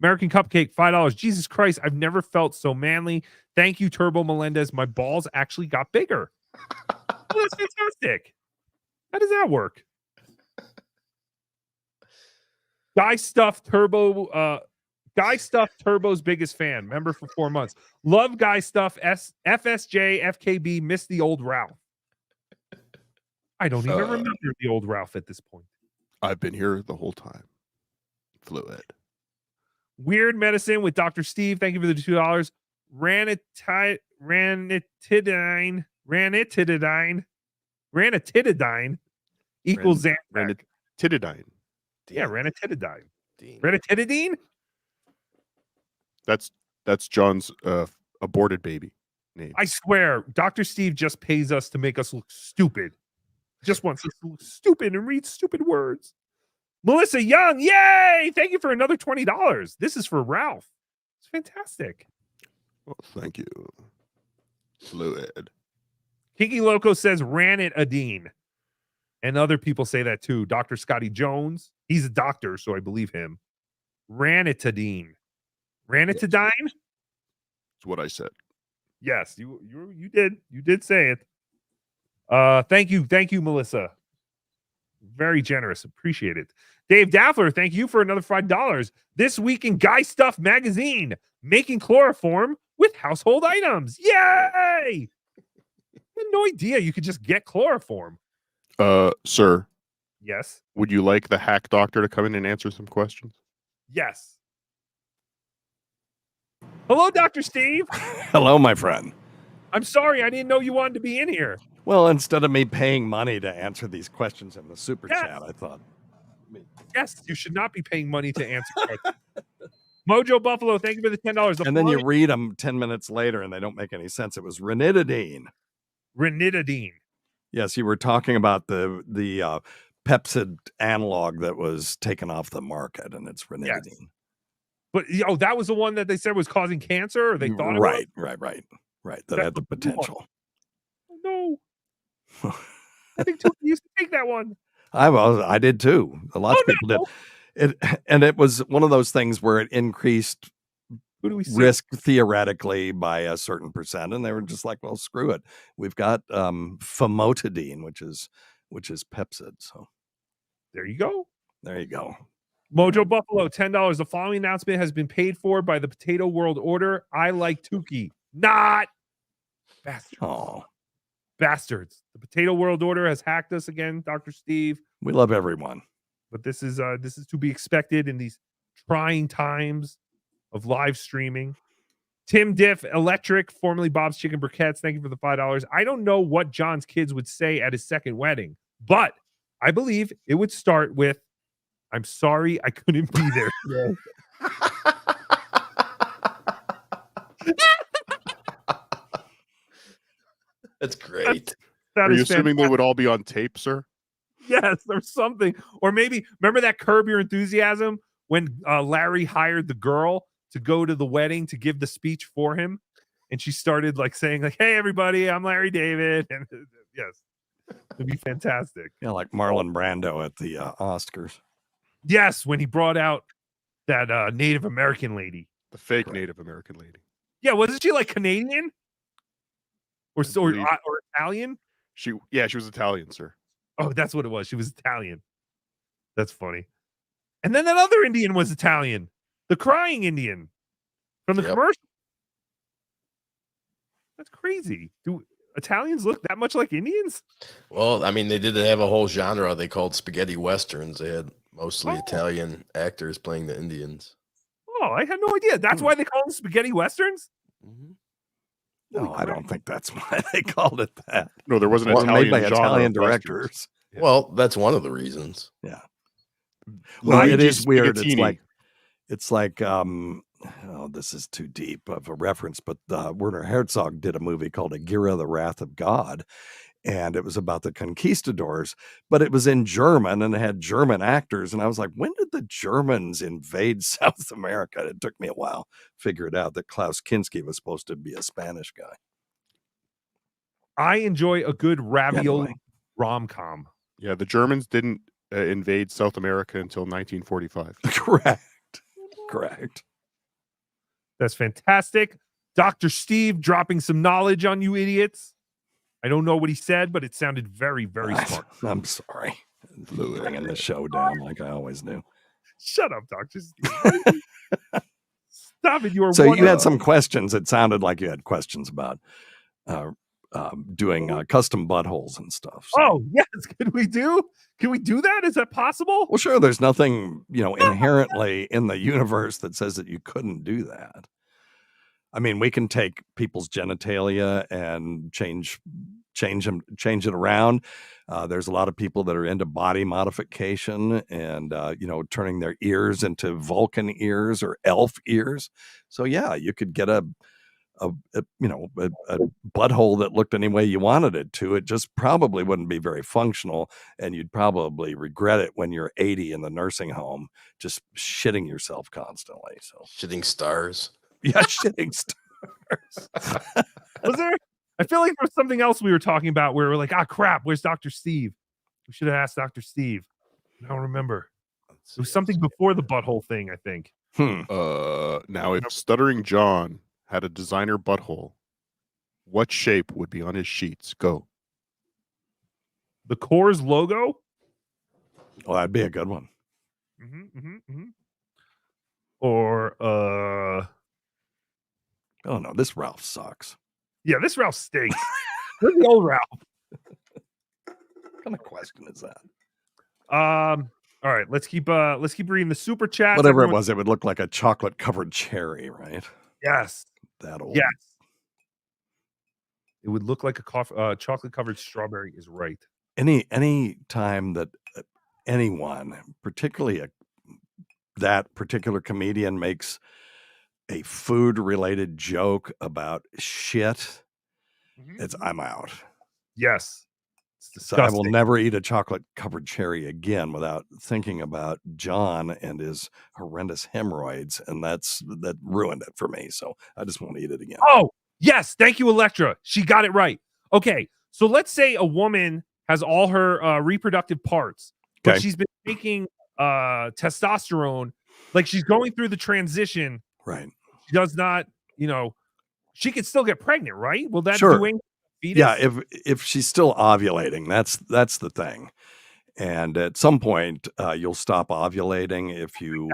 American Cupcake, $5. Jesus Christ, I've never felt so manly. Thank you, Turbo Melendez. My balls actually got bigger. Well, that's fantastic. How does that work? Guy Stuff Turbo's biggest fan. Member for 4 months. Love Guy Stuff. FSJ, FKB, missed the old Ralph. I don't even remember the old Ralph at this point. I've been here the whole time. Fluid. Weird Medicine with Dr. Steve. Thank you for the $2. Ranitidine equals Xanax. Ranitidine. Yeah, ranitidine. Ranitidine? That's John's aborted baby name. I swear, Dr. Steve just pays us to make us look stupid. Just wants us to look stupid and read stupid words. Melissa Young, yay! Thank you for another $20. This is for Ralph. It's fantastic. Well, thank you. Fluid. Kiki Loco says ranitidine. And other people say that too. Dr. Scotty Jones, he's a doctor, so I believe him. Ranitidine. Ranitidine? That's what I said. Yes, you did. You did say it. Thank you, Melissa. Very generous. Appreciate it. Dave Daffler, thank you for another $5. This week in Guy Stuff magazine, making chloroform with household items. Yay! I had no idea you could just get chloroform. Sir. Yes. Would you like the hack doctor to come in and answer some questions? Yes. Hello, Dr. Steve. Hello, my friend. I'm sorry, I didn't know you wanted to be in here. Well, instead of me paying money to answer these questions in the super chat, I thought. Yes, you should not be paying money to answer questions. Mojo Buffalo, thank you for the $10. And then you read them 10 minutes later and they don't make any sense. It was ranitidine. Ranitidine. Yes, you were talking about the Pepsid analog that was taken off the market, and it's ranitidine. Yes. But that was the one that they said was causing cancer, or they thought right. That had the potential. Oh, no. I think Tookie used to take that one. I did too. Lots of people did. It was one of those things where it increased risk theoretically by a certain percent, and they were just like, well, screw it. We've got famotidine, which is Pepsid. So there you go. Mojo Buffalo, $10. The following announcement has been paid for by the Potato World Order. I like Tookie. Not bastards. Oh. Bastards. The Potato World Order has hacked us again, Dr. Steve. We love everyone. But this is to be expected in these trying times of live streaming. Tim Diff Electric, formerly Bob's Chicken Briquettes. Thank you for the $5. I don't know what John's kids would say at his second wedding, but I believe it would start with, I'm sorry I couldn't be there today. That's great. Are you assuming they would all be on tape, sir? Yes, there's something. Or maybe, remember that Curb Your Enthusiasm when Larry hired the girl to go to the wedding to give the speech for him, and she started like saying like, "Hey everybody, I'm Larry David," and yes, it'd be fantastic. Yeah, like Marlon Brando at the Oscars. Yes, when he brought out that Native American lady, the fake Native American lady. Yeah, wasn't she like Canadian or Italian? She was Italian, sir. Oh, that's what it was. She was Italian. That's funny. And then that other Indian was Italian, the crying Indian from the commercial. That's crazy. Do Italians look that much like Indians? Well, I mean, they did have a whole genre they called spaghetti westerns. They had mostly Italian actors playing the Indians. Oh, I had no idea. That's why they call them spaghetti westerns? No, I don't think that's why they called it that. No, there wasn't Well, Italian made by genre Italian of westerns. directors. Yeah. Well, that's one of the reasons. Yeah. Well, it Luigi is weird. Spaghettini. It's like this is too deep of a reference, but Werner Herzog did a movie called Agira, the Wrath of God, and it was about the conquistadors, but it was in German and it had German actors, and I was like, when did the Germans invade South America? It took me a while to figure it out that Klaus Kinski was supposed to be a Spanish guy. I enjoy a good ravioli rom-com. Yeah, the Germans didn't invade South America until 1945. Correct. That's fantastic. Dr. Steve dropping some knowledge on you idiots. I don't know what he said, but it sounded very, very smart. I'm sorry. Bringing the show down like I always do. Shut up, Dr. Steve. Stop it. You were So you had some questions. It sounded like you had questions about doing custom buttholes and stuff. So. Oh, yes. Can we do that? Is that possible? Well, sure. There's nothing, inherently in the universe that says that you couldn't do that. I mean, we can take people's genitalia and change it around. There's a lot of people that are into body modification and, turning their ears into Vulcan ears or elf ears. So yeah, you could get a butthole that looked any way you wanted it to. It just probably wouldn't be very functional, and you'd probably regret it when you're 80 in the nursing home, just shitting yourself constantly. So shitting stars. Yeah, shitting stars. Was there? I feel like there was something else we were talking about where we're like, crap, where's Dr. Steve? We should have asked Dr. Steve. I don't remember. It was something before the butthole thing, I think. Now, if Stuttering John had a designer butthole, what shape would be on his sheets? Go. The Coors logo? Well, that'd be a good one. Or oh no, this Ralph sucks. Yeah, this Ralph stinks. Where's the old Ralph? What kind of question is that? All right, let's keep reading the super chats. Whatever it was, it would look like a chocolate covered cherry, right? Yes. That old. Yes. It would look like a chocolate covered strawberry is right. Any time that anyone, particularly that particular comedian, makes a food related joke about shit, I'm out. Yes. So I will never eat a chocolate covered cherry again without thinking about John and his horrendous hemorrhoids, and that ruined it for me. So I just won't eat it again. Oh, yes. Thank you, Electra. She got it right. Okay. So let's say a woman has all her reproductive parts, but she's been taking testosterone, like she's going through the transition. Right. She does not, she could still get pregnant, right? Will that Sure. do anything? Fetus? Yeah, if she's still ovulating, that's the thing. And at some point, you'll stop ovulating if you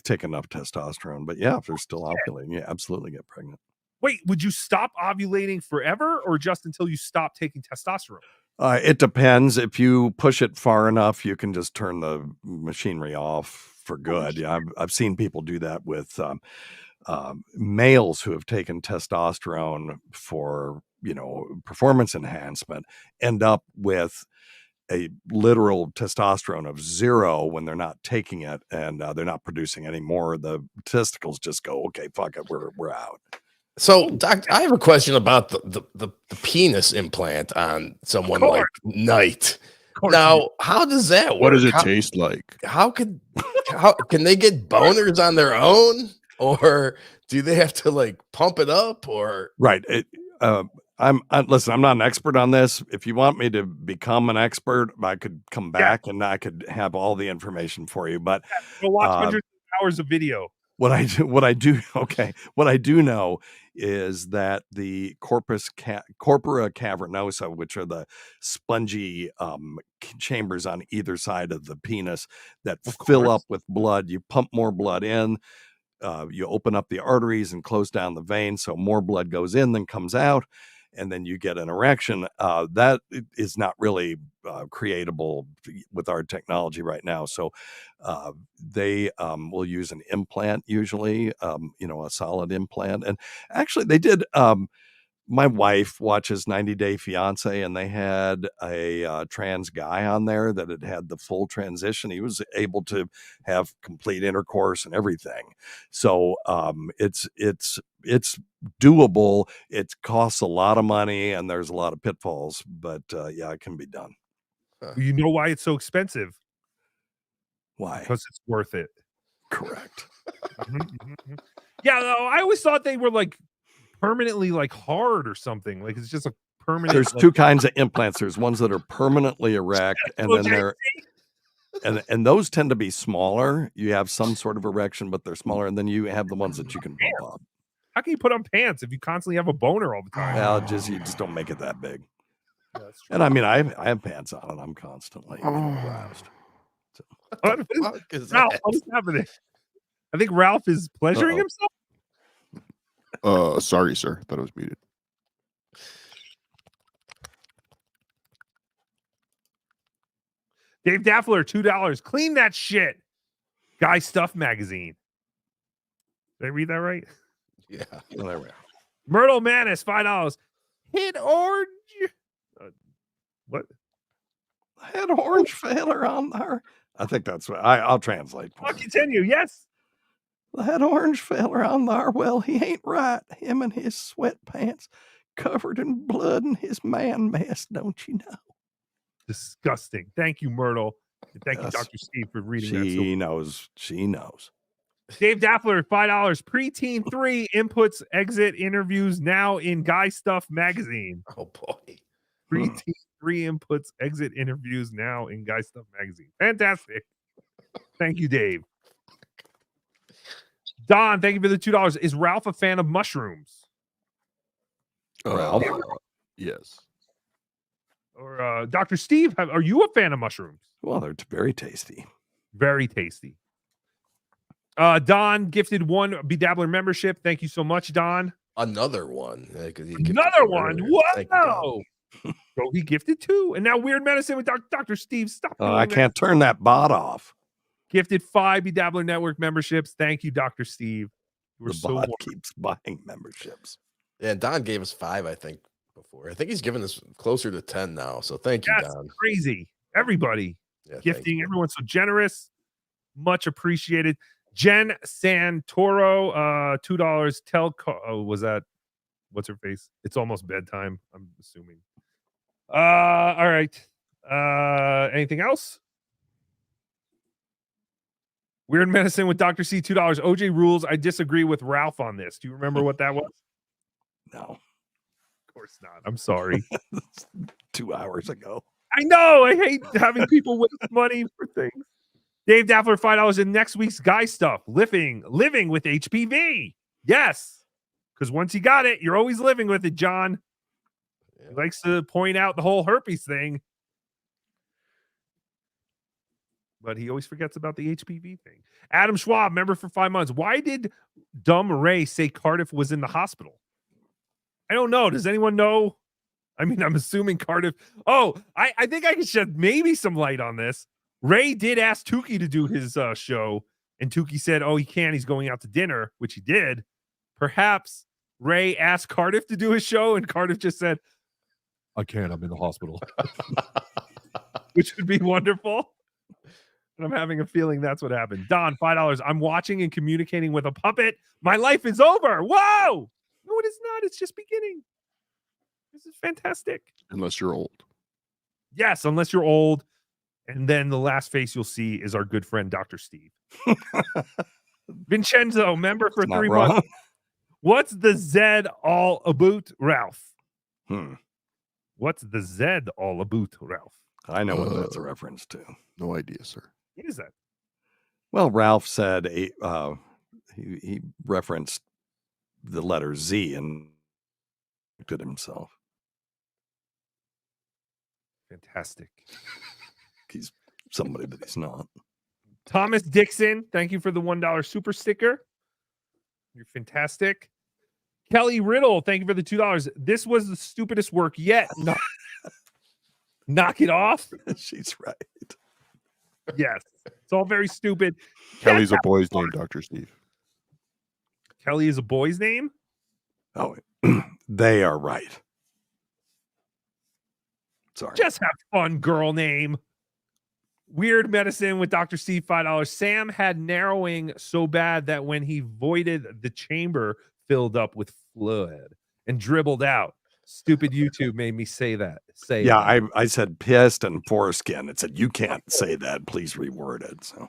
take enough testosterone. But yeah, if they're still ovulating, yeah, absolutely get pregnant. Wait, would you stop ovulating forever or just until you stop taking testosterone? It depends. If you push it far enough, you can just turn the machinery off for good. Yeah, I've seen people do that with males who have taken testosterone for performance enhancement, end up with a literal testosterone of 0 when they're not taking it, and they're not producing any more. The testicles just go, okay, fuck it, we're out. So, Doc, I have a question about the penis implant on someone like Knight. Now, how does that work? What does it taste like? How can they get boners on their own? or do they have to like pump it up or Right. Listen, I'm not an expert on this. If you want me to become an expert, I could come back and I could have all the information for you. But Go watch hundreds of hours of video. what I do know is that the corpora cavernosa, which are the spongy chambers on either side of the penis that fill up with blood, you pump more blood in, you open up the arteries and close down the veins, so more blood goes in than comes out, and then you get an erection. That is not really creatable with our technology right now. So they will use an implant usually, a solid implant. And actually they did, my wife watches 90 Day Fiance, and they had a trans guy on there that had the full transition. He was able to have complete intercourse and everything. So it's doable. It costs a lot of money, and there's a lot of pitfalls, but yeah, it can be done. You know why it's so expensive? Why? Because it's worth it. Correct. Yeah, though, I always thought they were like permanently like hard or something. Like it's just a permanent. There's two kinds of implants. There's ones that are permanently erect, and then they're and those tend to be smaller. You have some sort of erection, but they're smaller, and then you have the ones that you can pump up. How can you put on pants if you constantly have a boner all the time? Well, you just don't make it that big. And I mean, I have pants on, and I'm constantly aroused. So. Ralph, what is happening? I think Ralph is pleasuring himself. Sorry, sir. Thought I was muted. Dave Daffler, $2. Clean that shit. Guy Stuff Magazine. Did I read that right? Yeah. Well, there we are. Myrtle Manis, $5. Hit orange. What? Had orange feller on there. I think that's what I'll translate. I'll continue. Yes. That orange feller on there, well, he ain't right. Him and his sweatpants covered in blood and his man mess, don't you know? Disgusting. Thank you, Myrtle. And thank you, Dr. Steve, for reading that. She knows. She knows. Dave Daffler, $5. Preteen 3 inputs, exit interviews now in Guy Stuff Magazine. Oh, boy. Preteen 3 inputs, exit interviews now in Guy Stuff Magazine. Fantastic. Thank you, Dave. Don, thank you for the $2. Is Ralph a fan of mushrooms? Ralph? Yes. Or Dr. Steve, are you a fan of mushrooms? Well, they're very tasty. Very tasty. Don gifted one BeDabbler membership. Thank you so much, Don. Another one. Another one. Whoa. Bro, he gifted two. And now Weird Medicine with Dr. Steve. Stop. I can't turn that bot off. Gifted 5 BeDabbler Network memberships. Thank you, Dr. Steve. The bot keeps buying memberships. Yeah, Don gave us 5, I think, before. I think he's given us closer to 10 now. So thank you, Don. Crazy. Everybody gifting. Everyone's so generous. Much appreciated. Jen Santoro, $2. Was that what's her face? It's almost bedtime, I'm assuming. All right. Anything else? Weird Medicine with Dr. C, $2. OJ rules. I disagree with Ralph on this. Do you remember what that was? No. Of course not. I'm sorry. 2 hours ago. I know. I hate having people waste money for things. Dave Daffler, $5 in next week's Guy Stuff. Living with HPV. Yes. Because once you got it, you're always living with it, John. He likes to point out the whole herpes thing. But he always forgets about the HPV thing. Adam Schwab, member for 5 months. Why did Dumb Ray say Cardiff was in the hospital? I don't know. Does anyone know? I mean, I'm assuming Cardiff. Oh, I think I can shed maybe some light on this. Ray did ask Tookie to do his show, and Tookie said, oh, he can't. He's going out to dinner, which he did. Perhaps Ray asked Cardiff to do his show, and Cardiff just said, I can't. I'm in the hospital. Which would be wonderful. And I'm having a feeling that's what happened. Don, $5. I'm watching and communicating with a puppet. My life is over. Whoa! No, it is not. It's just beginning. This is fantastic. Unless you're old. Yes, unless you're old. And then the last face you'll see is our good friend, Dr. Steve. Vincenzo, member for It's not 3 wrong. months. What's the Z all about, Ralph? What's the Z all about, Ralph? I know what that's a reference to. No idea, sir. What is that? Well, Ralph said he referenced the letter Z and did himself. Fantastic. He's somebody that he's not. Thomas Dixon, thank you for the $1 super sticker. You're fantastic. Kelly Riddle, thank you for the $2. This was the stupidest work yet. Knock it off. She's right. Yes. It's all very stupid. Kelly's a boy's name, Dr. Steve. Kelly is a boy's name? Oh, they are right. Sorry. Just have fun, girl name. Weird Medicine with Dr. Steve, $5. Sam had narrowing so bad that when he voided, the chamber filled up with fluid and dribbled out. Stupid YouTube made me say that. I said pissed and foreskin. It said, you can't say that. Please reword it. So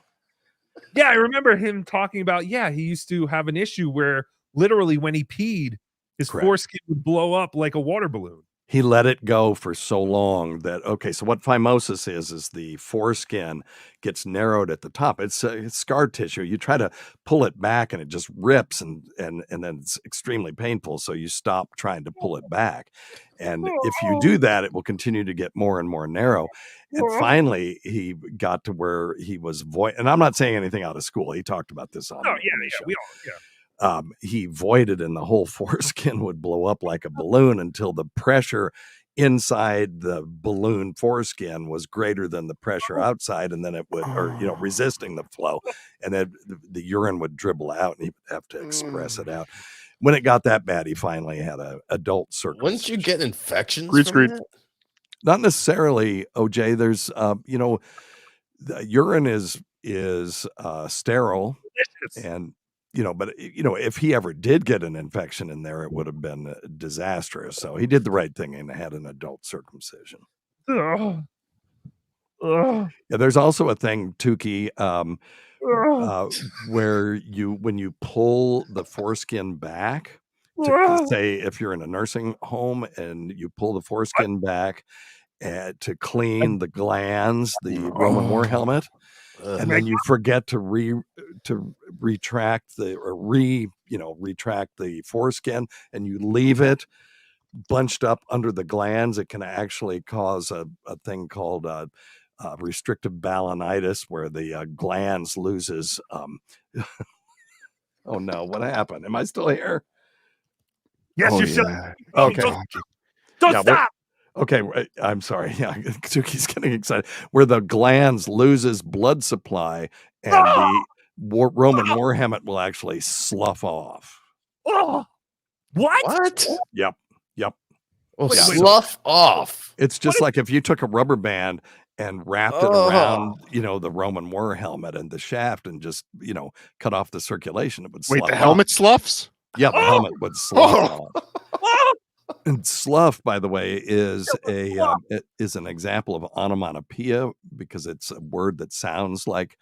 yeah, I remember him talking about, he used to have an issue where literally when he peed, his foreskin would blow up like a water balloon. he let it go for so long that, okay, so what phimosis is the foreskin gets narrowed at the top. It's scar tissue. You try to pull it back and it just rips and then it's extremely painful. So you stop trying to pull it back. And if you do that, it will continue to get more and more narrow. And finally, he got to where he was void. And I'm not saying anything out of school. He talked about this on. He voided and the whole foreskin would blow up like a balloon until the pressure inside the balloon foreskin was greater than the pressure outside, and then it would, resisting the flow, and then the urine would dribble out and he would have to express it out. When it got that bad, he finally had an adult circumcision. Wouldn't you get infections Screed. from that? Not necessarily, OJ. There's, the urine is sterile, and but if he ever did get an infection in there, it would have been disastrous. So he did the right thing and had an adult circumcision. Yeah, there's also a thing, Tookie, where when you pull the foreskin back, to say if you're in a nursing home and you pull the foreskin back to clean the glands, the Roman war helmet. And then you forget to retract the foreskin, and you leave it bunched up under the glands. It can actually cause a thing called restrictive balanitis, where the glands loses. Oh no! What happened? Am I still here? Yes, you're still. Okay. Don't stop. Okay, I'm sorry. Yeah, Tookie's getting excited. Where the glands loses blood supply, and the Roman war helmet will actually slough off. Oh, what? Yep. Well, slough off. It's just like if you took a rubber band and wrapped it around, the Roman war helmet and the shaft, and just cut off the circulation. It would. Wait, slough the helmet off. sloughs? Yeah, the helmet would slough off. And slough, by the way, is an example of onomatopoeia, because it's a word that sounds like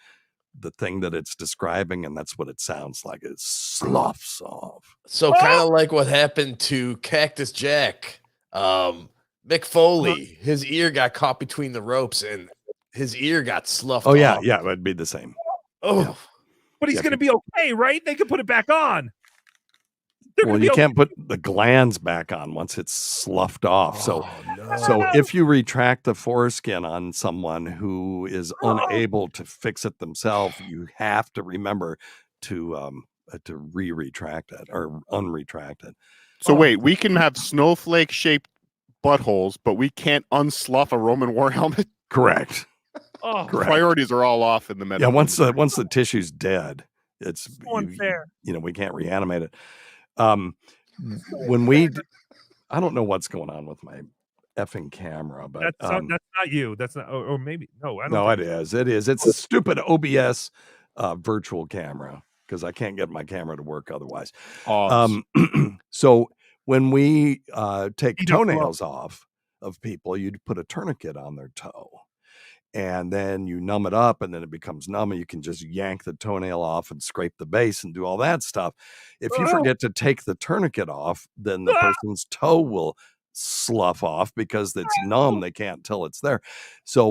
the thing that it's describing, and that's what it sounds like. It sloughs off. So kind of like what happened to Cactus Jack. Mick Foley, his ear got caught between the ropes and his ear got sloughed off. Yeah, it'd be the same. Oh, but he's going to be okay, right? They can put it back on. Well, you can't put the glands back on once it's sloughed off. So if you retract the foreskin on someone who is unable to fix it themselves, you have to remember to retract it or unretract it. So wait, we can have snowflake-shaped buttholes, but we can't unsluff a Roman war helmet? Correct. Correct. Priorities are all off in the medical. Yeah, once the tissue's dead, it's unfair. We can't reanimate it. I don't know what's going on with my effing camera, but that's not you. That's not, or maybe no. I don't. No, think it is. It is. It's a stupid OBS virtual camera, because I can't get my camera to work otherwise. So when we take toenails off of people, you'd put a tourniquet on their toe. and then you numb it up, and then it becomes numb, and you can just yank the toenail off and scrape the base and do all that stuff. If you forget to take the tourniquet off, then the person's toe will slough off because it's numb. They can't tell it's there. So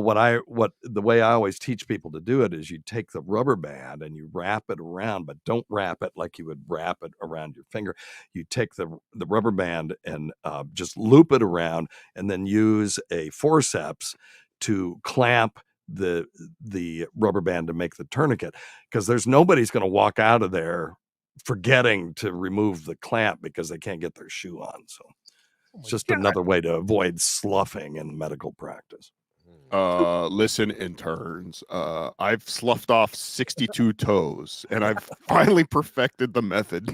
the way I always teach people to do it is you take the rubber band and you wrap it around, but don't wrap it like you would wrap it around your finger. You take the rubber band and just loop it around, and then use a forceps to clamp the rubber band to make the tourniquet, because there's nobody's going to walk out of there forgetting to remove the clamp because they can't get their shoe on. So it's just another way to avoid sloughing in medical practice. Listen, interns, I've sloughed off 62 toes, and I've finally perfected the method.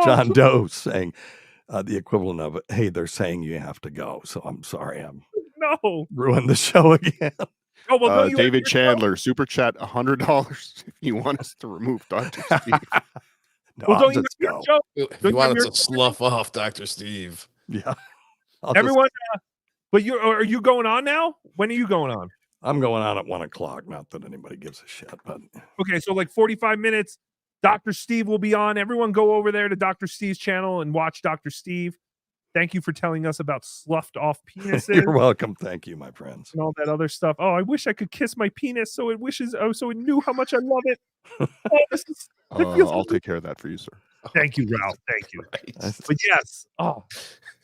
John Doe saying the equivalent of, hey, they're saying you have to go. So I'm sorry, I'm ruined the show again. Oh, well, David Chandler, super chat $100 if you want us to remove Dr. Steve. No, Well, I'll don't just you go. show? He Don't you wanted have your- to slough off Dr. Steve. Yeah. I'll Everyone, but are you going on now? When are you going on? I'm going on at 1:00. Not that anybody gives a shit, but Okay, so like 45 minutes. Dr. Steve will be on. Everyone go over there to Dr. Steve's channel and watch Dr. Steve. Thank you for telling us about sloughed off penises. You're welcome. Thank you, my friends. And all that other stuff. Oh, I wish I could kiss my penis so it knew how much I love it. Oh, it feels I'll take care of that for you, sir. Thank you, Ralph. Thank you. But yes. Oh,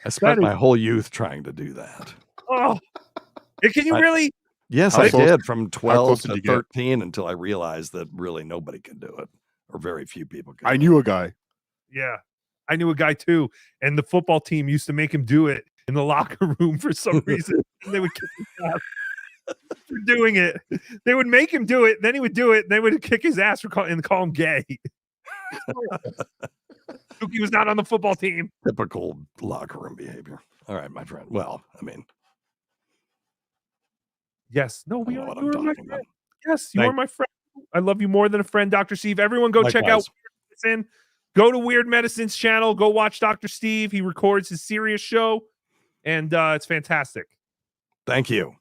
I spent my is- whole youth trying to do that. oh. Can you really? Yes, How I close- did from how 12 close to did you get? 13 until I realized that really nobody can do it, or very few people can. I knew a guy. Yeah. I knew a guy too. And the football team used to make him do it in the locker room for some reason. And they would kick his ass for doing it. They would make him do it, then he would do it, and they would kick his ass and call him gay. Tookie was not on the football team. Typical locker room behavior. All right, my friend. Well, I mean, Yes. No, we I don't know are. what You I'm are my talking friend. about. Yes, you are my friend. I love you more than a friend, Dr. Steve. Everyone go check out Likewise. Weird Medicine. Go to Weird Medicine's channel. Go watch Dr. Steve. He records his serious show, and it's fantastic. Thank you.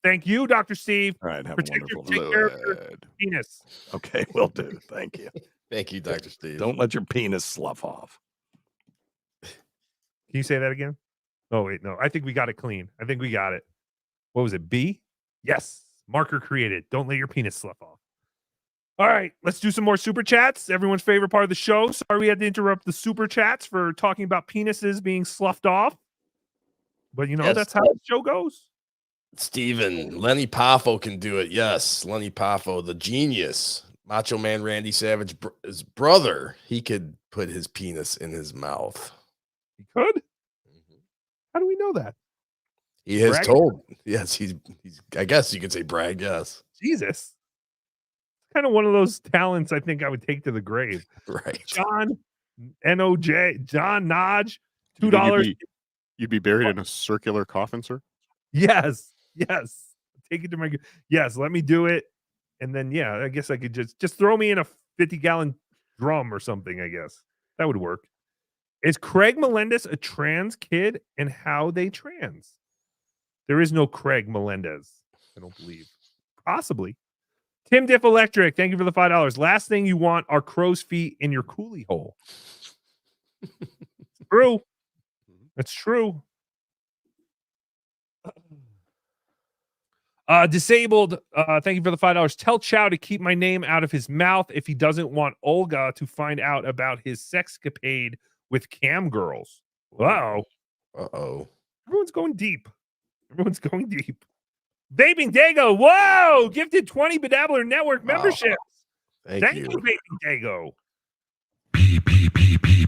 Thank you, Dr. Steve. All right, have Take a wonderful care of your penis. Okay, will do. Thank you. Thank you, Dr. Steve. Don't let your penis slough off. Can you say that again? Oh, wait, no. I think we got it clean. I think we got it. What was it? B? Yes. Marker created. Don't let your penis slough off. All right, let's do some more super chats. Everyone's favorite part of the show. Sorry we had to interrupt the super chats for talking about penises being sloughed off. But you know, Yes. that's how the show goes. Steven, Lenny Poffo can do it. Yes, Lenny Poffo, the genius. Macho Man Randy Savage, his brother, he could put his penis in his mouth. He could? How do we know that? He has Brag? told. Yes, he's I guess you could say brag, yes. Jesus. Kind of one of those talents I think I would take to the grave. Right. John NOJ, John Nodge, You think $2. You'd be buried in a circular coffin, sir? Yes. Take it to my. Yes, let me do it. And then, yeah, I guess I could just throw me in a 50-gallon drum or something, I guess. That would work. Is Craig Melendez a trans kid, and how they trans? There is no Craig Melendez, I don't believe. Possibly. Tim Diff Electric, thank you for the $5. Last thing you want are crow's feet in your coolie hole. True. That's true. Disabled, thank you for the $5. Tell Chow to keep my name out of his mouth if he doesn't want Olga to find out about his sexcapade with cam girls. Wow. Uh-oh. Everyone's going deep. Vaping Dago, whoa! Gifted 20 BeDabbler Network memberships. Thank you. Vaping Dago.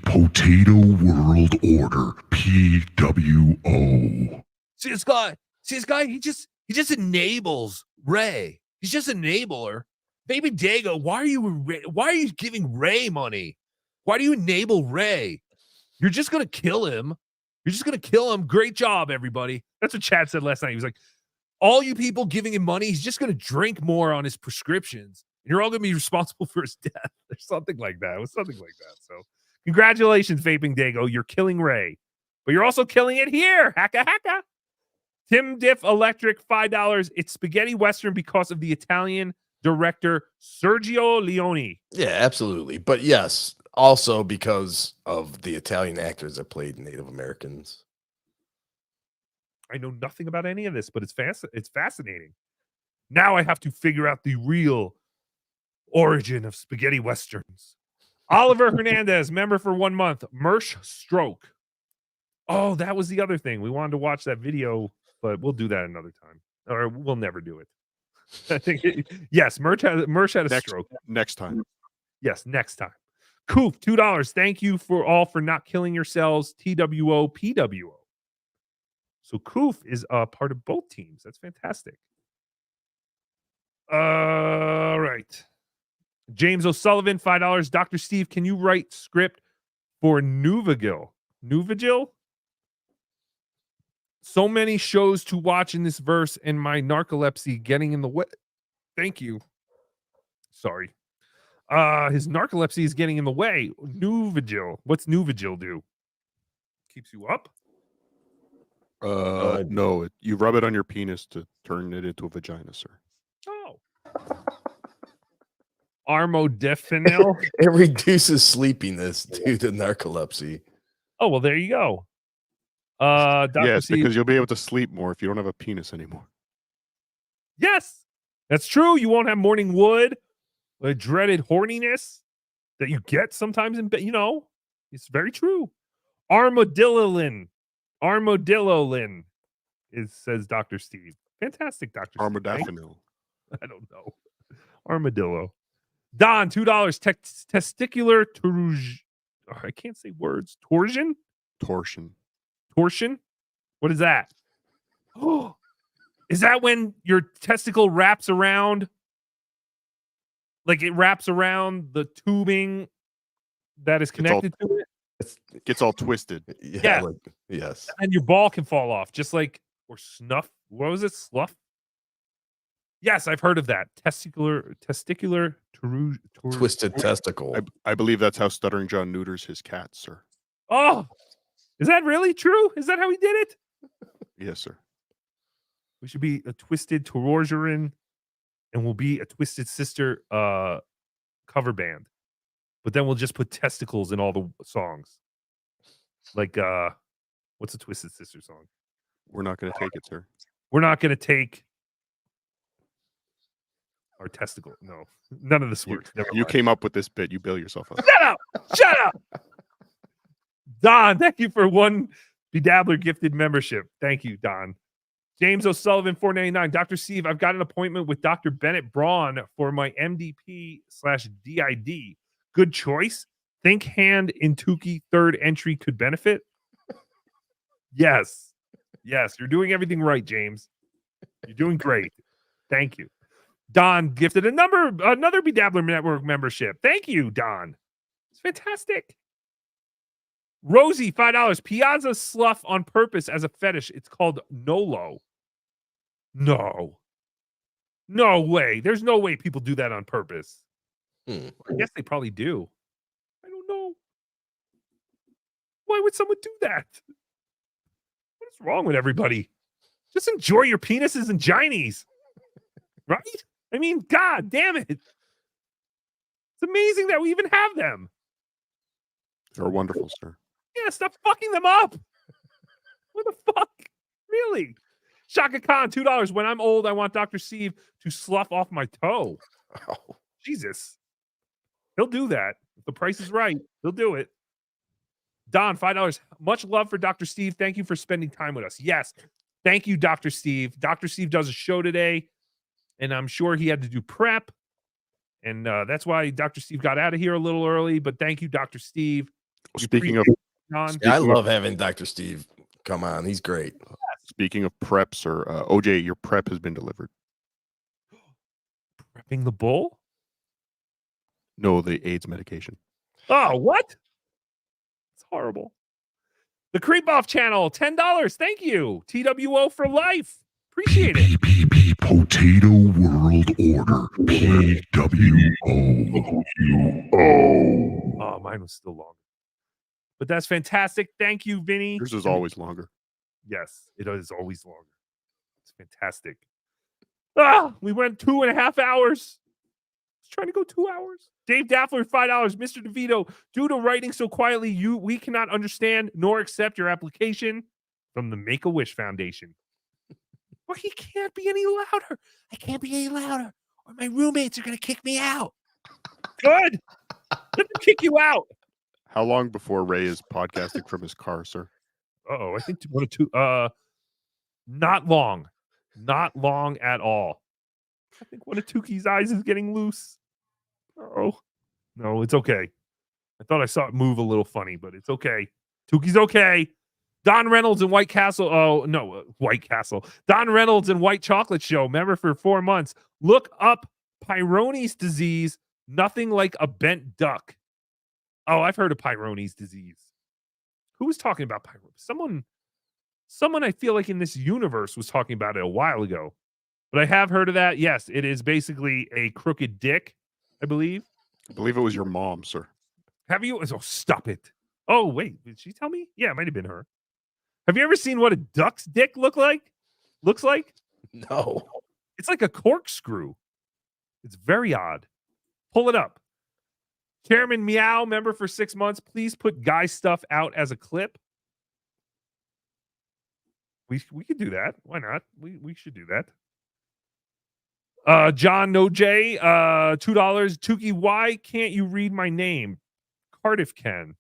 Potato World Order, T.W.O. See this guy, he just enables Ray. He's just an enabler. Baby Dago, why are you giving Ray money? Why do you enable Ray? You're just gonna kill him. Great job, everybody. That's what Chad said last night. He was like, all you people giving him money, he's just gonna drink more on his prescriptions. And you're all gonna be responsible for his death. Or something like that. It was something like that. So congratulations, Vaping Dago. You're killing Ray. But you're also killing it here. Hacka hacka. Tim Diff Electric, $5. It's spaghetti western because of the Italian director Sergio Leone. Yeah, absolutely. But yes, also because of the Italian actors that played Native Americans. I know nothing about any of this, but it's fascinating. Now I have to figure out the real origin of spaghetti westerns. Oliver Hernandez, member for 1 month. Mersh Stroke. Oh, that was the other thing. We wanted to watch that video, but we'll do that another time. Or we'll never do it. I think yes, Mersh had a stroke. Next time. Yes, next time. Coof, $2. Thank you for not killing yourselves. T.W.O, P.W.O. So Coof is part of both teams. That's fantastic. All right. James O'Sullivan, $5. Dr. Steve, can you write script for Nuvigil? Nuvigil? So many shows to watch in this verse and my narcolepsy getting in the way. Thank you. Sorry. His narcolepsy is getting in the way. Nuvigil. What's Nuvigil do? Keeps you up? No, you rub it on your penis to turn it into a vagina, sir. Oh. Armodafinil. It reduces sleepiness due to narcolepsy. Oh, well, there you go. Dr. Yes, Steve. because you'll be able to sleep more if you don't have a penis anymore. Yes, that's true. You won't have morning wood, the dreaded horniness that you get sometimes in bed. You know, it's very true. Armadillolin. Says Dr. Steve. Fantastic, Dr. Steve. Armodafinil. I don't know. Armadillo. Don, $2. Testicular torsion. Oh, I can't say words. Torsion? Torsion. What is that? Oh, is that when your testicle wraps around? Like it wraps around the tubing that is connected to it? It gets all twisted. Yeah. Yes. And your ball can fall off, just like, or snuff. What was it? Slough? Yes, I've heard of that. Testicular Twisted testicle. I believe that's how Stuttering John neuters his cats, sir. Oh, is that really true? Is that how he did it? Yes, sir. We should be a Twisted Torogerin, and we'll be a Twisted Sister cover band. But then we'll just put testicles in all the songs. Like, what's a Twisted Sister song? We're not going to take it, sir. We're not going to take our testicle. No, none of this works. You came up with this bit. You bail yourself out. Shut up. Don, thank you for one BeDabbler gifted membership. Thank you, Don. James O'Sullivan, $4.99. Dr. Steve, I've got an appointment with Dr. Bennett Braun for my MDP/DID. Good choice. Think hand in Tookie third entry could benefit. Yes. You're doing everything right, James. You're doing great. Thank you. Don gifted another BeDabbler Network membership. Thank you, Don. It's fantastic. Rosie, $5. Piazza slough on purpose as a fetish. It's called Nolo. No way. There's no way people do that on purpose. I guess they probably do. I don't know. Why would someone do that? What is wrong with everybody? Just enjoy your penises and ginies. Right? I mean, God damn it. It's amazing that we even have them. They're wonderful, sir. Yeah, stop fucking them up. What the fuck? Really? Shaka Khan, $2. When I'm old, I want Dr. Steve to slough off my toe. Oh, Jesus. He'll do that. If the price is right, he'll do it. Don, $5. Much love for Dr. Steve. Thank you for spending time with us. Yes. Thank you, Dr. Steve. Dr. Steve does a show today, and I'm sure he had to do prep. And that's why Dr. Steve got out of here a little early. But thank you, Dr. Steve. Speaking of, I love having Dr. Steve come on. He's great. Speaking of preps, or OJ, your prep has been delivered. Prepping the bull? No, the AIDS medication. Oh, what? It's horrible. The Creep Off channel, $10. Thank you. TWO for life. Appreciate it. Potato World Order. PWO. Oh, mine was still longer. But that's fantastic. Thank you, Vinny. Yours is always longer. Yes, it is always longer. Fantastic. We went 2.5 hours. I was trying to go 2 hours. Dave Daffler, $5. Mr. DeVito, due to writing so quietly, we cannot understand nor accept your application from the Make-A-Wish Foundation. Well, he can't be any louder. I can't be any louder, or my roommates are going to kick me out. Good. Let them kick you out. How long before Ray is podcasting from his car, sir? Oh, I think 1 or 2. Not long. Not long at all. I think one of Tookie's eyes is getting loose. Oh, no, it's okay. I thought I saw it move a little funny, but it's okay. Tookie's okay. Don Reynolds and White Castle. Oh, no, White Castle. Don Reynolds and White Chocolate Show. Member for 4 months. Look up Peyronie's disease. Nothing like a bent duck. Oh, I've heard of Peyronie's disease. Who was talking about Peyronie's? Someone I feel like in this universe was talking about it a while ago. But I have heard of that. Yes, it is basically a crooked dick, I believe. I believe it was your mom, sir. Have you? Oh, stop it. Oh, wait. Did she tell me? Yeah, it might have been her. Have you ever seen what a duck's dick looks like? No. It's like a corkscrew. It's very odd. Pull it up. Chairman Meow, member for 6 months. Please put guy stuff out as a clip. We could do that. Why not? We should do that. John No J, $2. Tookie, why can't you read my name? Cardiff can.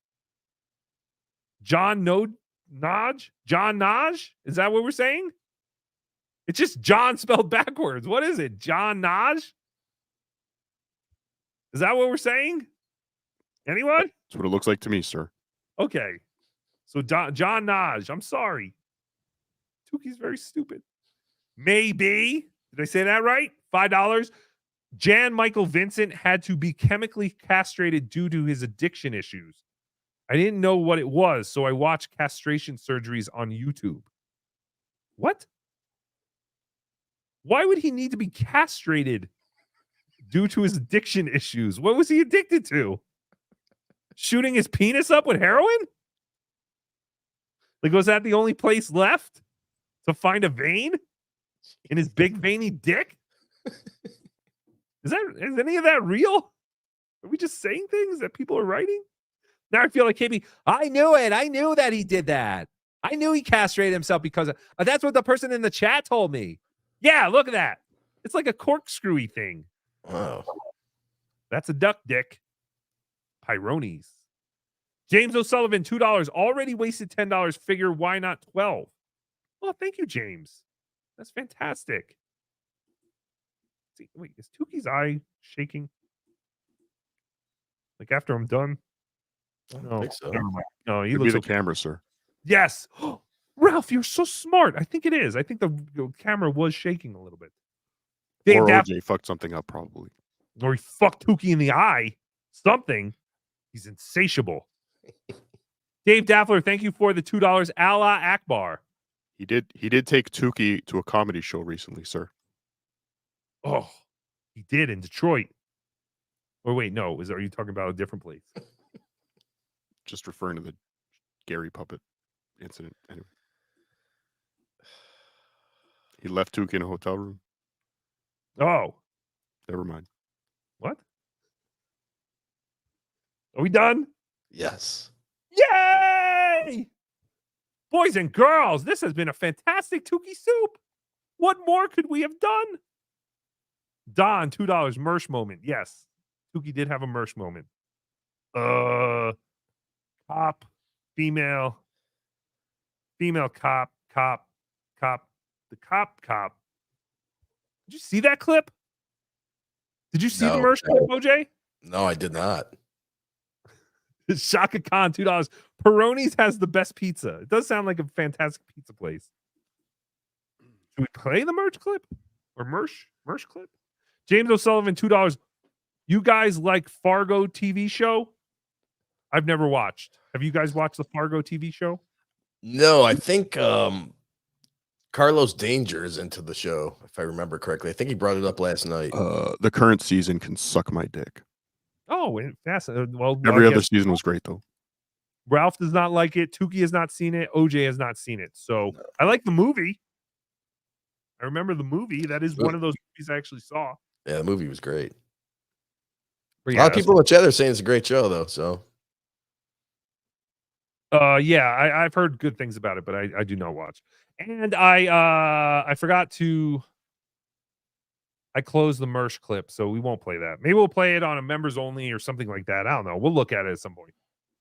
John Naj? John Naj? Is that what we're saying? It's just John spelled backwards. What is it? John Naj? Is that what we're saying? Anyone? That's what it looks like to me, sir. Okay. So John Naj, I'm sorry. Tookie's very stupid. Maybe. Did I say that right? $5. Jan Michael Vincent had to be chemically castrated due to his addiction issues. I didn't know what it was, so I watched castration surgeries on YouTube. What? Why would he need to be castrated due to his addiction issues? What was he addicted to? Shooting his penis up with heroin? Like, was that the only place left to find a vein in his big veiny dick? Is any of that real? Are we just saying things that people are writing? Now I feel like KB. I knew it. I knew that he did that. I knew he castrated himself because of, that's what the person in the chat told me. Yeah, look at that. It's like a corkscrewy thing. Wow. That's a duck dick. Peyronie's. James O'Sullivan, $2. Already wasted $10. Figure why not 12? Well, thank you, James. That's fantastic. See, wait, is Tookie's eye shaking? Like after I'm done? I don't think so. Never mind. No, he Could looks be the okay. camera, sir. Yes. Ralph, you're so smart. I think it is. I think the camera was shaking a little bit. Dave Or Daff- OJ fucked something up, probably. or he fucked Tookie in the eye. Something. He's insatiable. Dave Daffler, thank you for the $2. Allah Akbar. He did take Tookie to a comedy show recently, sir. Oh, he did in Detroit. Or wait, no. Are you talking about a different place? Just referring to the Gary puppet incident. Anyway. He left Tookie in a hotel room. Oh. Never mind. What? Are we done? Yes. Yay! Boys and girls, this has been a fantastic Tookie Soup. What more could we have done? Don, $2. Mersh moment. Yes. Tookie did have a Mersh moment. Cop, female cop. The cop. Did you see that clip? Did you see the Mersh clip, OJ? No, I did not. Shaka Khan, $2. Peroni's has the best pizza. It does sound like a fantastic pizza place. Should we play the merch clip? Or merch clip? James O'Sullivan, $2. You guys like Fargo TV show? I've never watched. Have you guys watched the Fargo TV show? No, I think Carlos Danger is into the show, if I remember correctly. I think he brought it up last night. The current season can suck my dick. Oh, fast. Well, Every other season was great, though. Ralph does not like it. Tookie has not seen it. OJ has not seen it. So I like the movie. I remember the movie. That is one of those movies I actually saw. Yeah, the movie was great. But A lot of people in the chat are saying it's a great show, though. So, yeah, I've heard good things about it, but I do not watch. And I forgot to. I closed the Mersh clip, so we won't play that. Maybe we'll play it on a members only or something like that. I don't know. We'll look at it at some point.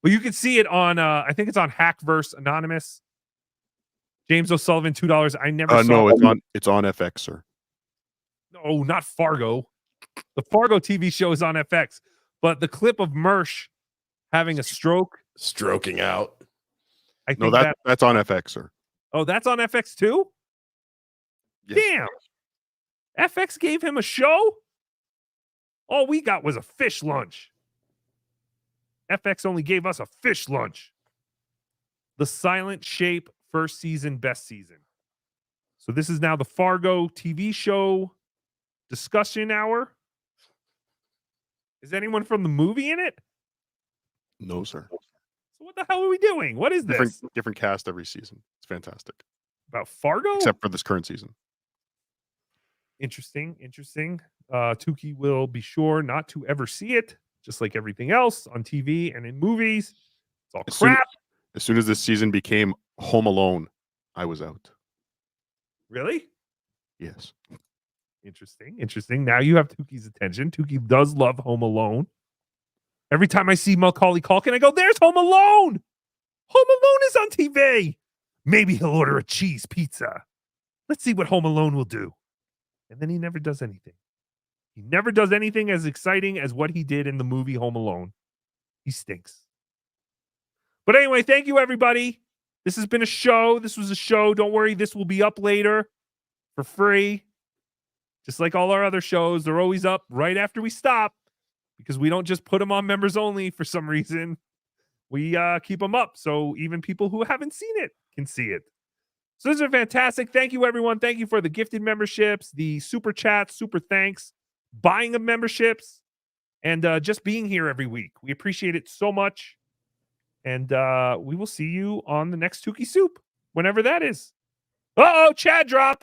But you can see it on. I think it's on Hackverse Anonymous. James O'Sullivan, $2. I never saw. No, it's on FX, sir. No, not Fargo. The Fargo TV show is on FX, but the clip of Mersh having a stroke, stroking out. I think that's on FX, sir. Oh, that's on FX too? Yes. Damn. FX gave him a show? All we got was a fish lunch. FX only gave us a fish lunch. The Silent Shape first season, best season. So this is now the Fargo TV show discussion hour. Is anyone from the movie in it? No, sir. So what the hell are we doing? What is this? Different cast every season. It's fantastic. About Fargo? Except for this current season. Interesting. Tookie will be sure not to ever see it, just like everything else on TV and in movies. It's all crap. As soon as this season became Home Alone, I was out. Really? Yes. Interesting. Now you have Tookie's attention. Tookie does love Home Alone. Every time I see Macaulay Culkin, I go, there's Home Alone. Home Alone is on TV. Maybe he'll order a cheese pizza. Let's see what Home Alone will do. And then he never does anything. He never does anything as exciting as what he did in the movie Home Alone. He stinks. But anyway, thank you, everybody. This has been a show. This was a show. Don't worry, this will be up later for free. Just like all our other shows, they're always up right after we stop because we don't just put them on members only for some reason. We keep them up so even people who haven't seen it can see it. So these are fantastic. Thank you, everyone. Thank you for the gifted memberships, the super chats, super thanks, buying of memberships, and just being here every week. We appreciate it so much. And we will see you on the next Tookie Soup, whenever that is. Uh-oh, Chad drop.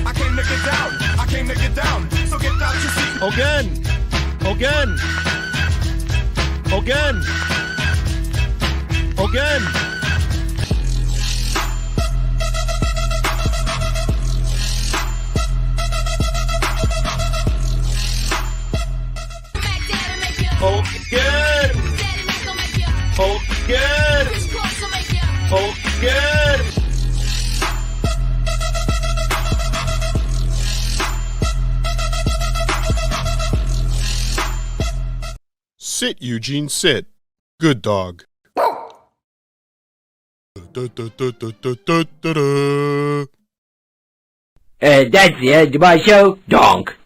I came to get down, so get out your seat. Again. Sit, Eugene, sit. Good dog. That's the end of my show. Donk.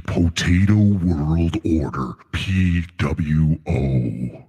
Potato World Order. P.W.O.